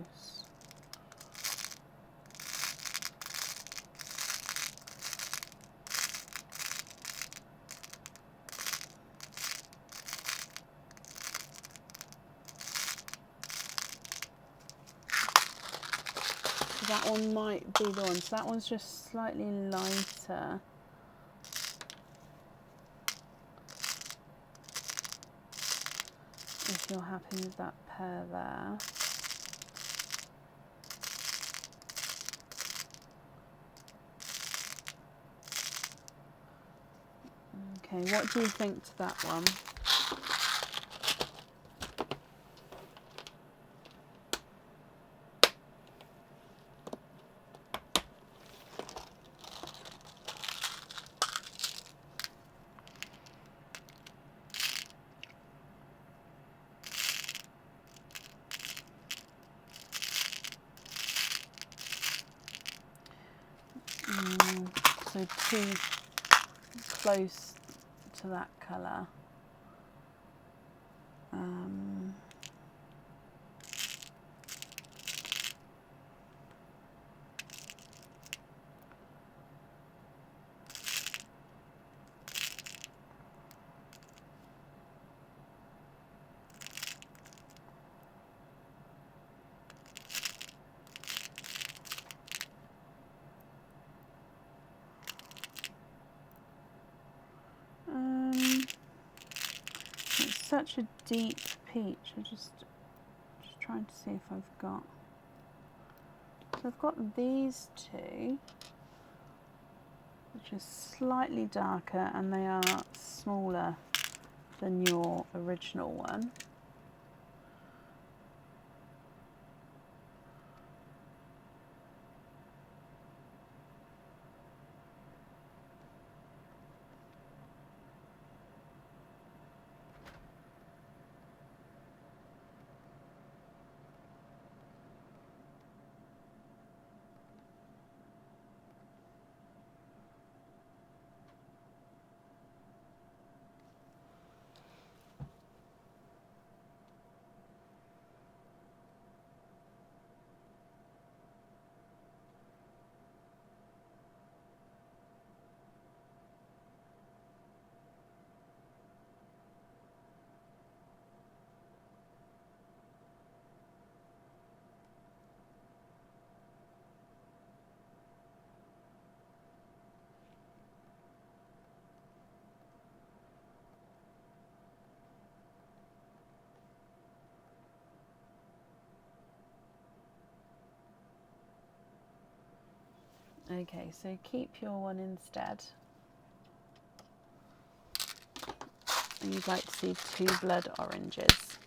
That one might be the one. So that one's just slightly lighter. if you're happy with that pair there. Okay, what do you think to that one? So too close to that colour. It's such a deep peach. I'm just trying to see if I've got. So I've got these two, which is slightly darker, and they are smaller than your original one. Okay, so keep your one instead. And you'd like to see 2 blood oranges.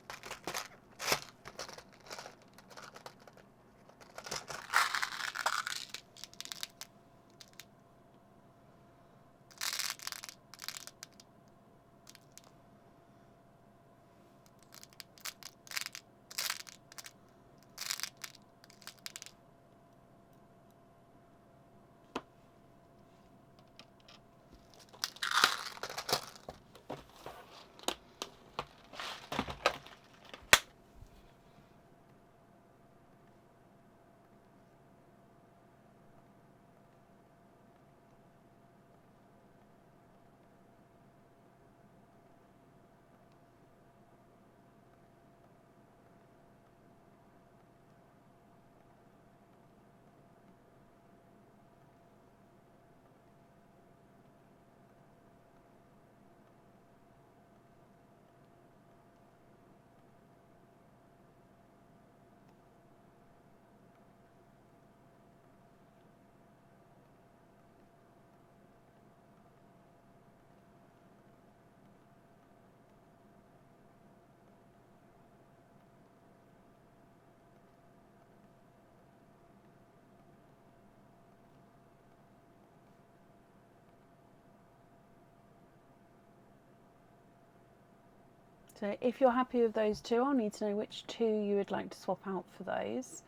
So if you're happy with those 2, I'll need to know which 2 you would like to swap out for those.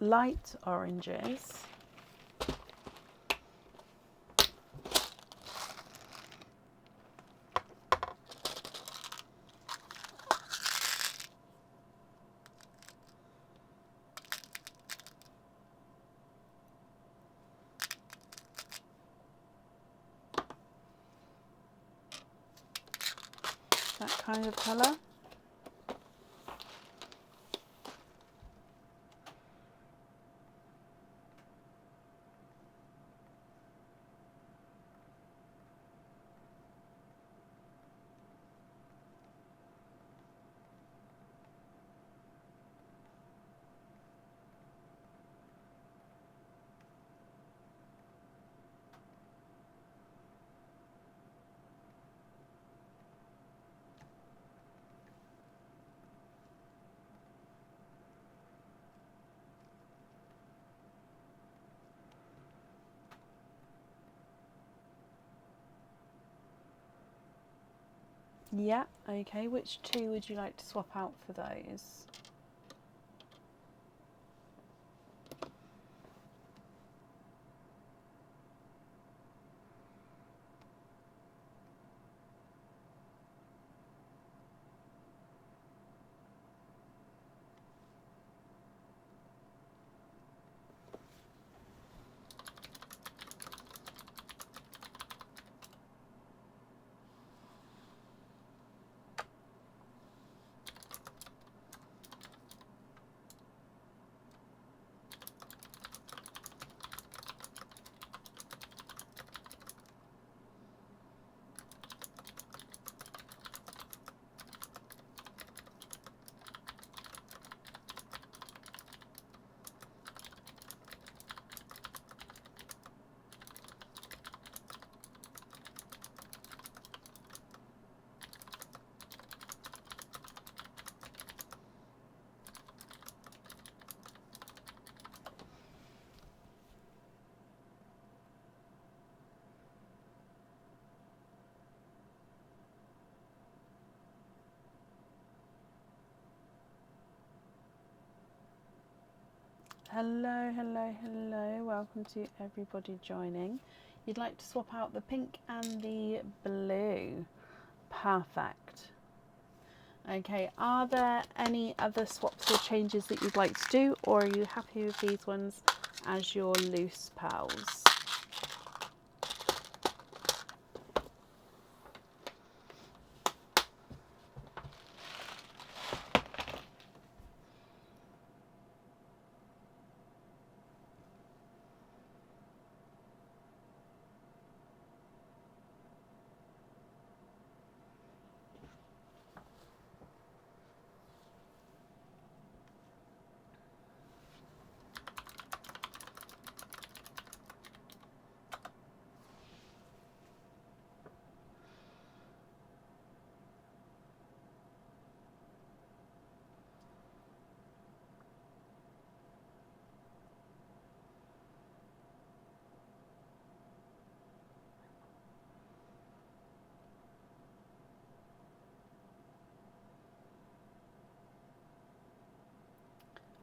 Light oranges that kind of colour. Yeah, okay. Which two would you like to swap out for those? Hello, hello, hello. Welcome to everybody joining. You'd like to swap out the pink and the blue. Perfect. Okay, are there any other swaps or changes that you'd like to do, or are you happy with these ones as your loose pearls?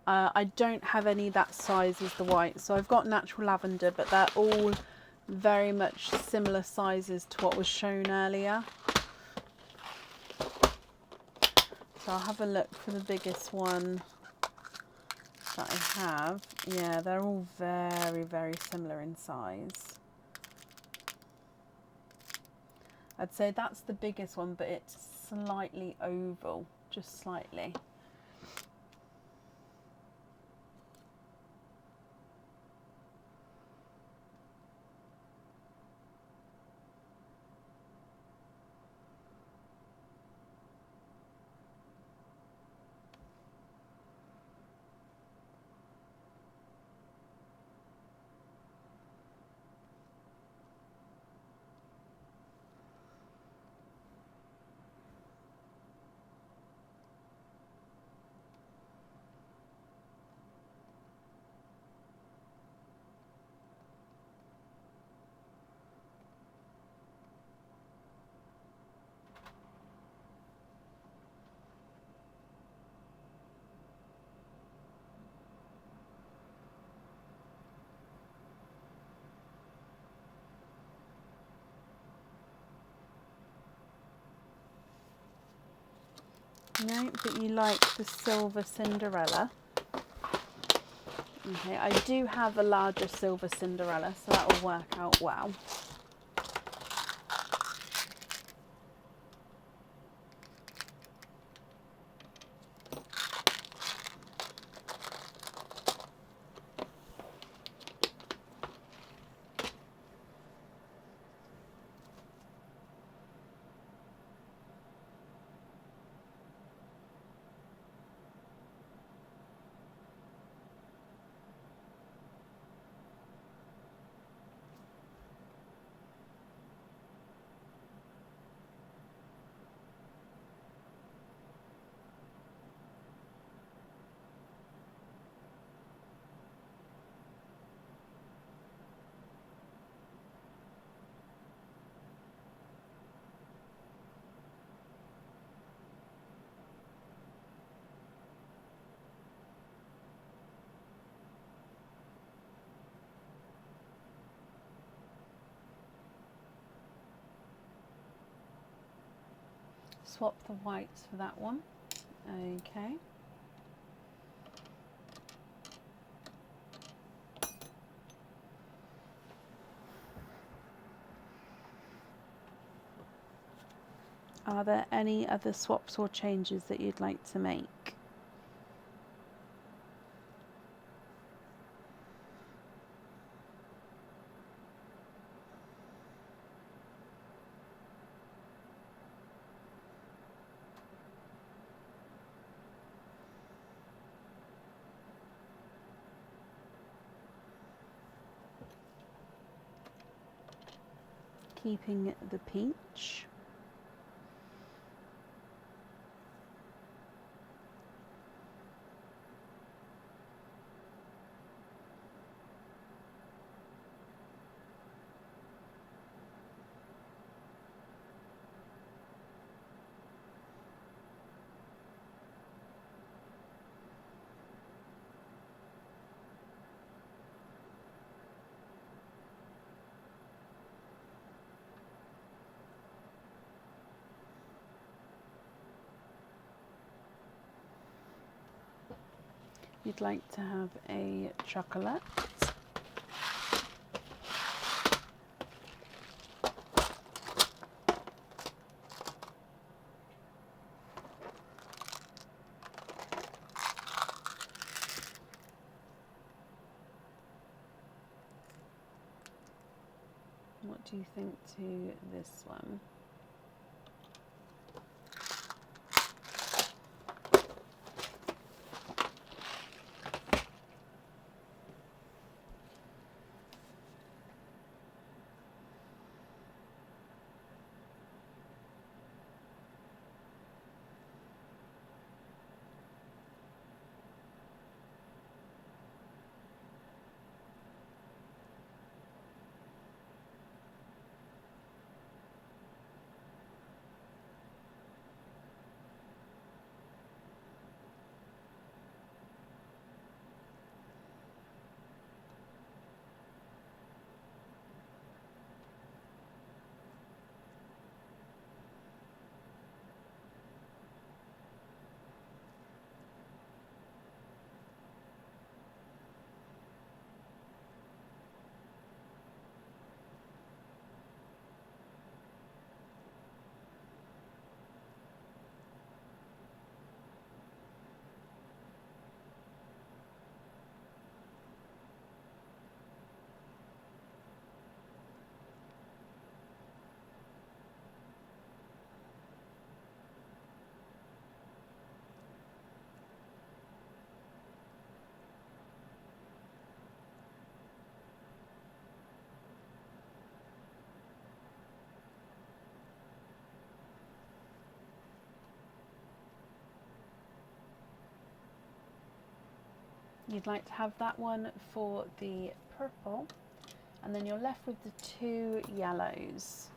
I don't have any that size as the white, so I've got natural lavender, but they're all very much similar sizes to what was shown earlier. So I'll have a look for the biggest one that I have. Yeah, they're all very, very similar in size. I'd say that's the biggest one, but it's slightly oval, just slightly. No, but you like the silver Cinderella. Okay, I do have a larger silver Cinderella, so that will work out well. swap the whites for that one. Okay. Are there any other swaps or changes that you'd like to make? Keeping the peach. You'd like to have a chocolate. What do you think to this one? You'd like to have that one for the purple, and then you're left with the two yellows.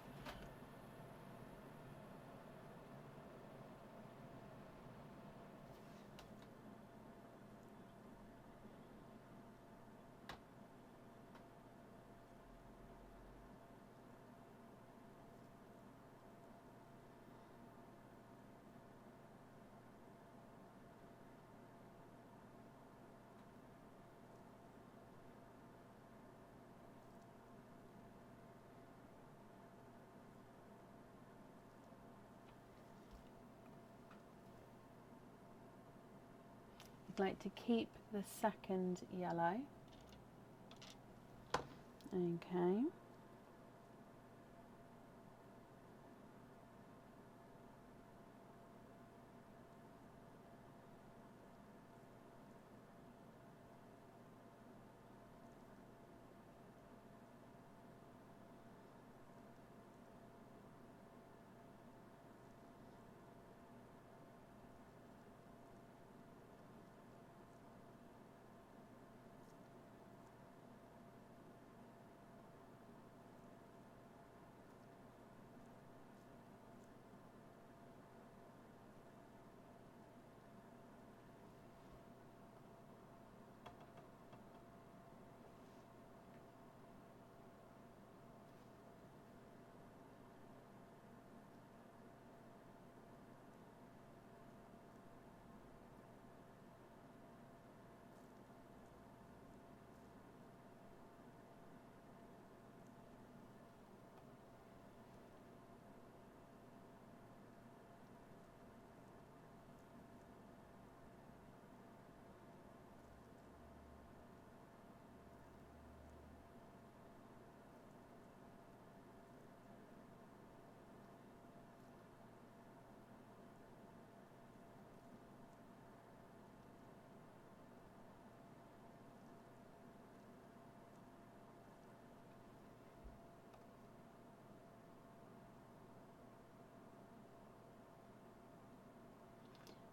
You'd like to keep the second yellow. Okay.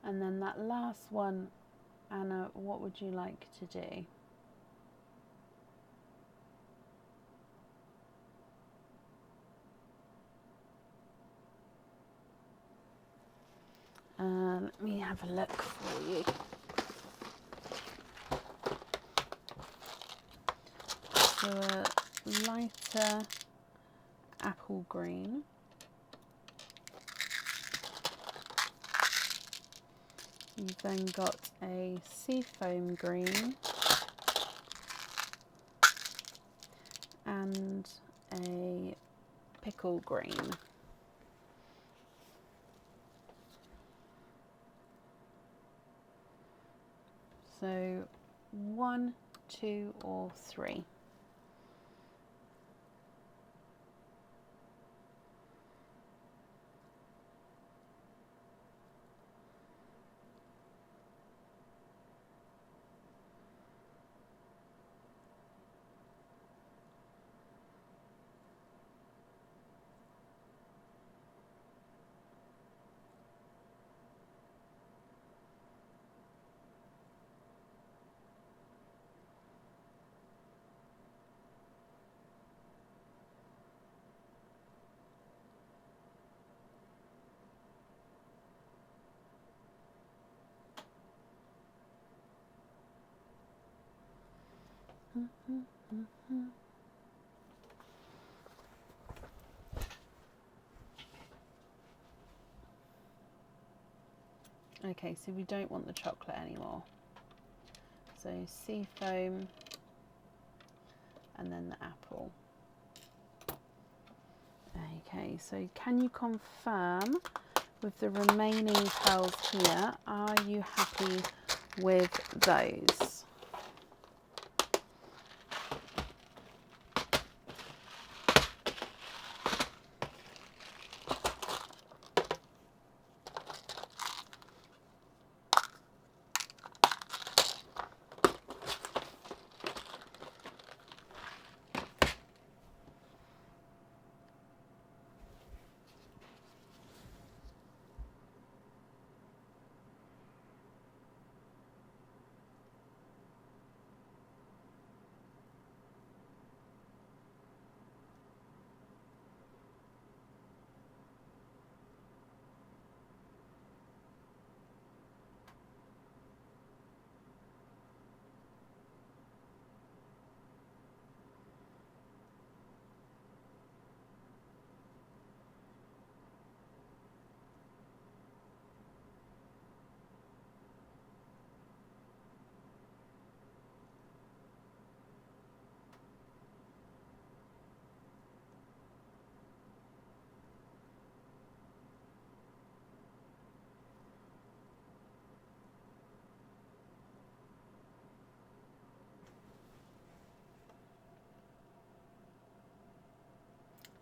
And then that last one, Anna, what would you like to do? Let me have a look for you. So a lighter apple green. You've then got a seafoam green and a pickle green. So 1, 2 or 3. Okay, so we don't want the chocolate anymore. So seafoam and then the apple. Okay, so can you confirm with the remaining pearls here, are you happy with those?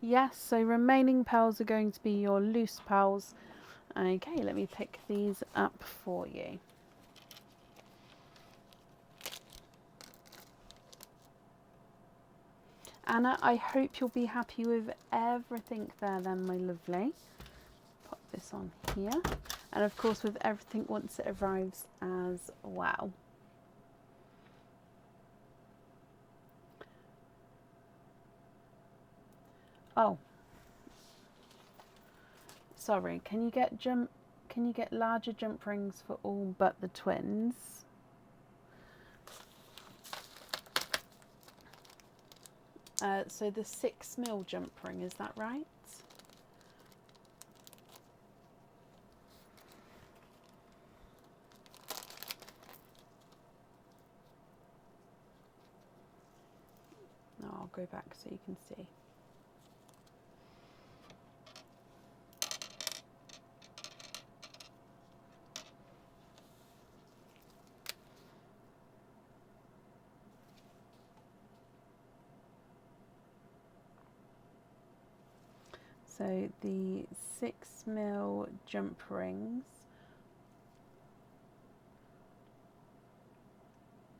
Yes, so remaining pearls are going to be your loose pearls. Okay, let me pick these up for you. Anna, I hope you'll be happy with everything there then, my lovely. Pop this on here. And of course with everything once it arrives as well. Oh, sorry, can you get larger jump rings for all but the twins? So the 6mm jump ring, is that right? No, I'll go back so you can see. So the 6mm jump rings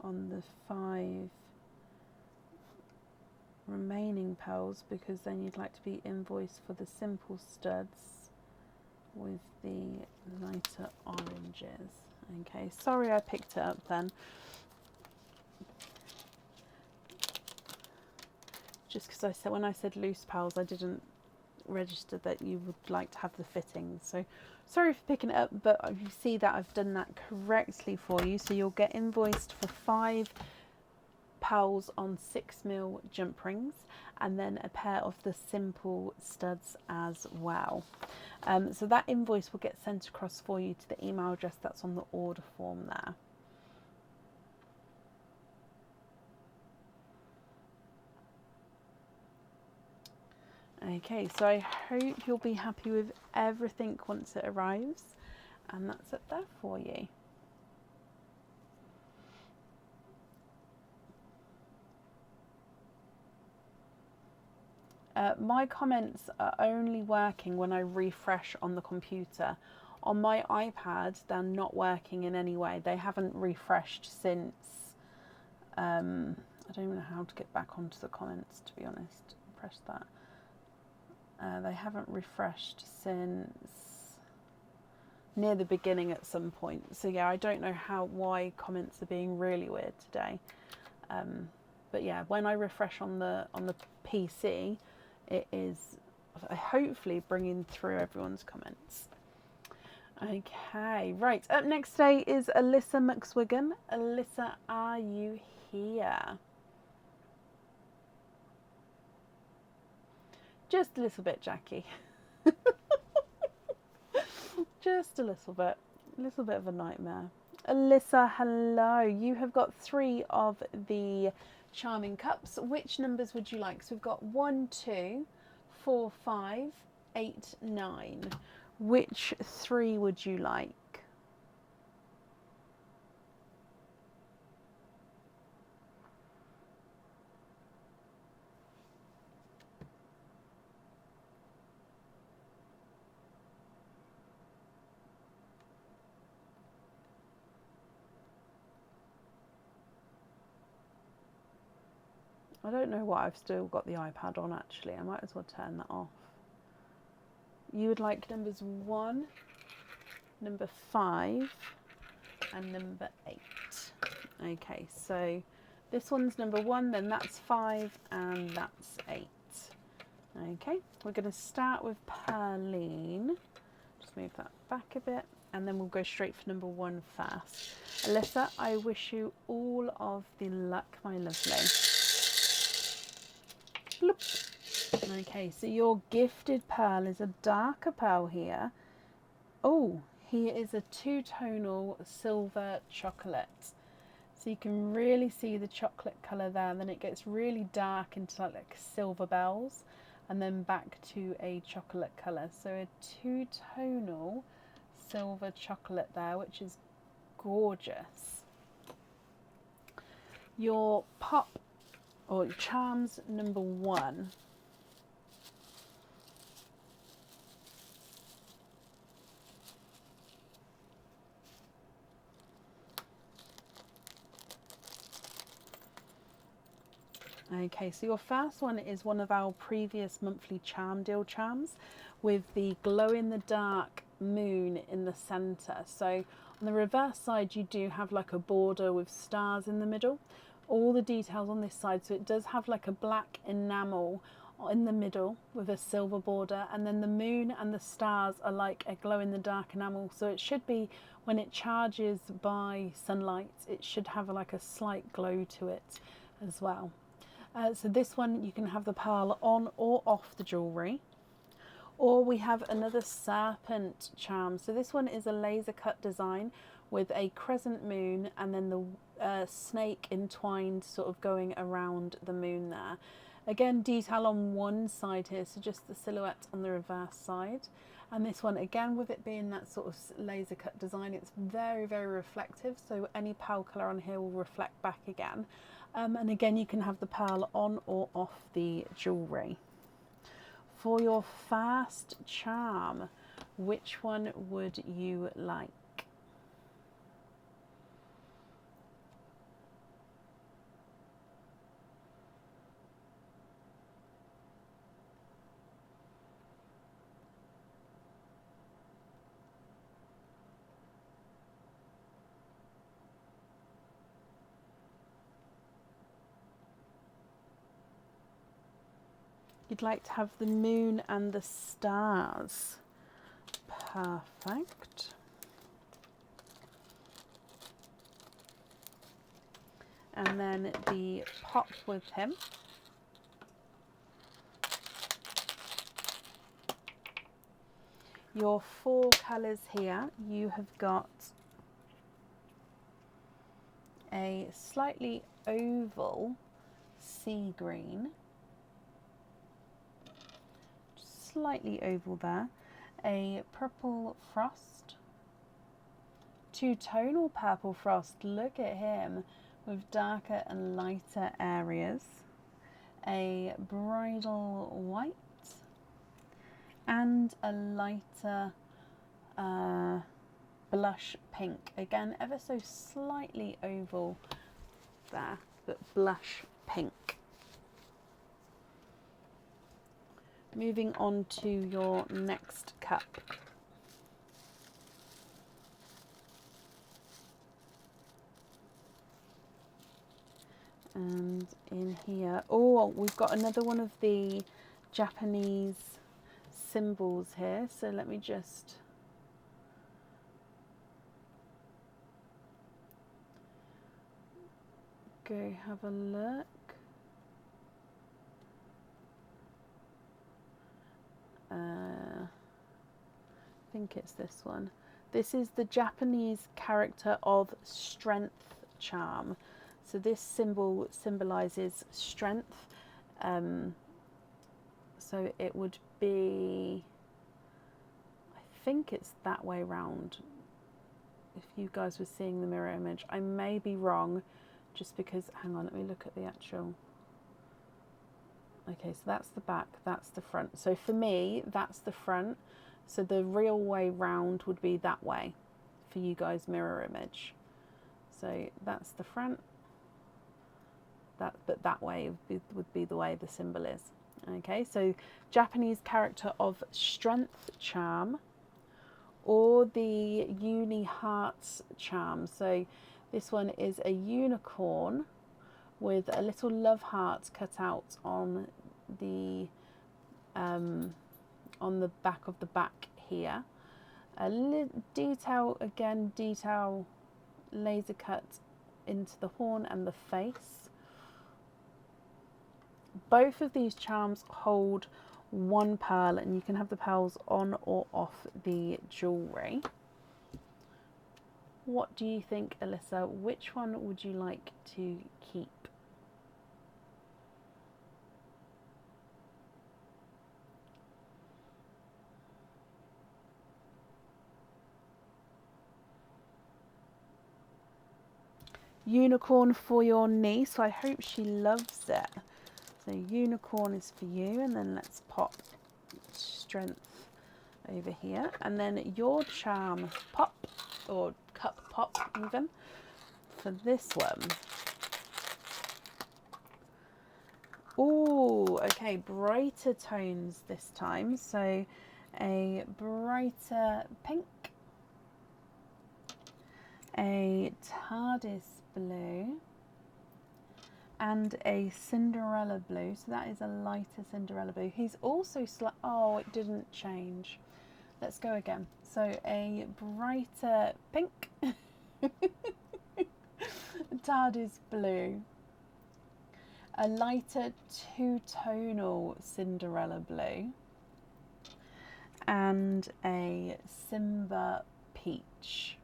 on the 5 remaining pearls, because then you'd like to be invoiced for the simple studs. with the lighter oranges. Okay, sorry I picked it up then. Just because I said, when I said loose pals, I didn't register that you would like to have the fittings. So sorry for picking it up, but you see that I've done that correctly for you. So you'll get invoiced for 5 pals on 6mm jump rings, and then a pair of the simple studs as well. So that invoice will get sent across for you to the email address that's on the order form there. Okay, so I hope you'll be happy with everything once it arrives, and that's it there for you. My comments are only working when I refresh on the computer. On my iPad, they're not working in any way. They haven't refreshed since, I don't even know how to get back onto the comments, to be honest. Press that. They haven't refreshed since near the beginning at some point. So yeah, I don't know why comments are being really weird today. But yeah, when I refresh on the PC, it is hopefully bringing through everyone's comments. Okay, right. Up next today is Alyssa McSwiggan. Alyssa, are you here? Just a little bit, Jackie. Just a little bit of a nightmare. Alyssa, hello. You have got 3 of the charming cups. Which numbers would you like? So we've got 1, 2, 4, 5, 8, 9. Which 3 would you like? I don't know why I've still got the iPad on actually. I might as well turn that off. You would like numbers 1, number 5 and number 8. Okay, so this one's number 1, then that's 5 and that's 8. Okay, we're going to start with Perline. Just move that back a bit, and then we'll go straight for number 1 first. Alyssa, I wish you all of the luck, my lovely. Bloop. Okay, so your gifted pearl is a darker pearl here. Oh, here is a 2-tonal silver chocolate. So you can really see the chocolate colour there, and then it gets really dark into like silver bells, and then back to a chocolate colour. So a 2-tonal silver chocolate there, which is gorgeous. Your pop or charms number 1. Okay, so your first one is one of our previous monthly charm deal charms with the glow-in-the-dark moon in the centre. So on the reverse side you do have like a border with stars in the middle. All the details on this side, so it does have like a black enamel in the middle with a silver border, and then the moon and the stars are like a glow-in-the-dark enamel. So it should be, when it charges by sunlight, it should have like a slight glow to it as well. So this one you can have the pearl on or off the jewellery. Or we have another serpent charm. So this one is a laser cut design with a crescent moon and then the snake entwined sort of going around the moon there. Again, detail on one side here, so just the silhouette on the reverse side. And this one, again, with it being that sort of laser cut design, it's very, very reflective. So any pearl colour on here will reflect back again. And again, you can have the pearl on or off the jewellery. For your first charm, which one would you like? You'd like to have the moon and the stars. Perfect. And then the pop with him. Your 4 colours here, you have got a slightly oval sea green, slightly oval there, a purple frost, 2-tonal purple frost, look at him, with darker and lighter areas, a bridal white, and a lighter blush pink. Again, ever so slightly oval there, but blush pink. Moving on to your next cup. And in here, oh, we've got another one of the Japanese symbols here. So let me just go have a look. I think it's this one. This is the Japanese character of strength charm. So this symbol symbolizes strength. So it would be, I think it's that way round. If you guys were seeing the mirror image, I may be wrong, just because, hang on, let me look at the actual. Okay, so that's the back, that's the front. So for me, that's the front. So the real way round would be that way for you guys' mirror image. So that's the front. But that way would be the way the symbol is. Okay, so Japanese character of strength charm, or the uni hearts charm. So this one is a unicorn with a little love heart cut out on the back of the back here. A detail, again, detail laser cut into the horn and the face. Both of these charms hold 1 pearl, and you can have the pearls on or off the jewellery. What do you think, Alyssa? Which one would you like to keep? Unicorn for your niece. I hope she loves it. So unicorn is for you, and then let's pop strength over here, and then your charm pop, or cup pop even, for this one. Oh, okay, brighter tones this time. So a brighter pink, a TARDIS blue, and a Cinderella blue. So that is a lighter Cinderella blue. He's also oh, it didn't change. Let's go again. So a brighter pink, TARDIS blue, a lighter 2-tonal Cinderella blue, and a Simba peach.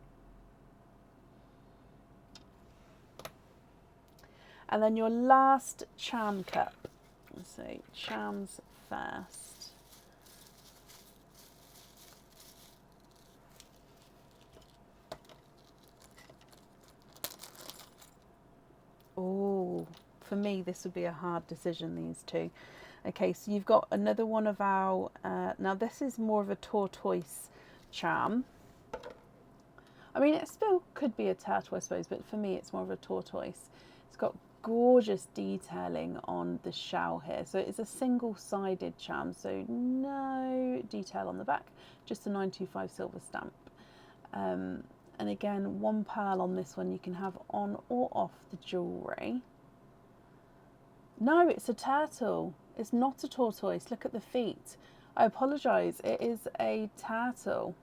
And then your last charm cup. So charms first. Oh, for me this would be a hard decision, these two. Okay, so you've got another one of our, now this is more of a tortoise charm. I mean, it still could be a turtle, I suppose, but for me it's more of a tortoise. It's got gorgeous detailing on the shell here. So it's a single-sided charm, so no detail on the back, just a 925 silver stamp. And again, 1 pearl on this one. You can have on or off the jewellery. No, it's a turtle. It's not a tortoise. Look at the feet. I apologise. It is a turtle.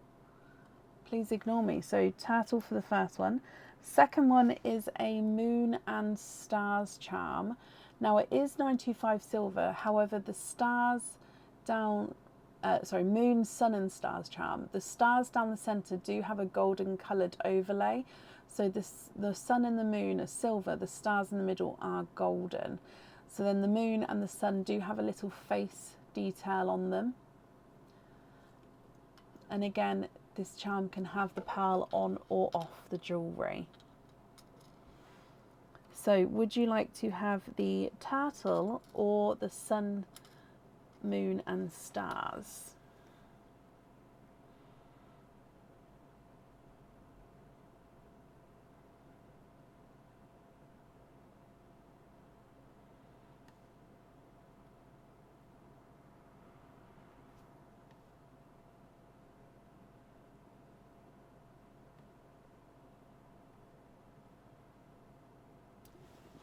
Please ignore me. So turtle for the first one. Second one is a moon and stars charm. Now it is 925 silver. However, the stars down, moon, sun and stars charm. The stars down the centre do have a golden coloured overlay. So the sun and the moon are silver. The stars in the middle are golden. So then the moon and the sun do have a little face detail on them. And again, this charm can have the pearl on or off the jewellery. So would you like to have the turtle or the sun, moon and stars?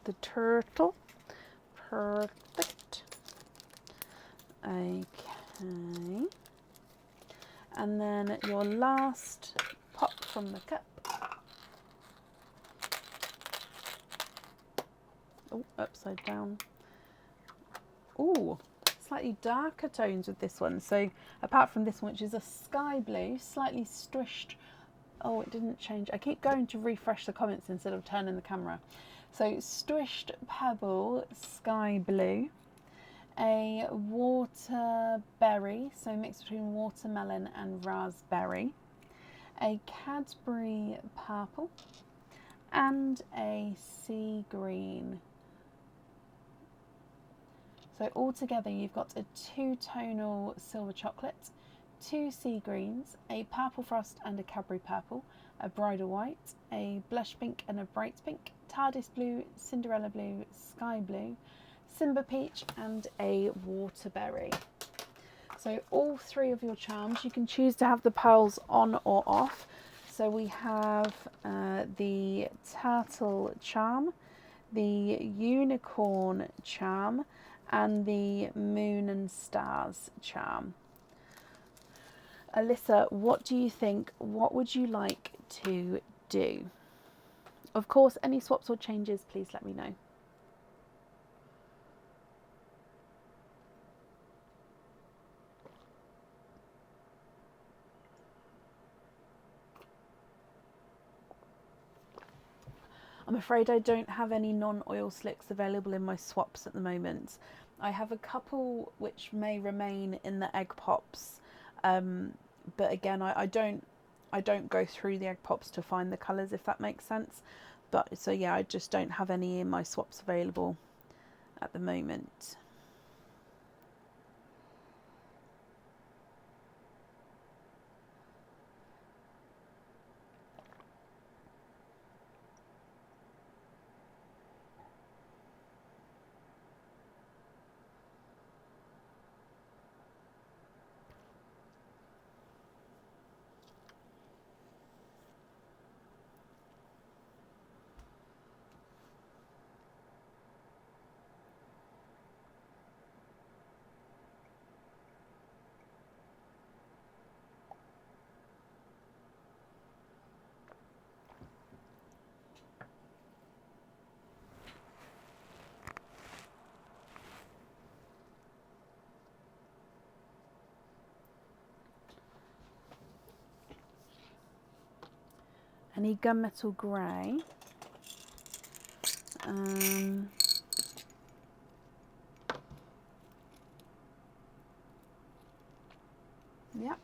The turtle. Perfect. Okay. And then your last pop from the cup. Oh, upside down. Oh, slightly darker tones with this one. So apart from this one, which is a sky blue, slightly strished. Oh, it didn't change. I keep going to refresh the comments instead of turning the camera. So strished pebble, sky blue, a waterberry, so mixed between watermelon and raspberry, a Cadbury purple, and a sea green. So altogether you've got a two-tonal silver chocolate, two sea greens, a purple frost and a Cadbury purple, a bridal white, a blush pink and a bright pink, TARDIS blue, Cinderella blue, sky blue, Simba peach and a waterberry. So all three of your charms, you can choose to have the pearls on or off. So we have the turtle charm, the unicorn charm, and the moon and stars charm. Alyssa, what do you think? What would you like to do? Of course, any swaps or changes, please let me know. I'm afraid I don't have any non-oil slicks available in my swaps at the moment. I have a couple which may remain in the egg pops, but again, I don't go through the egg pops to find the colours, if that makes sense. But so yeah, I just don't have any in my swaps available at the moment. Any gunmetal grey. Yeah.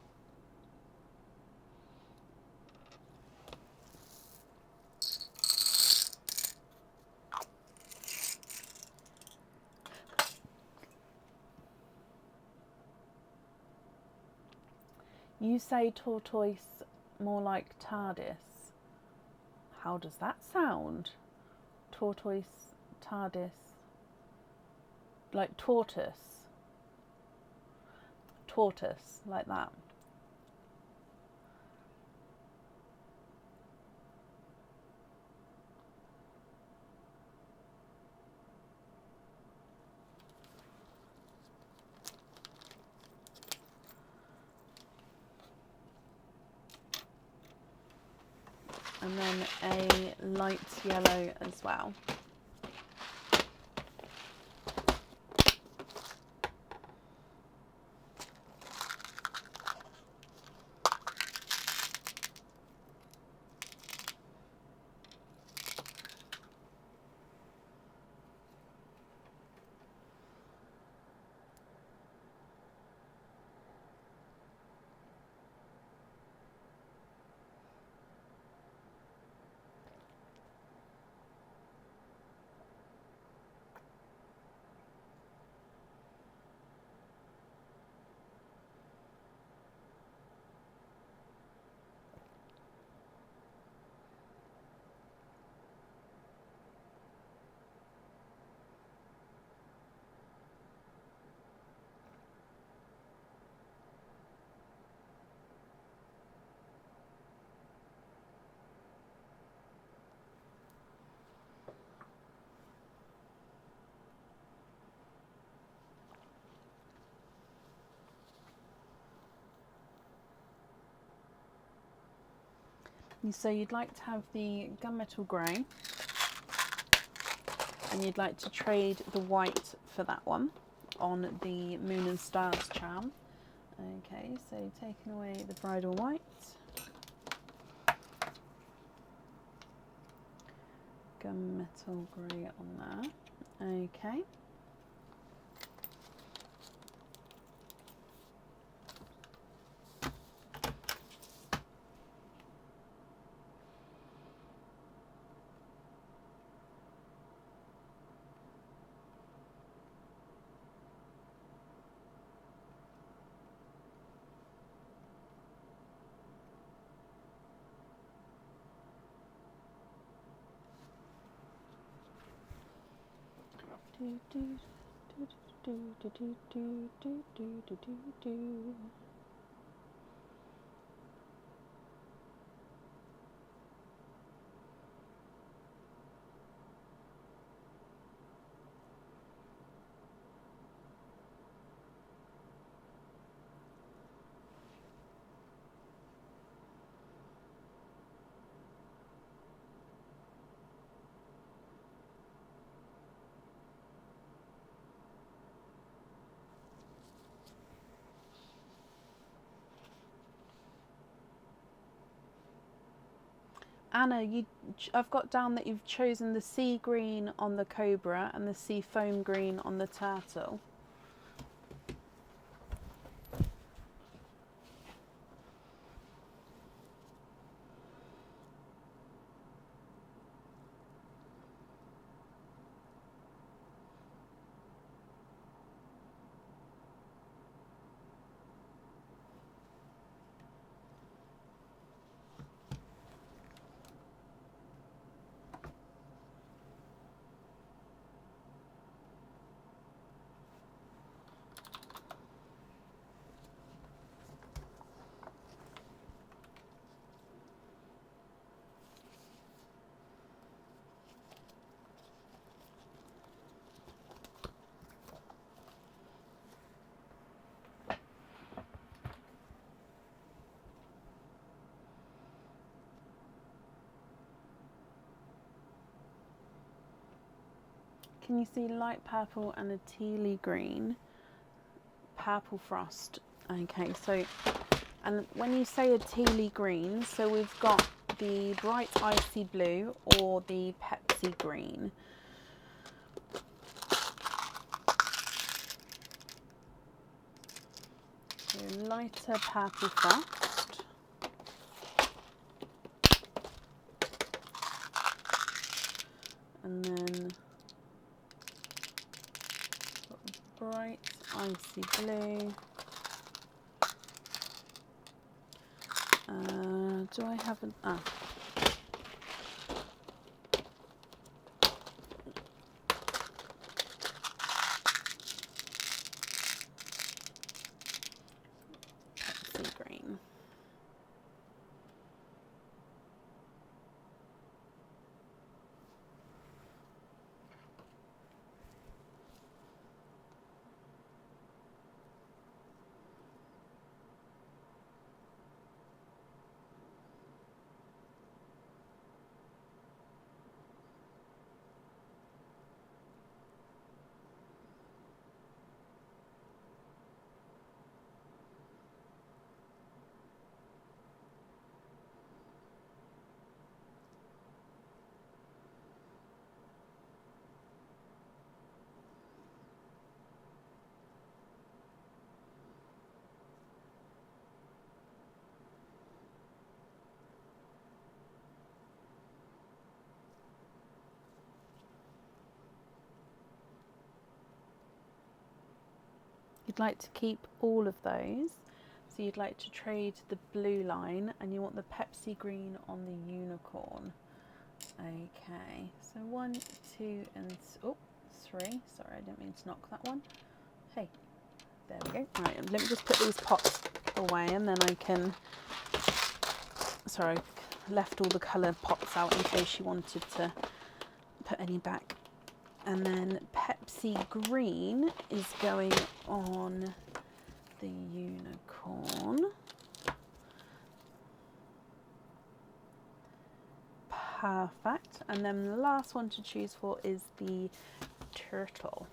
You say tortoise, more like TARDIS. How does that sound? Tortoise, TARDIS. Like tortoise. Tortoise, like that. and then a light yellow as well. So you'd like to have the gunmetal grey, and you'd like to trade the white for that one on the Moon and Stars charm. Okay, so taking away the bridal white, gunmetal grey on there. Okay. Anna, I've got down that you've chosen the sea green on the cobra and the sea foam green on the turtle. Can you see light purple and a tealy green? Purple frost. Okay, so, and when you say a tealy green, so we've got the bright icy blue or the Pepsi green. So lighter purple frost. And then bright icy blue. Do I have an Pepsi green. you'd like to keep all of those. So you'd like to trade the blue line and you want the Pepsi green on the unicorn. Okay, so 1, 2 and 3. Sorry, I didn't mean to knock that one. Hey, there we go. Right, let me just put these pots away and then I can, sorry, left all the coloured pots out in case you wanted to put any back. And then Pepsi green is going on the unicorn. Perfect. And then the last one to choose for is the turtle.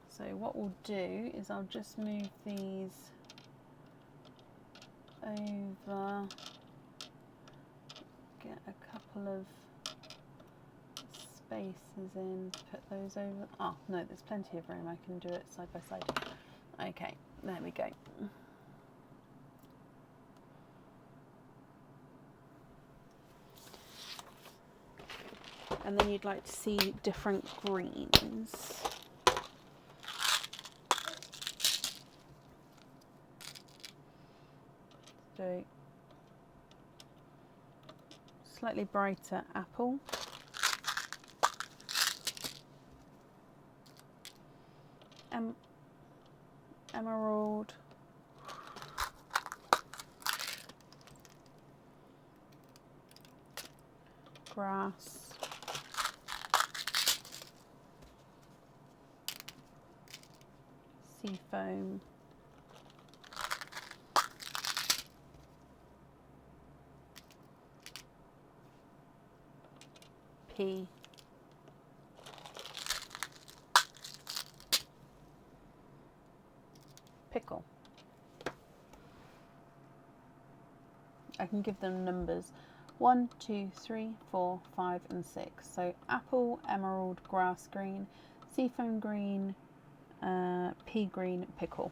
So what we'll do is I'll just move these over, get a couple of spaces in, put those over. Oh no, there's plenty of room, I can do it side by side. Okay, there we go. And then you'd like to see different greens. So slightly brighter apple. Emerald. Grass. Seafoam. Pea. Pickle. I can give them numbers 1, 2, 3, 4, 5 and 6. So apple, emerald, grass green, seafoam green, pea green, pickle.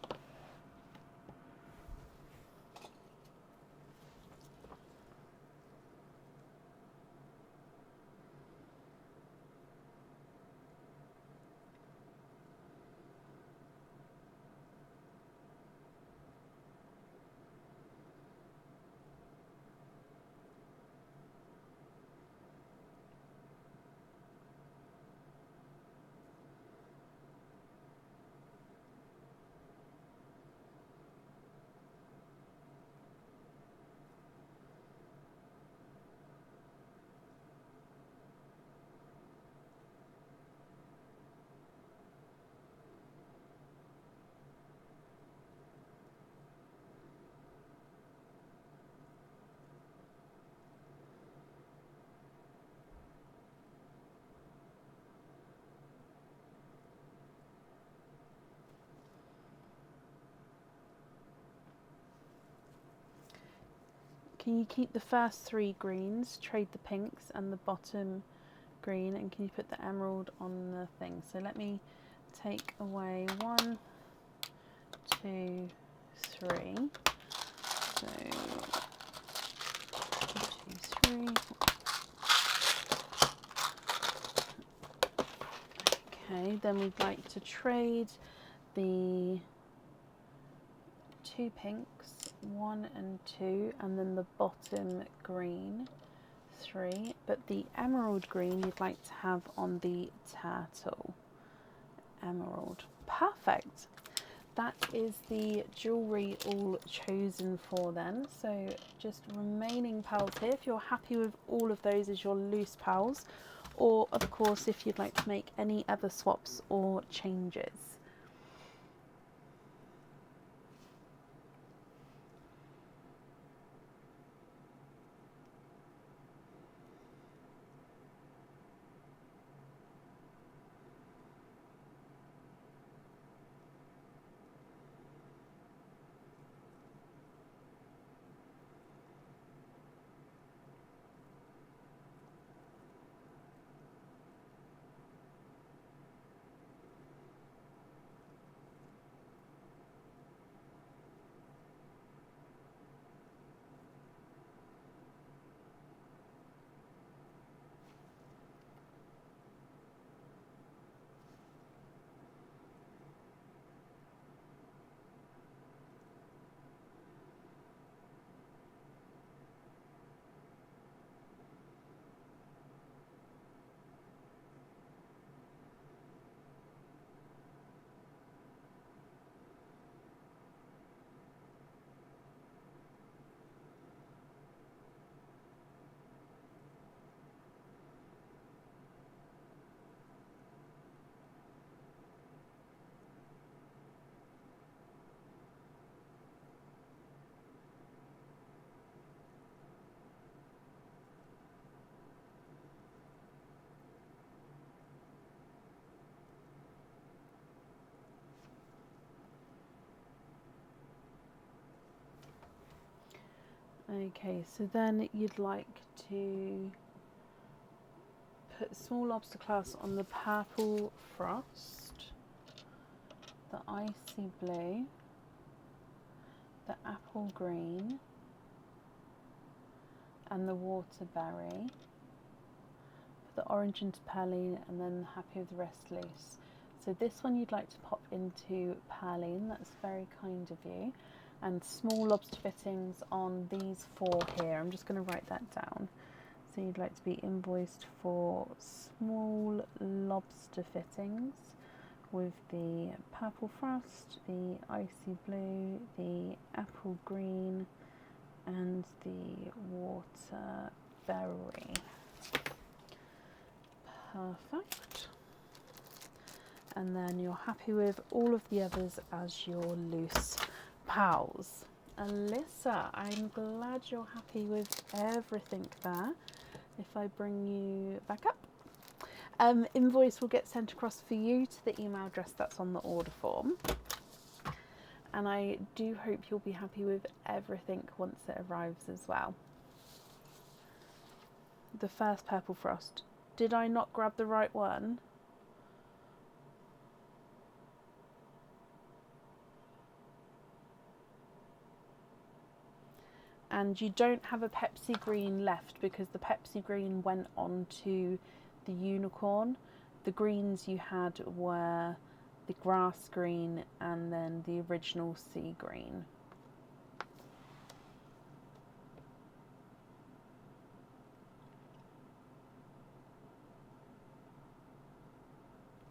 Can you keep the first 3 greens, trade the pinks and the bottom green, and can you put the emerald on the thing? So let me take away 1, 2, 3. So 1, 2, 3. Okay, then we'd like to trade the 2 pinks, 1 and 2, and then the bottom green 3, but the emerald green you'd like to have on the turtle. Emerald. Perfect. That is the jewellery all chosen for then. So just remaining pearls here, if you're happy with all of those as your loose pearls, or of course if you'd like to make any other swaps or changes. Okay, so then you'd like to put small lobster class on the purple frost, the icy blue, the apple green, and the waterberry. Put the orange into perline, and then happy with the rest loose. So this one you'd like to pop into perline, that's very kind of you. And small lobster fittings on these 4 here. I'm just going to write that down. So you'd like to be invoiced for small lobster fittings with the purple frost, the icy blue, the apple green, and the waterberry. Perfect. And then you're happy with all of the others as your loose pals. Alyssa, I'm glad you're happy with everything there. If I bring you back up, invoice will get sent across for you to the email address that's on the order form. And I do hope you'll be happy with everything once it arrives as well. The first purple frost. Did I not grab the right one? And you don't have a Pepsi green left because the Pepsi green went on to the unicorn. The greens you had were the grass green and then the original sea green.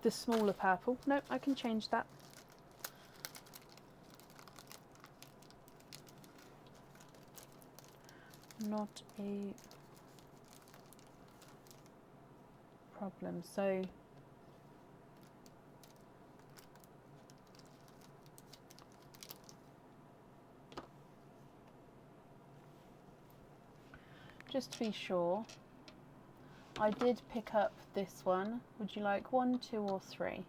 The smaller purple. No, I can change that. Not a problem. So just to be sure, I did pick up this one. Would you like 1, 2, or 3?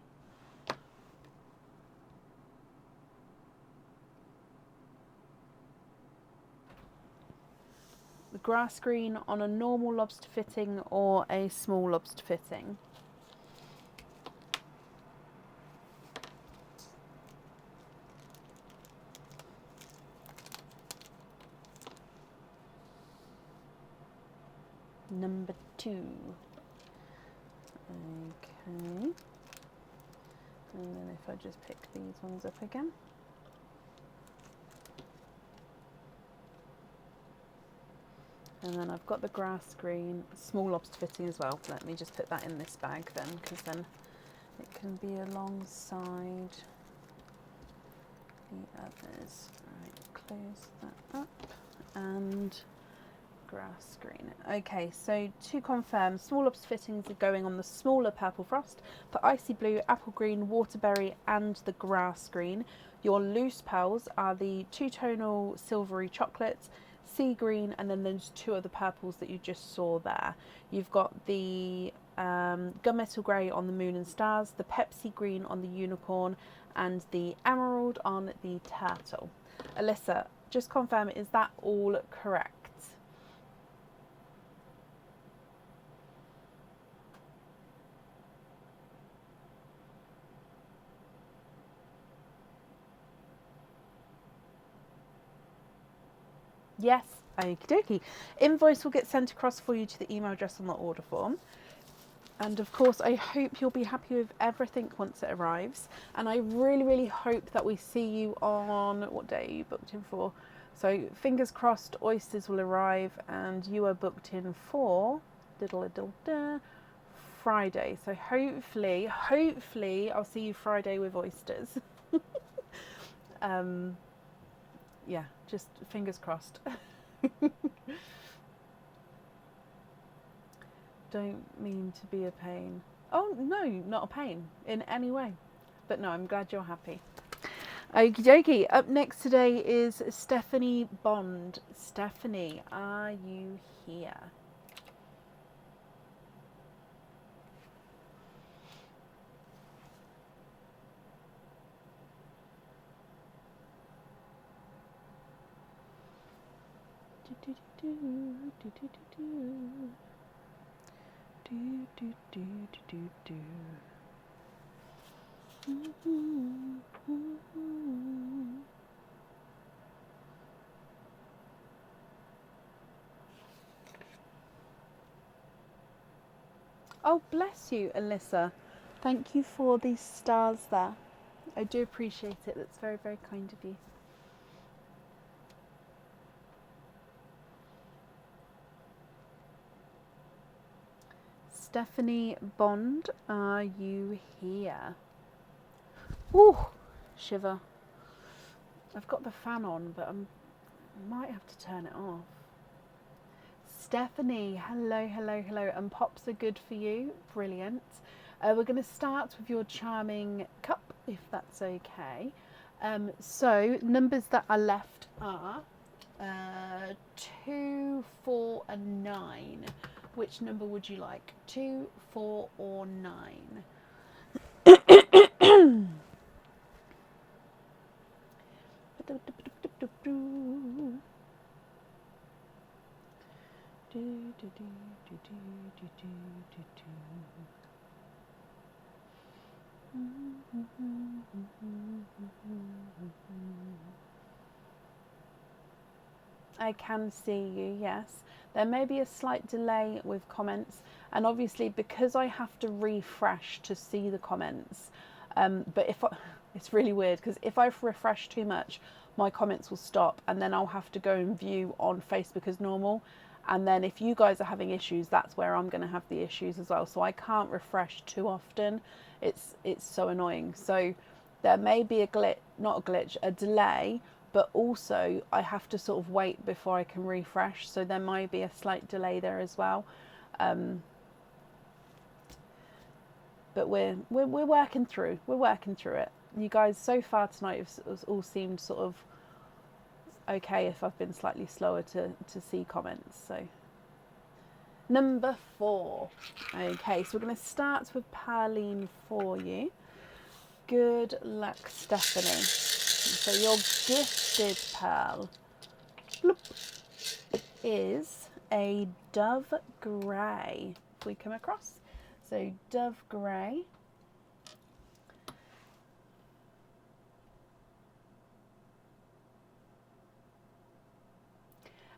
The grass green on a normal lobster fitting or a small lobster fitting? Number 2. Okay. And then if I just pick these ones up again. And then I've got the grass green, small lobster fitting as well. Let me just put that in this bag then, because then it can be alongside the others. Right, close that up. And grass green. Okay, so to confirm, small lobster fittings are going on the smaller purple frost, the icy blue, apple green, waterberry, and the grass green. Your loose pearls are the two-tonal silvery chocolates, sea green, and then there's 2 other purples that you just saw there. You've got the gunmetal grey on the moon and stars, the Pepsi green on the unicorn, and the emerald on the turtle. Alyssa, just confirm, is that all correct? Yes, okie dokie. Invoice will get sent across for you to the email address on the order form. And of course, I hope you'll be happy with everything once it arrives. And I really, really hope that we see you on, what day are you booked in for? So fingers crossed, oysters will arrive and you are booked in for Friday. So hopefully I'll see you Friday with oysters. Yeah, just fingers crossed. Don't mean to be a pain. Oh, no, not a pain in any way. But no, I'm glad you're happy. Okie dokie. Up next today is Stephanie Bond. Stephanie, are you here? Oh, bless you, Alyssa. Thank you for these stars there. I do appreciate it. That's very, very kind of you. Stephanie Bond, are you here? Ooh, shiver. I've got the fan on, but I might have to turn it off. Stephanie, hello, hello, hello. And pops are good for you. Brilliant. We're going to start with your charming cup, if that's okay. So numbers that are left are 2, 4 and 9. Which number would you like? 2, 4 or 9? I can see you, yes. There may be a slight delay with comments, and obviously because I have to refresh to see the comments, but it's really weird because if I refresh too much, my comments will stop and then I'll have to go and view on Facebook as normal. And then if you guys are having issues, that's where I'm going to have the issues as well. So I can't refresh too often. It's so annoying. So there may be a glitch, not a glitch, a delay, but also I have to sort of wait before I can refresh. So there might be a slight delay there as well. But we're working through. We're working through it. You guys so far tonight have all seemed sort of okay if I've been slightly slower to see comments. So number 4. Okay, so we're going to start with Perline for you. Good luck, Stephanie. So your gifted pearl is a dove grey. If we come across, so dove grey.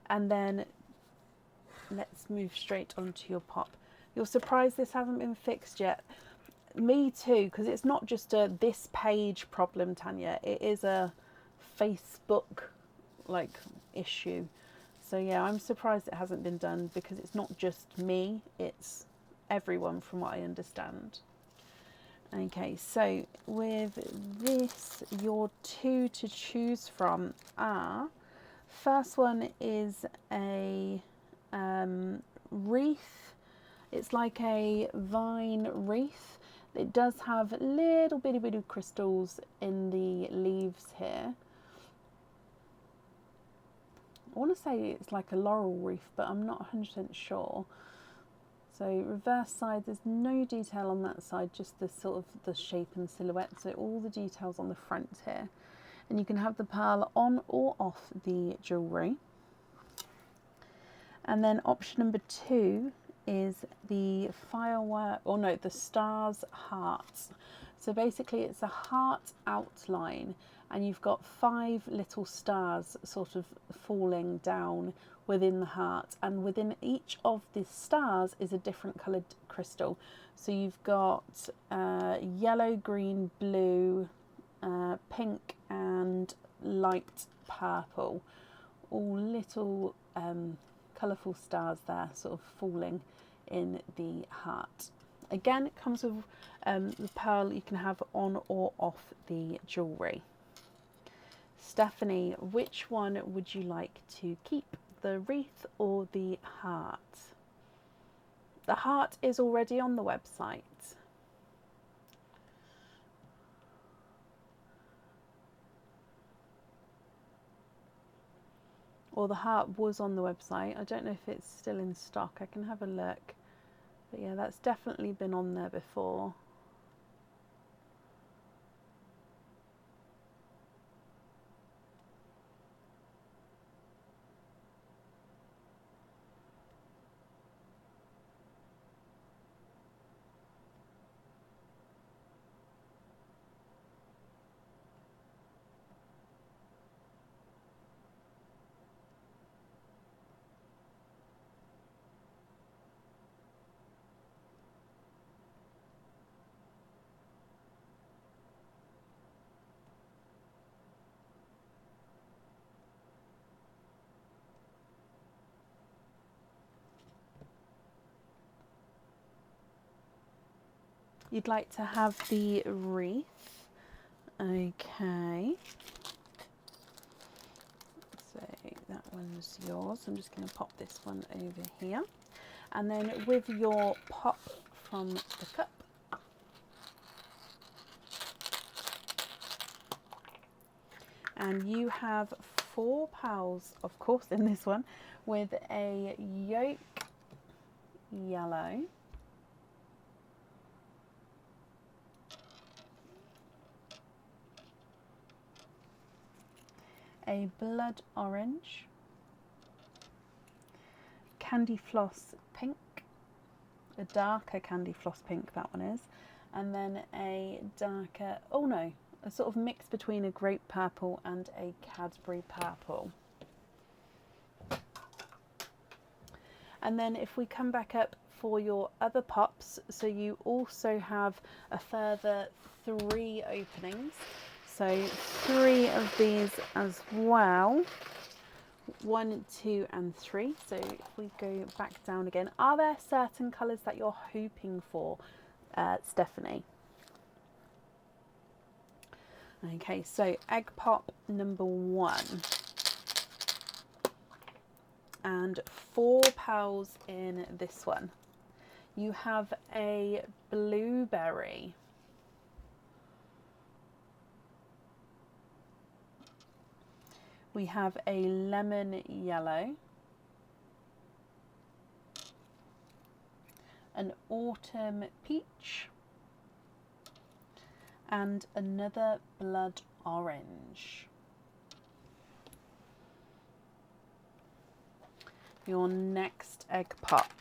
And then let's move straight onto your pop. You're surprised this hasn't been fixed yet. Me too, because it's not just a this page problem, Tanya. It is a Facebook like issue. So yeah, I'm surprised it hasn't been done because it's not just me, it's everyone from what I understand. Okay, so with this, your 2 to choose from are, first one is a wreath. It's like a vine wreath. It does have little bitty crystals in the leaves here. I want to say it's like a laurel wreath, but I'm not 100% sure. So reverse side, there's no detail on that side, just the sort of the shape and silhouette. So all the details on the front here. And you can have the pearl on or off the jewellery. And then option number 2 is the firework, or no, the stars hearts. So basically it's a heart outline and you've got 5 little stars sort of falling down within the heart, and within each of the stars is a different coloured crystal. So you've got yellow, green, blue, pink and light purple, all little colourful stars there sort of falling in the heart. Again, it comes with the pearl you can have on or off the jewellery. Stephanie, which one would you like to keep, the wreath or the heart? The heart is already on the website. Or the heart was on the website. I don't know if it's still in stock. I can have a look. But yeah, that's definitely been on there before. you'd like to have the wreath. Okay. So that one's yours. I'm just going to pop this one over here. And then with your pop from the cup, and you have 4 pals, of course, in this one, with a yolk yellow, a blood orange, candy floss pink, a darker candy floss pink that one is, and then a darker, oh no, a sort of mix between a grape purple and a Cadbury purple. And then if we come back up for your other pops, so you also have a further 3 openings. So 3 of these as well. 1, 2 and 3. So if we go back down again, are there certain colours that you're hoping for, Stephanie? Okay, so egg pop number 1. And 4 pals in this one. You have a blueberry, we have a lemon yellow, an autumn peach, and another blood orange. Your next egg pop.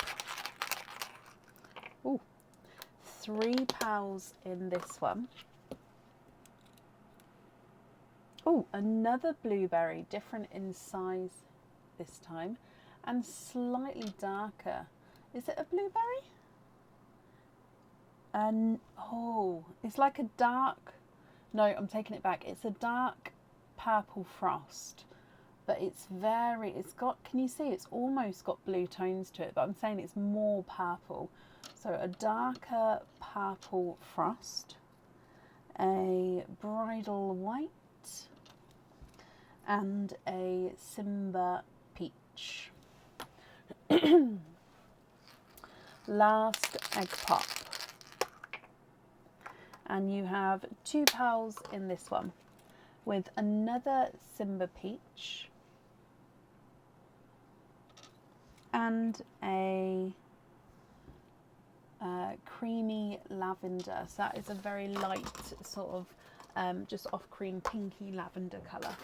Ooh, 3 pals in this one. Oh, another blueberry, different in size this time, and slightly darker. Is it a blueberry? And oh, it's like a dark, no, I'm taking it back. It's a dark purple frost, but it's got, can you see, it's almost got blue tones to it, but I'm saying it's more purple. So a darker purple frost, a bridal white, and a Simba peach. Last egg pop. And you have 2 pals in this one with another Simba peach and a creamy lavender. So that is a very light sort of just off cream pinky lavender colour.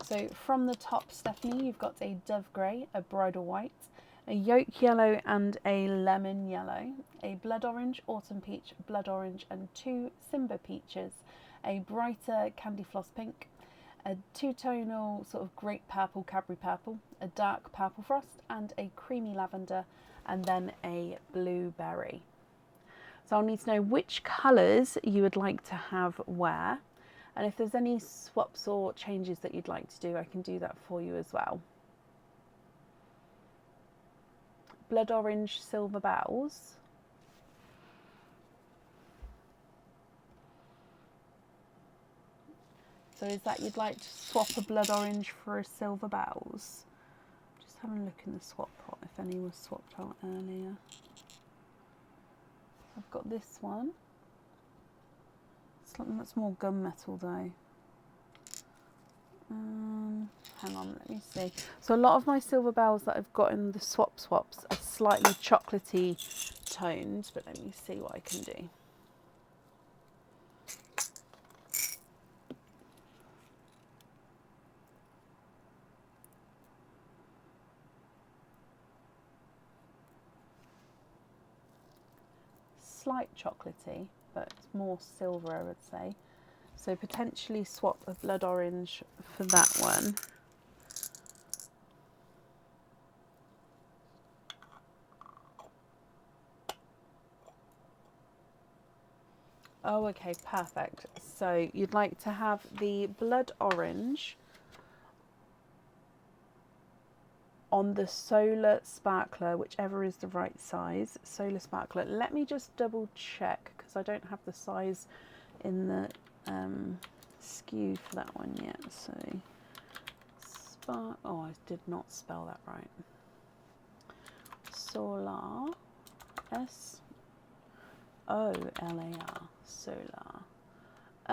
So from the top, Stephanie, you've got a dove grey, a bridal white, a yolk yellow and a lemon yellow, a blood orange, autumn peach, blood orange and 2 Simba peaches, a brighter candy floss pink, a 2-tonal sort of grape purple, Cadbury purple, a dark purple frost and a creamy lavender, and then a blueberry. So I'll need to know which colours you would like to have where, and if there's any swaps or changes that you'd like to do, I can do that for you as well. Blood orange, silver bells. So is that you'd like to swap a blood orange for a silver bells? Just having a look in the swap pot if any was swapped out earlier. I've got this one. Something that's more gunmetal though. Hang on, let me see. So a lot of my silver bells that I've got in the swaps are slightly chocolatey toned, but let me see what I can do. Slight chocolatey, but it's more silver, I would say. So potentially swap a blood orange for that one. Oh, okay, perfect. So you'd like to have the blood orange on the Solar Sparkler, whichever is the right size. Solar Sparkler. Let me just double check because I don't have the size in the SKU for that one yet. So, oh, I did not spell that right. Solar, S-O-L-A-R, Solar.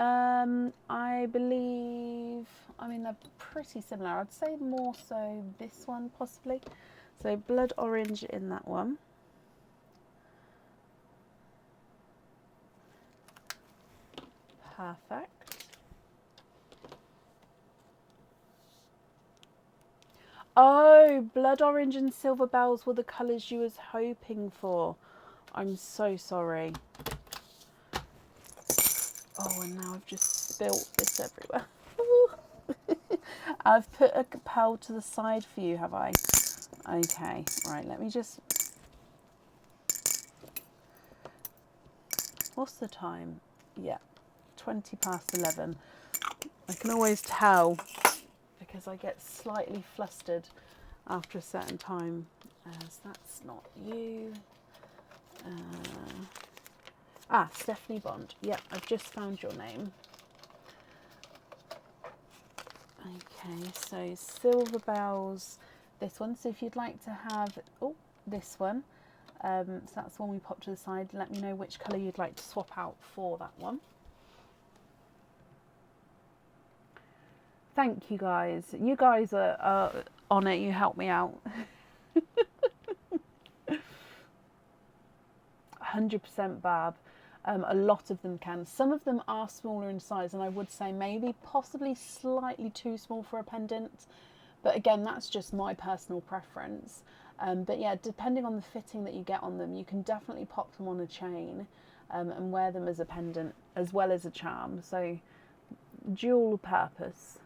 I believe, I mean, they're pretty similar. I'd say more so this one, possibly. So blood orange in that one. Perfect. Oh, blood orange and silver bells were the colours you was hoping for. I'm so sorry. Oh, and now I've just spilt this everywhere. I've put a pearl to the side for you, have I? Okay, right, let me just... What's the time? Yeah, 20 past 11. I can always tell because I get slightly flustered after a certain time. As that's not you. Stephanie Bond. Yep, I've just found your name. Okay, so silver bells, this one. So if you'd like to have, this one. So that's the one we pop to the side. Let me know which colour you'd like to swap out for that one. Thank you guys. You guys are on it. You help me out. 100% Bab. A lot of them can. Some of them are smaller in size, and I would say maybe possibly slightly too small for a pendant. But again, that's just my personal preference. But yeah, depending on the fitting that you get on them, you can definitely pop them on a chain and wear them as a pendant as well as a charm. So dual purpose.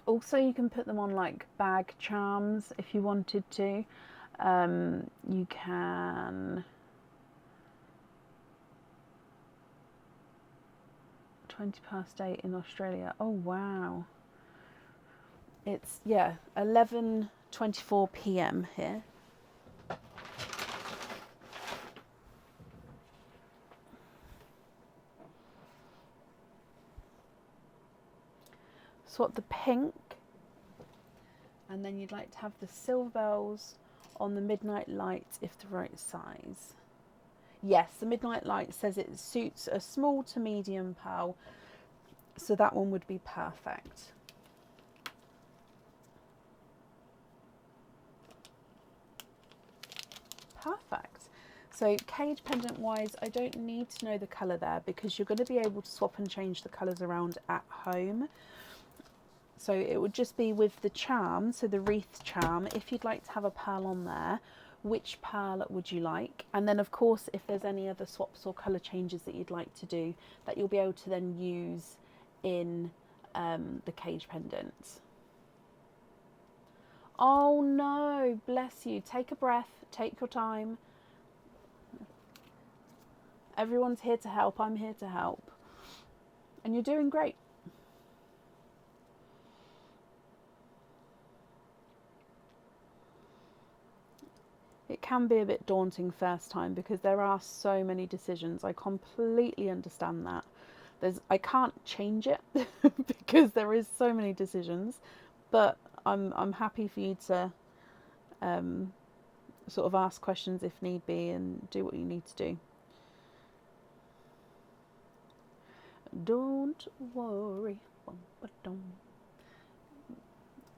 Also, you can put them on like bag charms if you wanted to. You can... 20 past 8 in Australia. Oh, wow. It's, yeah, 11:24 p.m. here. Swap the pink, and then you'd like to have the silver bells on the midnight light if the right size. Yes, the midnight light says it suits a small to medium pearl, so that one would be perfect. Perfect. So cage pendant wise, I don't need to know the colour there because you're going to be able to swap and change the colours around at home. So it would just be with the charm, so the wreath charm, if you'd like to have a pearl on there, which pearl would you like? And then of course, if there's any other swaps or colour changes that you'd like to do, that you'll be able to then use in the cage pendant. Oh no, bless you. Take a breath, take your time. Everyone's here to help, I'm here to help. And you're doing great. It can be a bit daunting first time because there are so many decisions. I completely understand that. I can't change it because there is so many decisions, but I'm happy for you to sort of ask questions if need be and do what you need to do. Don't worry.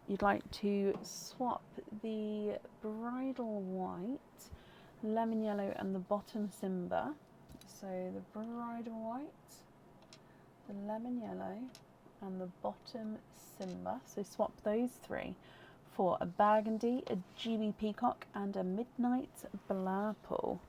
You'd like to swap the bridal white, lemon yellow and the bottom Simba. So the bridal white, the lemon yellow and the bottom Simba. So swap those three for a burgundy, a GB peacock and a midnight blurple.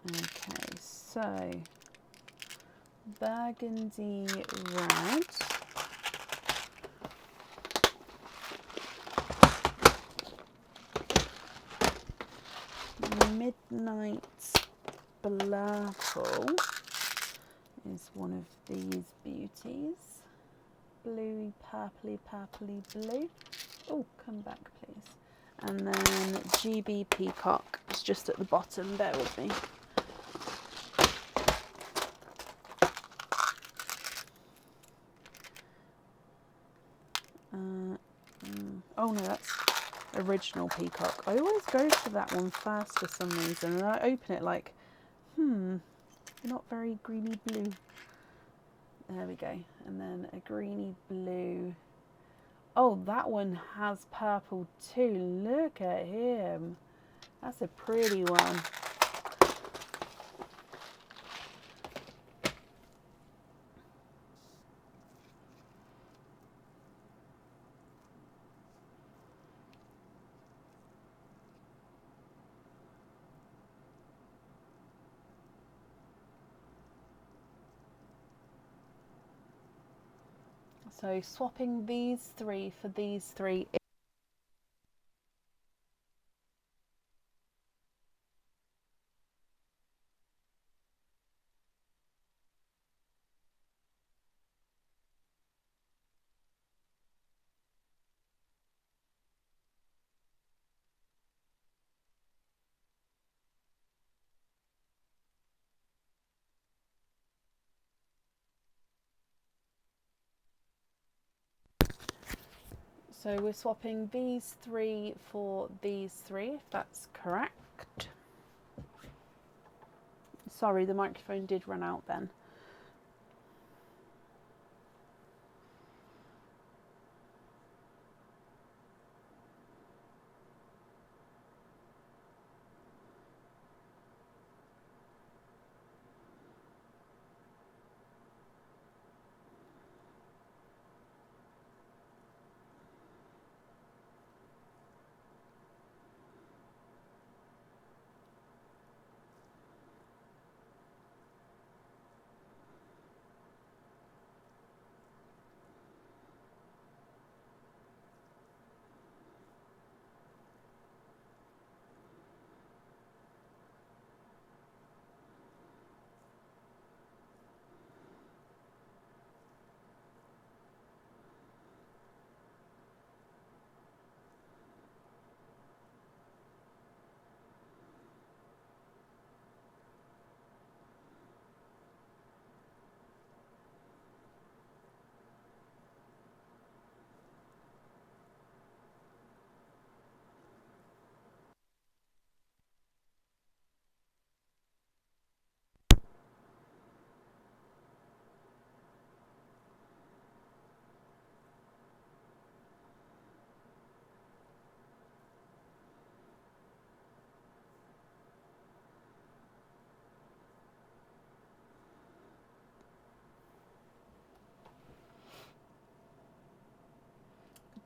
Okay, so burgundy red Midnight Blurple is one of these beauties. Bluey, purpley, purpley blue. Oh, come back please. And then GB Peacock is just at the bottom, bear with me. Oh no, that's original Peacock. I always go for that one first for some reason, and I open it like, not very greeny blue. There we go. And then a greeny blue. Oh, that one has purple too. Look at him. That's a pretty one. So swapping these three for these three. So we're swapping these three for these three, if that's correct. Sorry, the microphone did run out then.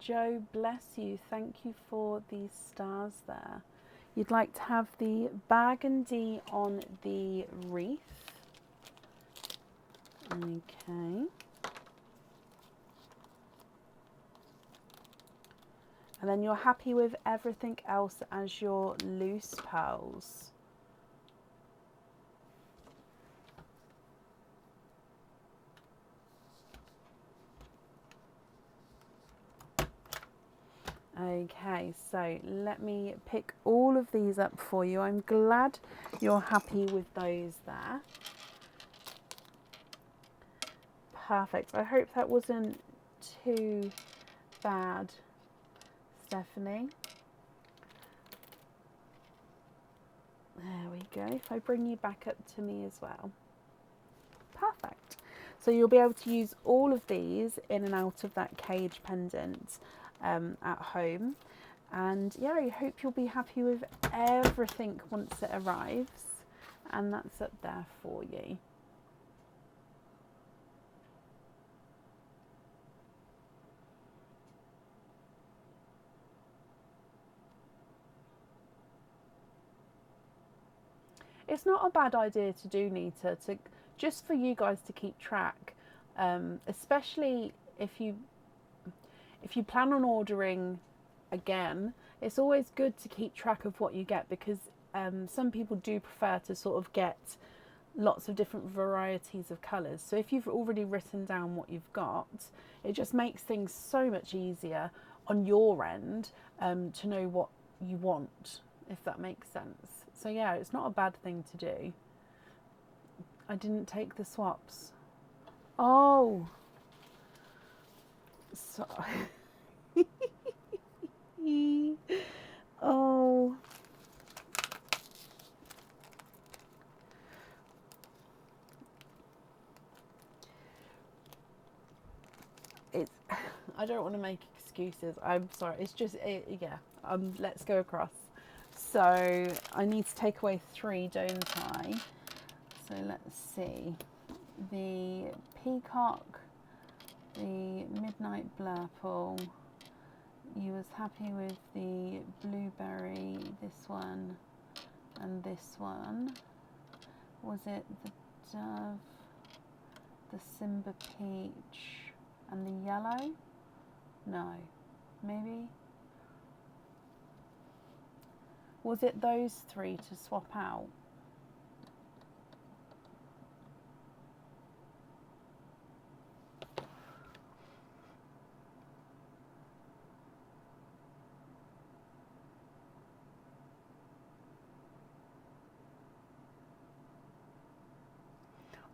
Joe, bless you. Thank you for these stars there. You'd like to have the burgundy on the wreath. Okay. And then you're happy with everything else as your loose pearls. Okay, so let me pick all of these up for you. I'm glad you're happy with those there. Perfect. I hope that wasn't too bad, Stephanie. There we go. If I bring you back up to me as well. Perfect. So you'll be able to use all of these in and out of that cage pendant at home. And yeah, I hope you'll be happy with everything once it arrives. And that's up there for you. It's not a bad idea to do, Nita, to just for you guys to keep track, especially if you plan on ordering again. It's always good to keep track of what you get, because some people do prefer to sort of get lots of different varieties of colours. So if you've already written down what you've got, it just makes things so much easier on your end to know what you want, if that makes sense. So yeah, it's not a bad thing to do. I didn't take the swaps. Oh, so oh. It's, I don't want to make excuses. I'm sorry. It's just, yeah. Let's go across. So I need to take away 3, don't I? So let's see. The peacock, the midnight blurple. You was happy with the blueberry, this one, and this one. Was it the dove, the Simba peach, and the yellow? No, maybe. Was it those 3 to swap out?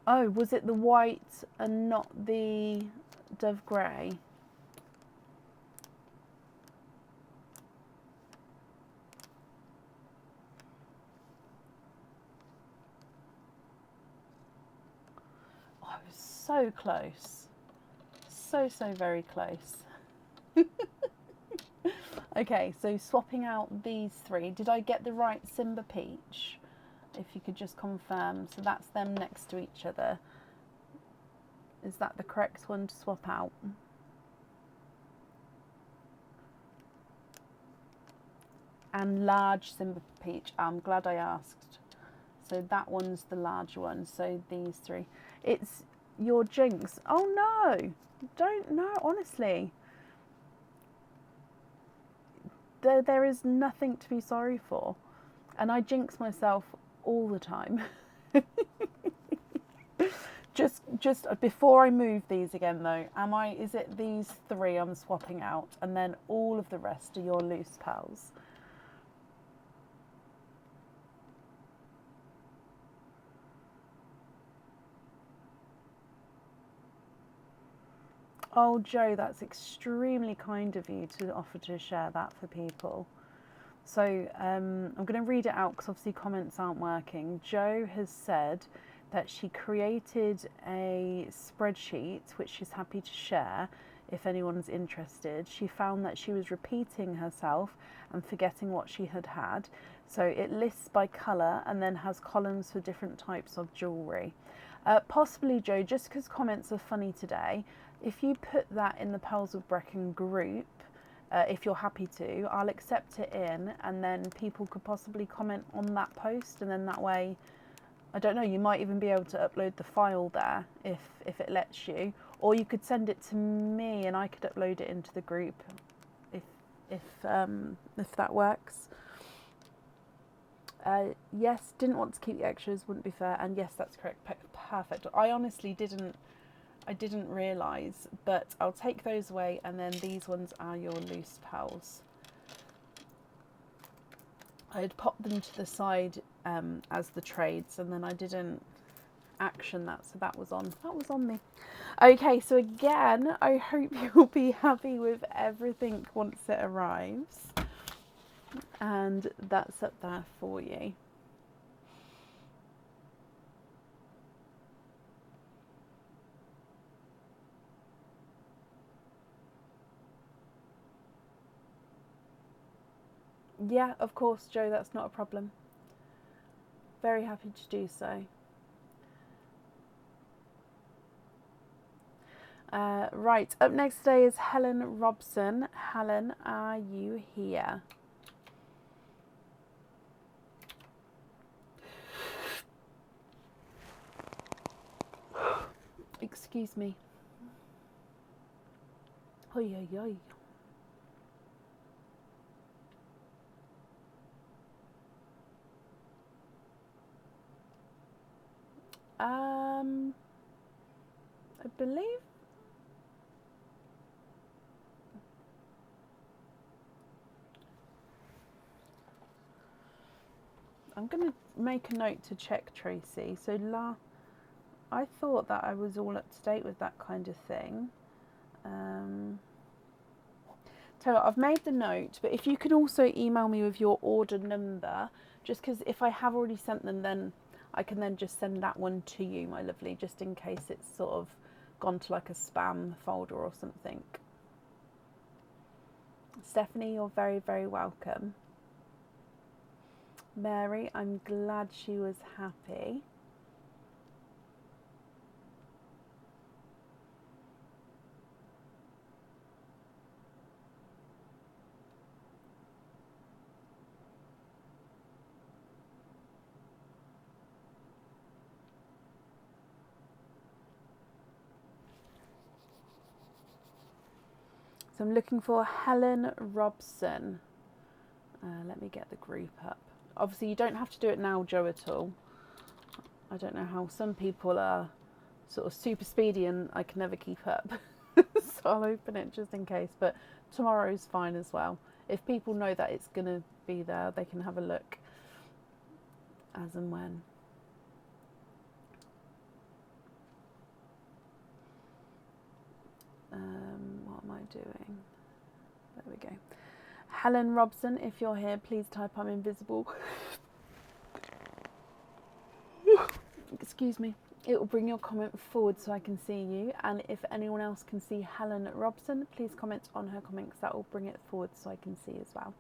Oh, was it the white and not the dove grey? Oh, I was so close. So very close. Okay, so swapping out these 3. Did I get the right Simba peach? If you could just confirm. So that's them next to each other. Is that the correct one to swap out? And large Simba peach. I'm glad I asked. So that one's the large one. So these 3. It's your jinx. Oh no! Don't know, honestly. There is nothing to be sorry for. And I jinx myself all the time. just before I move these again though, is it these 3 I'm swapping out and then all of the rest are your loose pals? Oh, Joe, that's extremely kind of you to offer to share that for people. So I'm going to read it out because obviously comments aren't working. Jo has said that she created a spreadsheet which she's happy to share if anyone's interested. She found that she was repeating herself and forgetting what she had had. So it lists by colour and then has columns for different types of jewellery. Possibly, Jo, just because comments are funny today, if you put that in the Pearls of Brecon group, if you're happy to, I'll accept it in and then people could possibly comment on that post, and then that way, I don't know, you might even be able to upload the file there if it lets you, or you could send it to me and I could upload it into the group if that works. Yes, didn't want to keep the extras, wouldn't be fair, and yes, that's correct. Perfect. I honestly didn't realise, but I'll take those away, and then these ones are your loose pals. I had popped them to the side as the trades, and then I didn't action that, so that was on me. Okay, so again, I hope you'll be happy with everything once it arrives, and that's up there for you. Yeah, of course, Jo, that's not a problem. Very happy to do so. Right, up next today is Helen Robson. Helen, are you here? Excuse me. Oi, oi, oi. I believe I'm going to make a note to check, Tracy. So I thought that I was all up to date with that kind of thing. So I've made the note, but if you can also email me with your order number, just because if I have already sent them, then I can then just send that one to you, my lovely, just in case it's sort of gone to like a spam folder or something. Stephanie, you're very, very welcome. Mary, I'm glad she was happy. So I'm looking for Helen Robson. Let me get the group up. Obviously, you don't have to do it now, Joe, at all. I don't know how some people are sort of super speedy and I can never keep up. So I'll open it just in case. But tomorrow's fine as well. If people know that it's going to be there, they can have a look as and when. What am I doing? There we go. Helen Robson, if you're here, please type I'm invisible. Excuse me. It will bring your comment forward so I can see you. And if anyone else can see Helen Robson, please comment on her comments. That will bring it forward so I can see as well.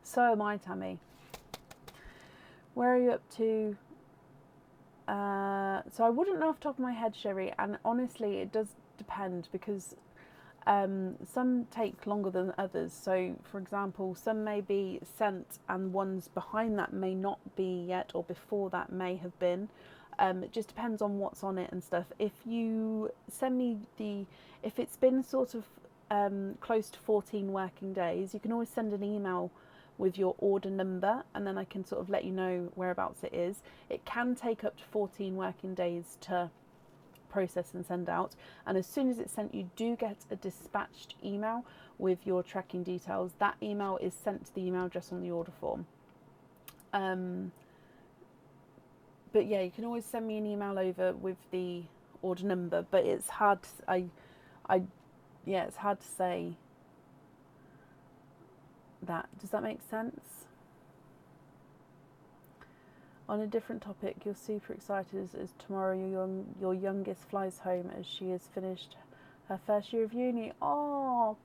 So am I, Tammy. Where are you up to? So I wouldn't know off the top of my head, Sherry, and honestly it does depend because some take longer than others. So for example, some may be sent and ones behind that may not be yet, or before that may have been. It just depends on what's on it and stuff. If you send me if it's been sort of close to 14 working days, you can always send an email with your order number and then I can sort of let you know whereabouts it is. It can take up to 14 working days to process and send out, and as soon as it's sent you do get a dispatched email with your tracking details. That email is sent to the email address on the order form. But yeah, you can always send me an email over with the order number, but it's hard to, it's hard to say that. Does that make sense? On a different topic, you're super excited as tomorrow your youngest flies home as she has finished her first year of uni. Oh,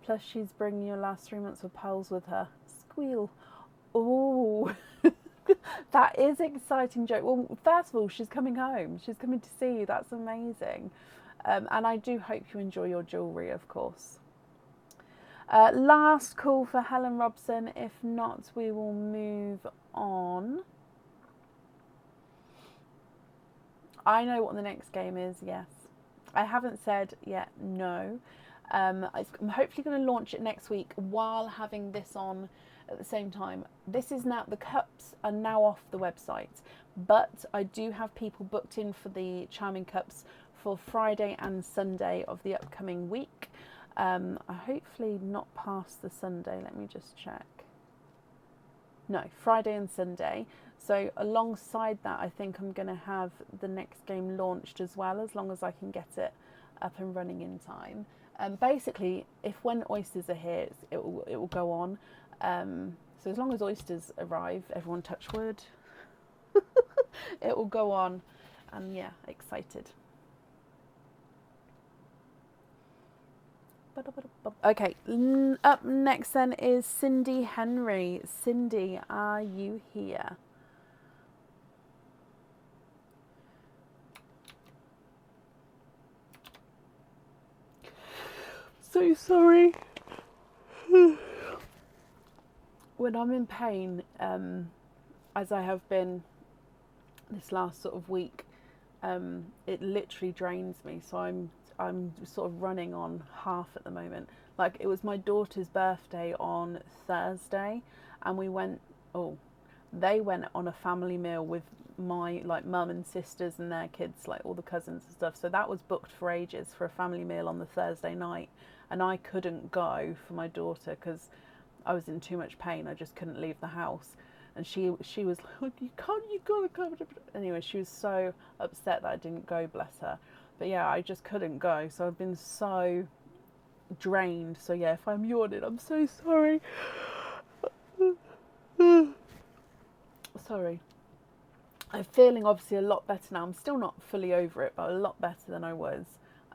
plus she's bringing your last 3 months of pals with her. Squeal. Oh, that is exciting, Joe. Well, first of all, she's coming home. She's coming to see you. That's amazing. And I do hope you enjoy your jewellery, of course. Last call for Helen Robson. If not, we will move on. I know what the next game is, yes. I haven't said yet no. I'm hopefully going to launch it next week while having this on at the same time. This is now, the cups are now off the website, but I do have people booked in for the Charming Cups for Friday and Sunday of the upcoming week. Hopefully not past the Sunday, let me just check. No, Friday and Sunday. So alongside that, I think I'm going to have the next game launched as well, as long as I can get it up and running in time. Basically, if when oysters are here, it will go on. So as long as oysters arrive, everyone touch wood, it will go on. And yeah, excited. Okay, up next then is Cindy Henry. Cindy, are you here? So sorry. When I'm in pain, as I have been this last sort of week, it literally drains me. So I'm sort of running on half at the moment. Like, it was my daughter's birthday on Thursday, and we went. Oh, they went on a family meal with my like mum and sisters and their kids, like all the cousins and stuff. So that was booked for ages for a family meal on the Thursday night, and I couldn't go for my daughter because I was in too much pain. I just couldn't leave the house. And she was like, you gotta come. Anyway, she was so upset that I didn't go, bless her. But yeah, I just couldn't go. So I've been so drained. So yeah, if I'm yawning, I'm so sorry. Sorry. I'm feeling obviously a lot better now. I'm still not fully over it, but a lot better than I was.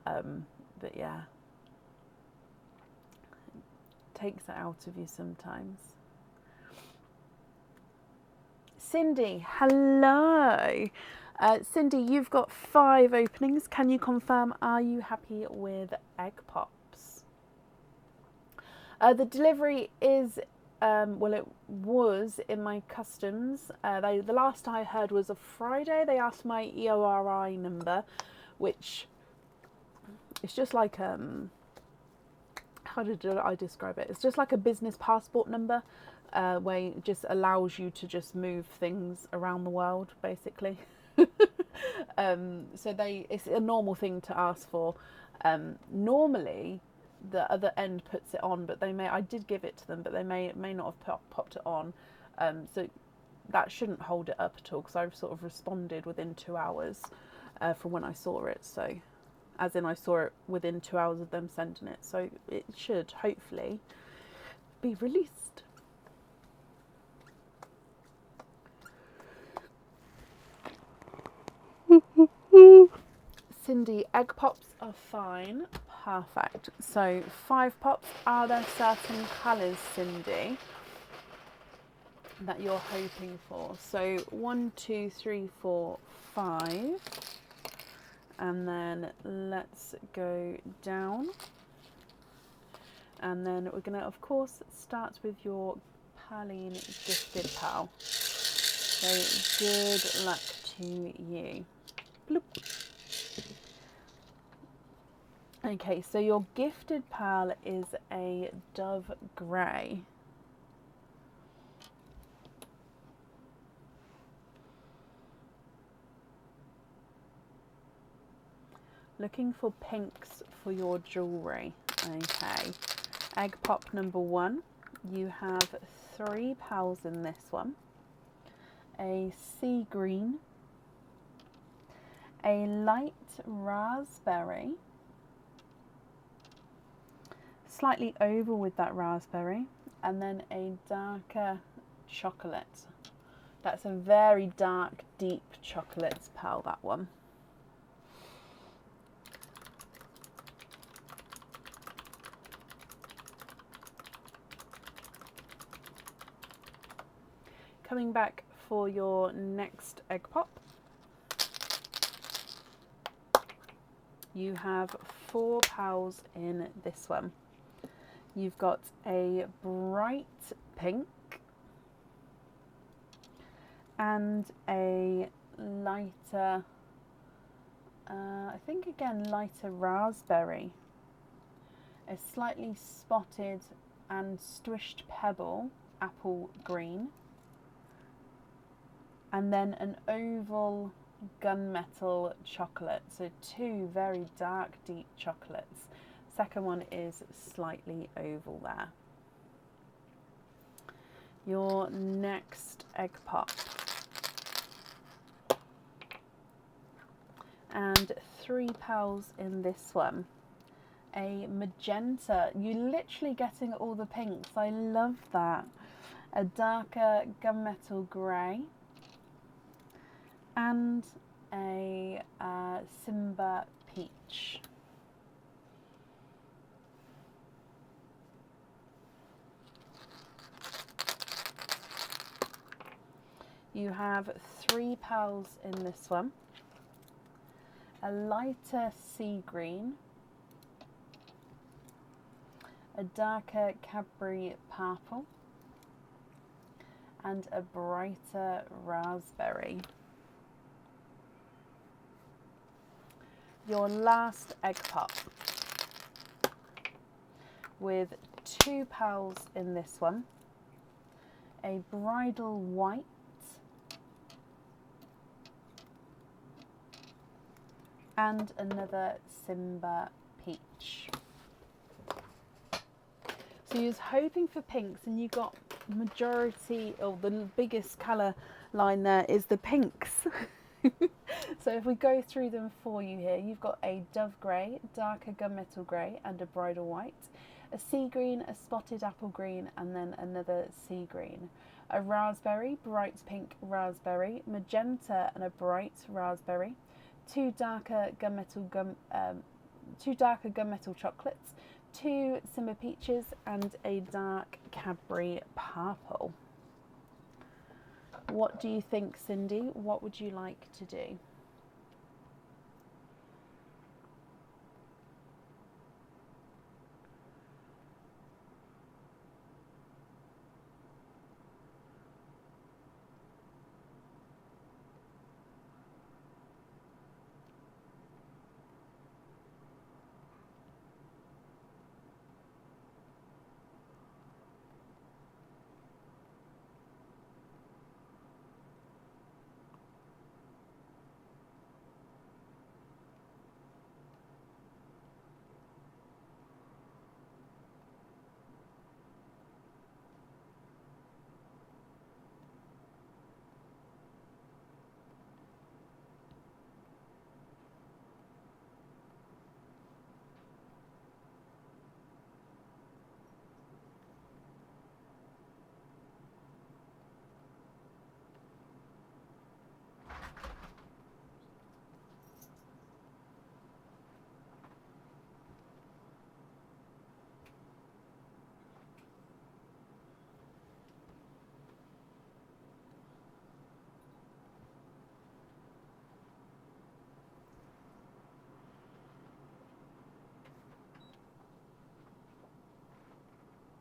But yeah, it takes it out of you sometimes. Cindy, hello. Cindy, you've got 5 openings. Can you confirm, are you happy with egg pops? The delivery is, well, it was in my customs. The last I heard was a Friday. They asked my EORI number, which it's just like, how did I describe it? It's just like a business passport number. Where it just allows you to just move things around the world, basically. So it's a normal thing to ask for. Normally, the other end puts it on, but I did give it to them, but they may not have popped it on. So that shouldn't hold it up at all, because I've sort of responded within 2 hours from when I saw it. So, as in I saw it within 2 hours of them sending it. So it should hopefully be released. Cindy, egg pops are fine. Perfect. So 5 pops. Are there certain colours, Cindy, that you're hoping for? So 1, 2, 3, 4, 5. And then let's go down. And then we're going to, of course, start with your Perline Gifted Pal. So good luck to you. Bloop. Okay, so your Gifted Pal is a Dove Grey. Looking for pinks for your jewellery. Okay. Egg pop number 1. You have 3 pals in this one. A sea green. A light raspberry. Slightly oval with that raspberry. And then a darker chocolate. That's a very dark, deep chocolate pal, that one. Coming back for your next egg pop. You have 4 pals in this one. You've got a bright pink and a lighter, I think again lighter raspberry, a slightly spotted and swished pebble, apple green, and then an oval gunmetal chocolate. So 2 very dark, deep chocolates. Second one is slightly oval there. Your next egg pop. And 3 pals in this one. A magenta. You're literally getting all the pinks. I love that. A darker gunmetal grey. And a Simba peach. You have 3 pals in this one. A lighter sea green. A darker Cadbury purple. And a brighter raspberry. Your last egg pop with 2 pals in this one. A bridal white and another Simba peach. So you was hoping for pinks, and you got majority, or the biggest colour line there is the pinks. So if we go through them for you here, you've got a dove grey, darker gunmetal grey and a bridal white, a sea green, a spotted apple green, and then another sea green, a raspberry, bright pink raspberry, magenta and a bright raspberry, two darker gunmetal chocolates, two Simba peaches, and a dark Cadbury purple. What do you think, Cindy? What would you like to do?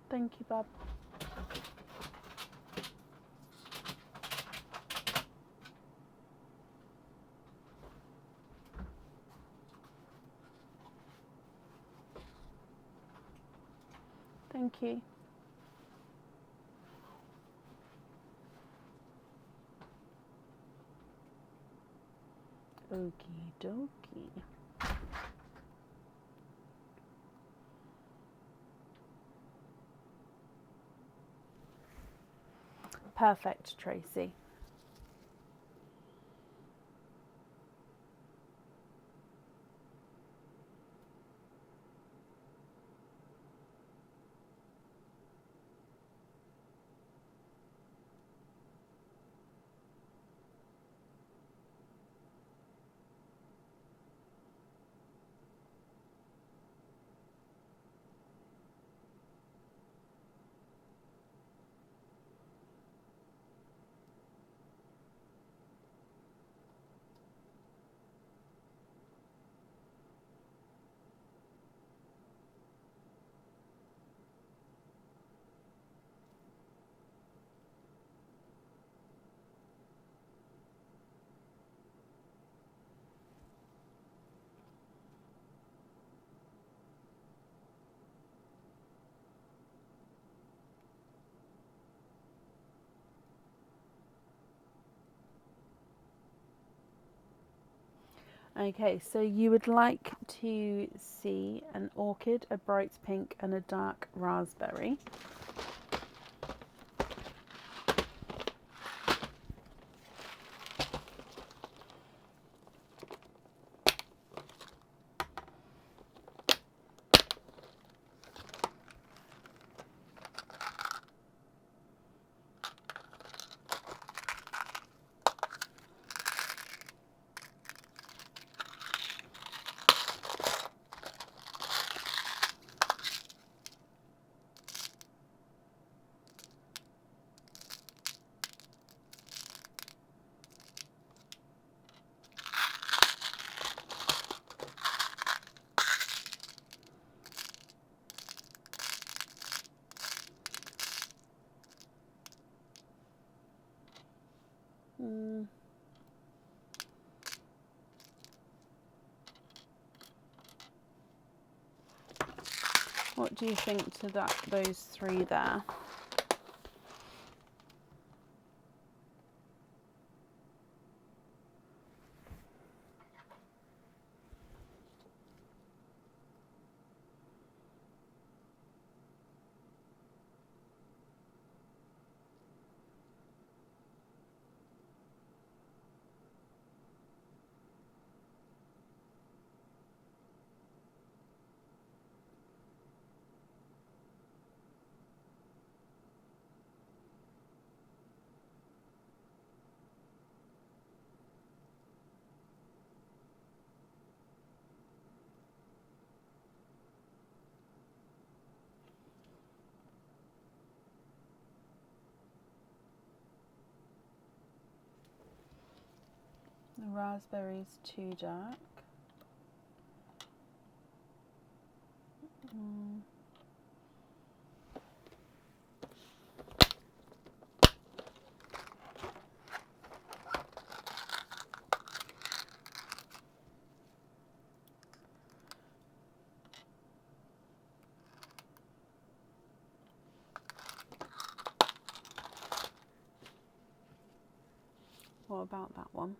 Thank you, Bob. Thank you. Okie dokie. Perfect, Tracy. Okay, so you would like to see an orchid, a bright pink, and a dark raspberry. What do you think to those three there? The raspberry's too dark. What about that one?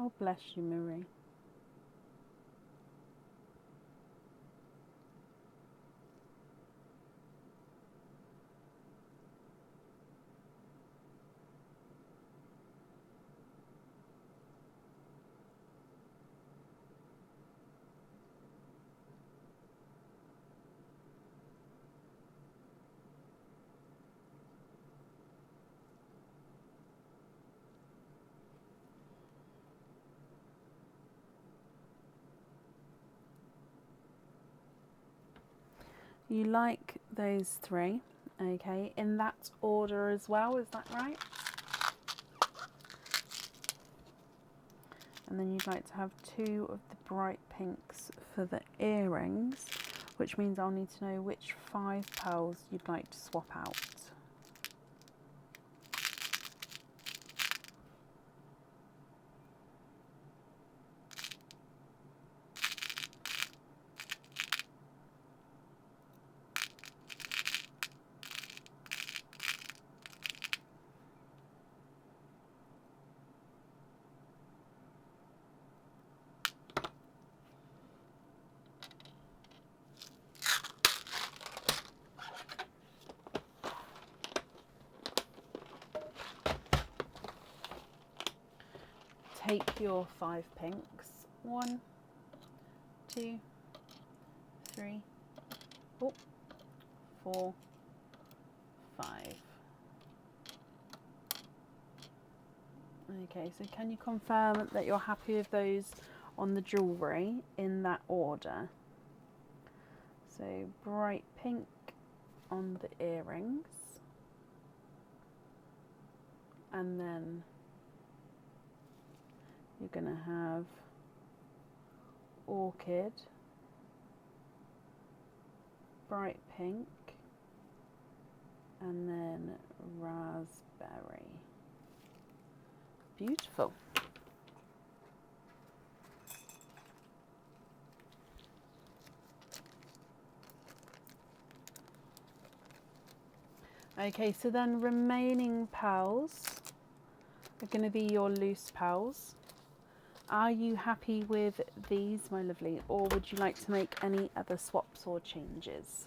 Oh, bless you, Marie. You like those three, okay, in that order as well, is that right? And then you'd like to have 2 of the bright pinks for the earrings, which means I'll need to know which 5 pearls you'd like to swap out. Take your 5 pinks. 1, 2, 3, 4, 5. Okay, so can you confirm that you're happy with those on the jewellery in that order? So bright pink on the earrings, and then you're going to have orchid, bright pink, and then raspberry. Beautiful. Okay, so then remaining pearls are going to be your loose pearls. Are you happy with these, my lovely, or would you like to make any other swaps or changes?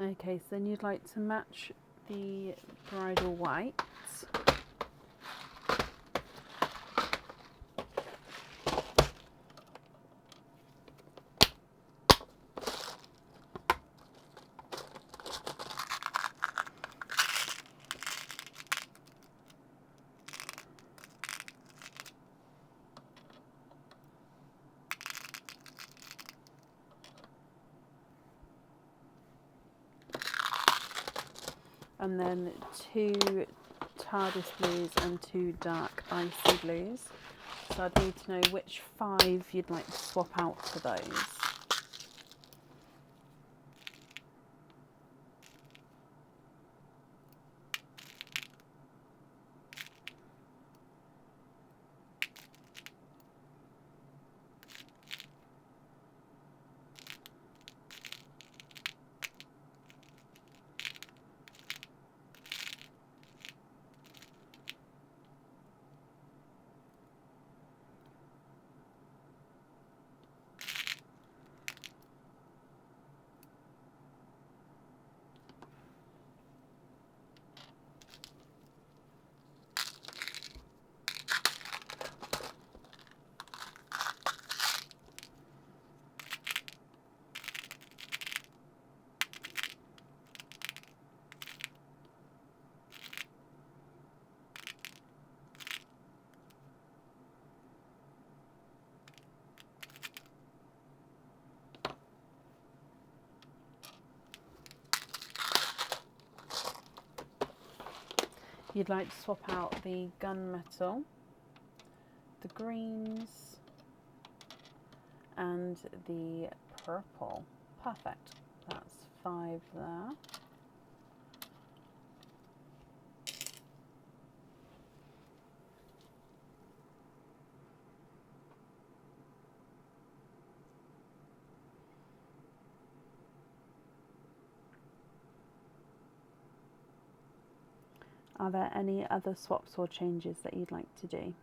Okay, so then you'd like to match the bridal whites. And then 2 TARDIS blues and 2 dark icy blues. So I'd need to know which 5 you'd like to swap out for those. You'd like to swap out the gunmetal, the greens, and the purple. Perfect. That's 5 there. Are there any other swaps or changes that you'd like to do?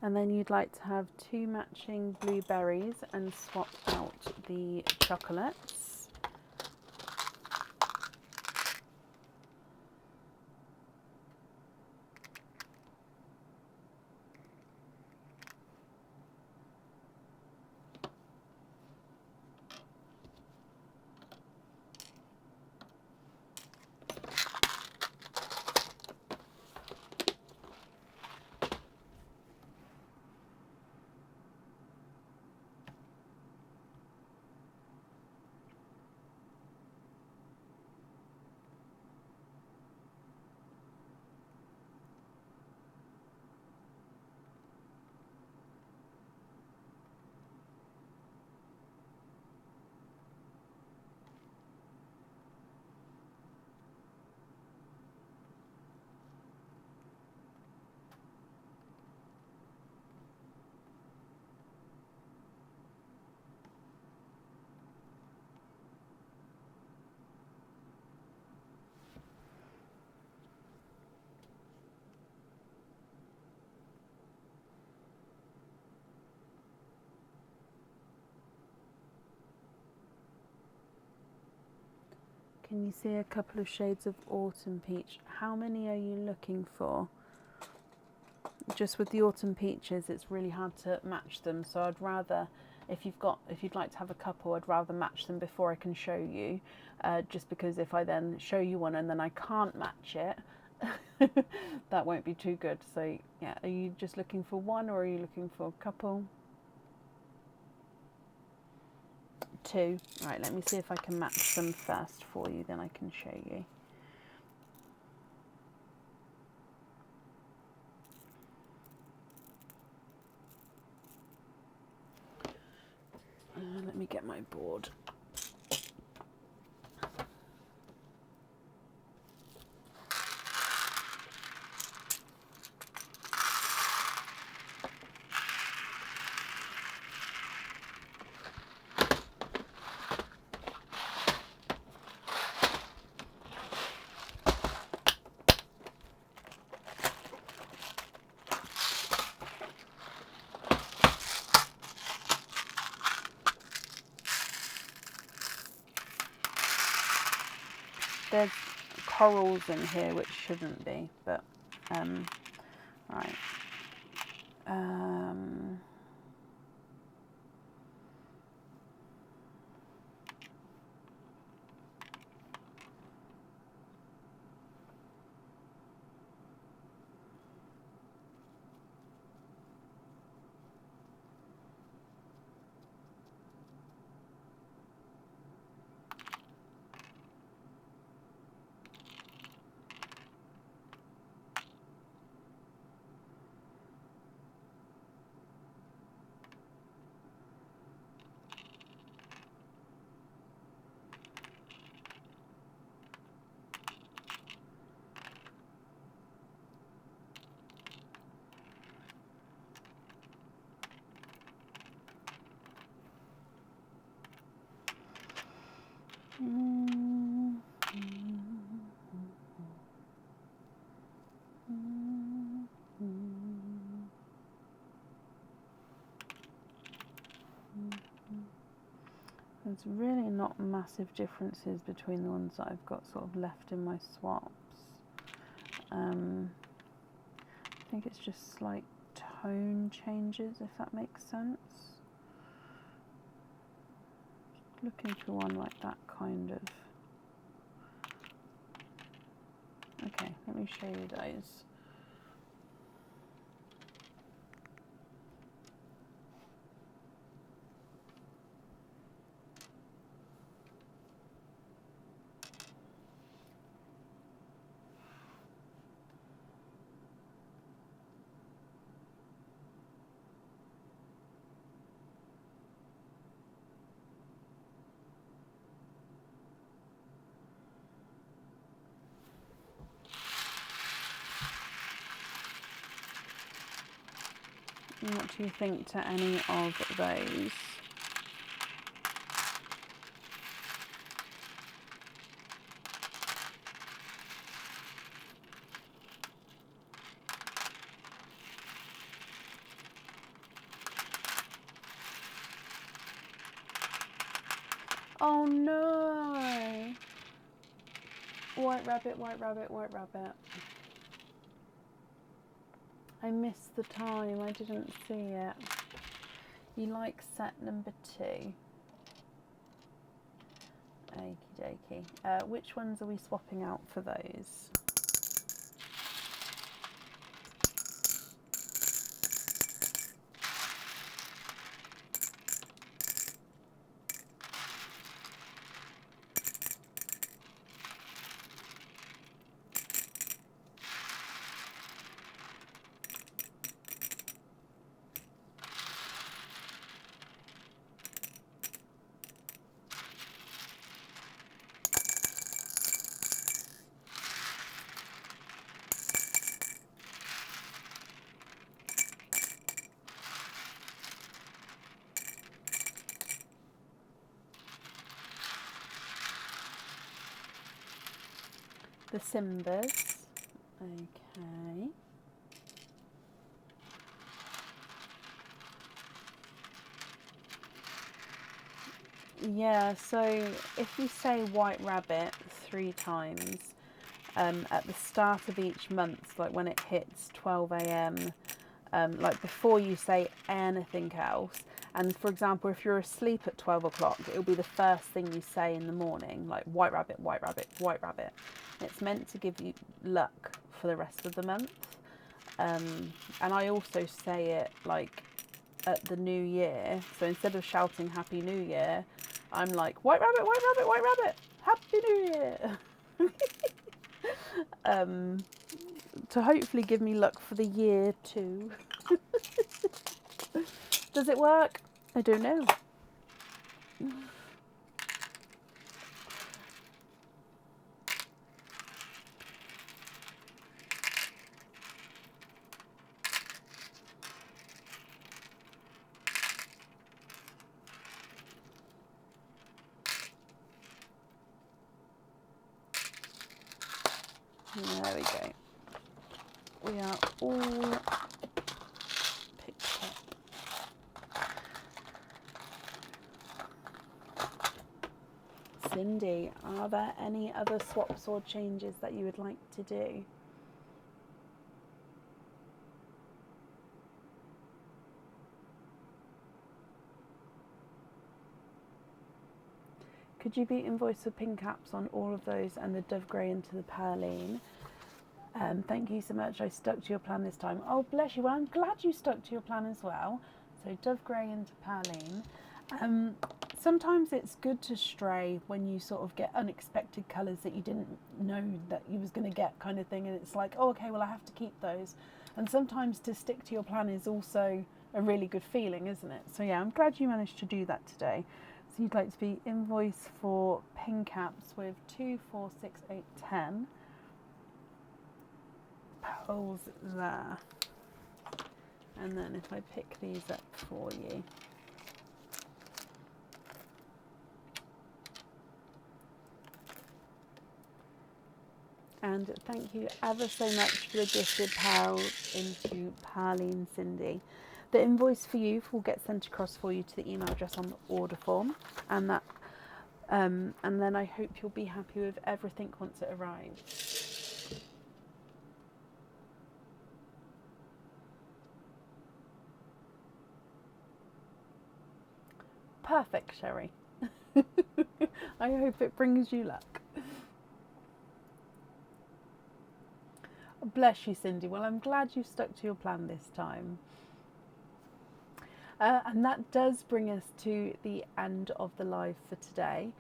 And then you'd like to have 2 matching blueberries and swap out the chocolates. Can you see a couple of shades of autumn peach? How many are you looking for? Just with the autumn peaches, it's really hard to match them, so I'd rather if you'd like to have a couple, I'd rather match them before I can show you, just because if I then show you one and then I can't match it, that won't be too good. So yeah, are you just looking for one, or are you looking for a couple? Two. Right, let me see if I can match them first for you, then I can show you. Let me get my board. There's corals in here which shouldn't be, but right. There's really not massive differences between the ones that I've got sort of left in my swaps. I think it's just slight tone changes, if that makes sense. Just looking for one like that, kind of. Okay, let me show you those. What do you think to any of those? Oh no! White rabbit, white rabbit, white rabbit. I missed the time, I didn't see it. You like set number 2. Okie dokie. Which ones are we swapping out for those? The Simbas. Okay. Yeah, so if we say white rabbit 3 times at the start of each month, like when it hits 12 a.m, like before you say anything else, And for example, if you're asleep at 12 o'clock, it'll be the first thing you say in the morning, like white rabbit, white rabbit, white rabbit. It's meant to give you luck for the rest of the month. And I also say it like at the new year. So instead of shouting Happy New Year, I'm like, white rabbit, white rabbit, white rabbit, Happy New Year. To hopefully give me luck for the year too. Does it work? I don't know. There we go. We are all picked up. Cindy, are there any other swaps or changes that you would like to do? Could you be invoiced for pin caps on all of those and the dove grey into the perline? Thank you so much. I stuck to your plan this time. Oh, bless you. Well, I'm glad you stuck to your plan as well. So dove grey into perline. Sometimes it's good to stray when you sort of get unexpected colours that you didn't know that you was going to get, kind of thing. And it's like, oh, okay, well, I have to keep those. And sometimes to stick to your plan is also a really good feeling, isn't it? So yeah, I'm glad you managed to do that today. So you'd like to be invoiced for pin caps with 2, 4, 6, 8, 10 pearls there. And then if I pick these up for you. And thank you ever so much for the gifted pearls into Parlene Cindy. The invoice for you will get sent across for you to the email address on the order form, and that, and then I hope you'll be happy with everything once it arrives. Perfect, Sherry. I hope it brings you luck. Bless you, Cindy. Well, I'm glad you stuck to your plan this time. And that does bring us to the end of the live for today.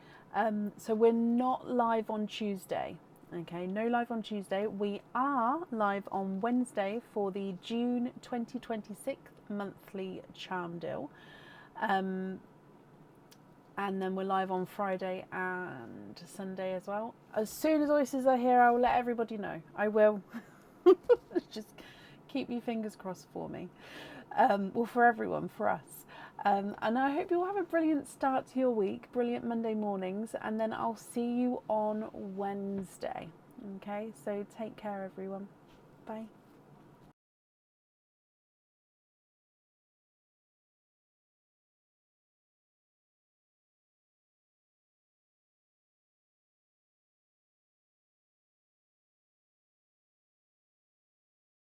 So we're not live on Tuesday. Okay, no live on Tuesday. We are live on Wednesday for the June 2026 monthly charm deal. And then we're live on Friday and Sunday as well. As soon as voices are here, I will let everybody know. I will. Just keep your fingers crossed for me. Well, for everyone, for us. And I hope you'll have a brilliant start to your week, brilliant Monday mornings, and then I'll see you on Wednesday. Okay, so take care, everyone. Bye.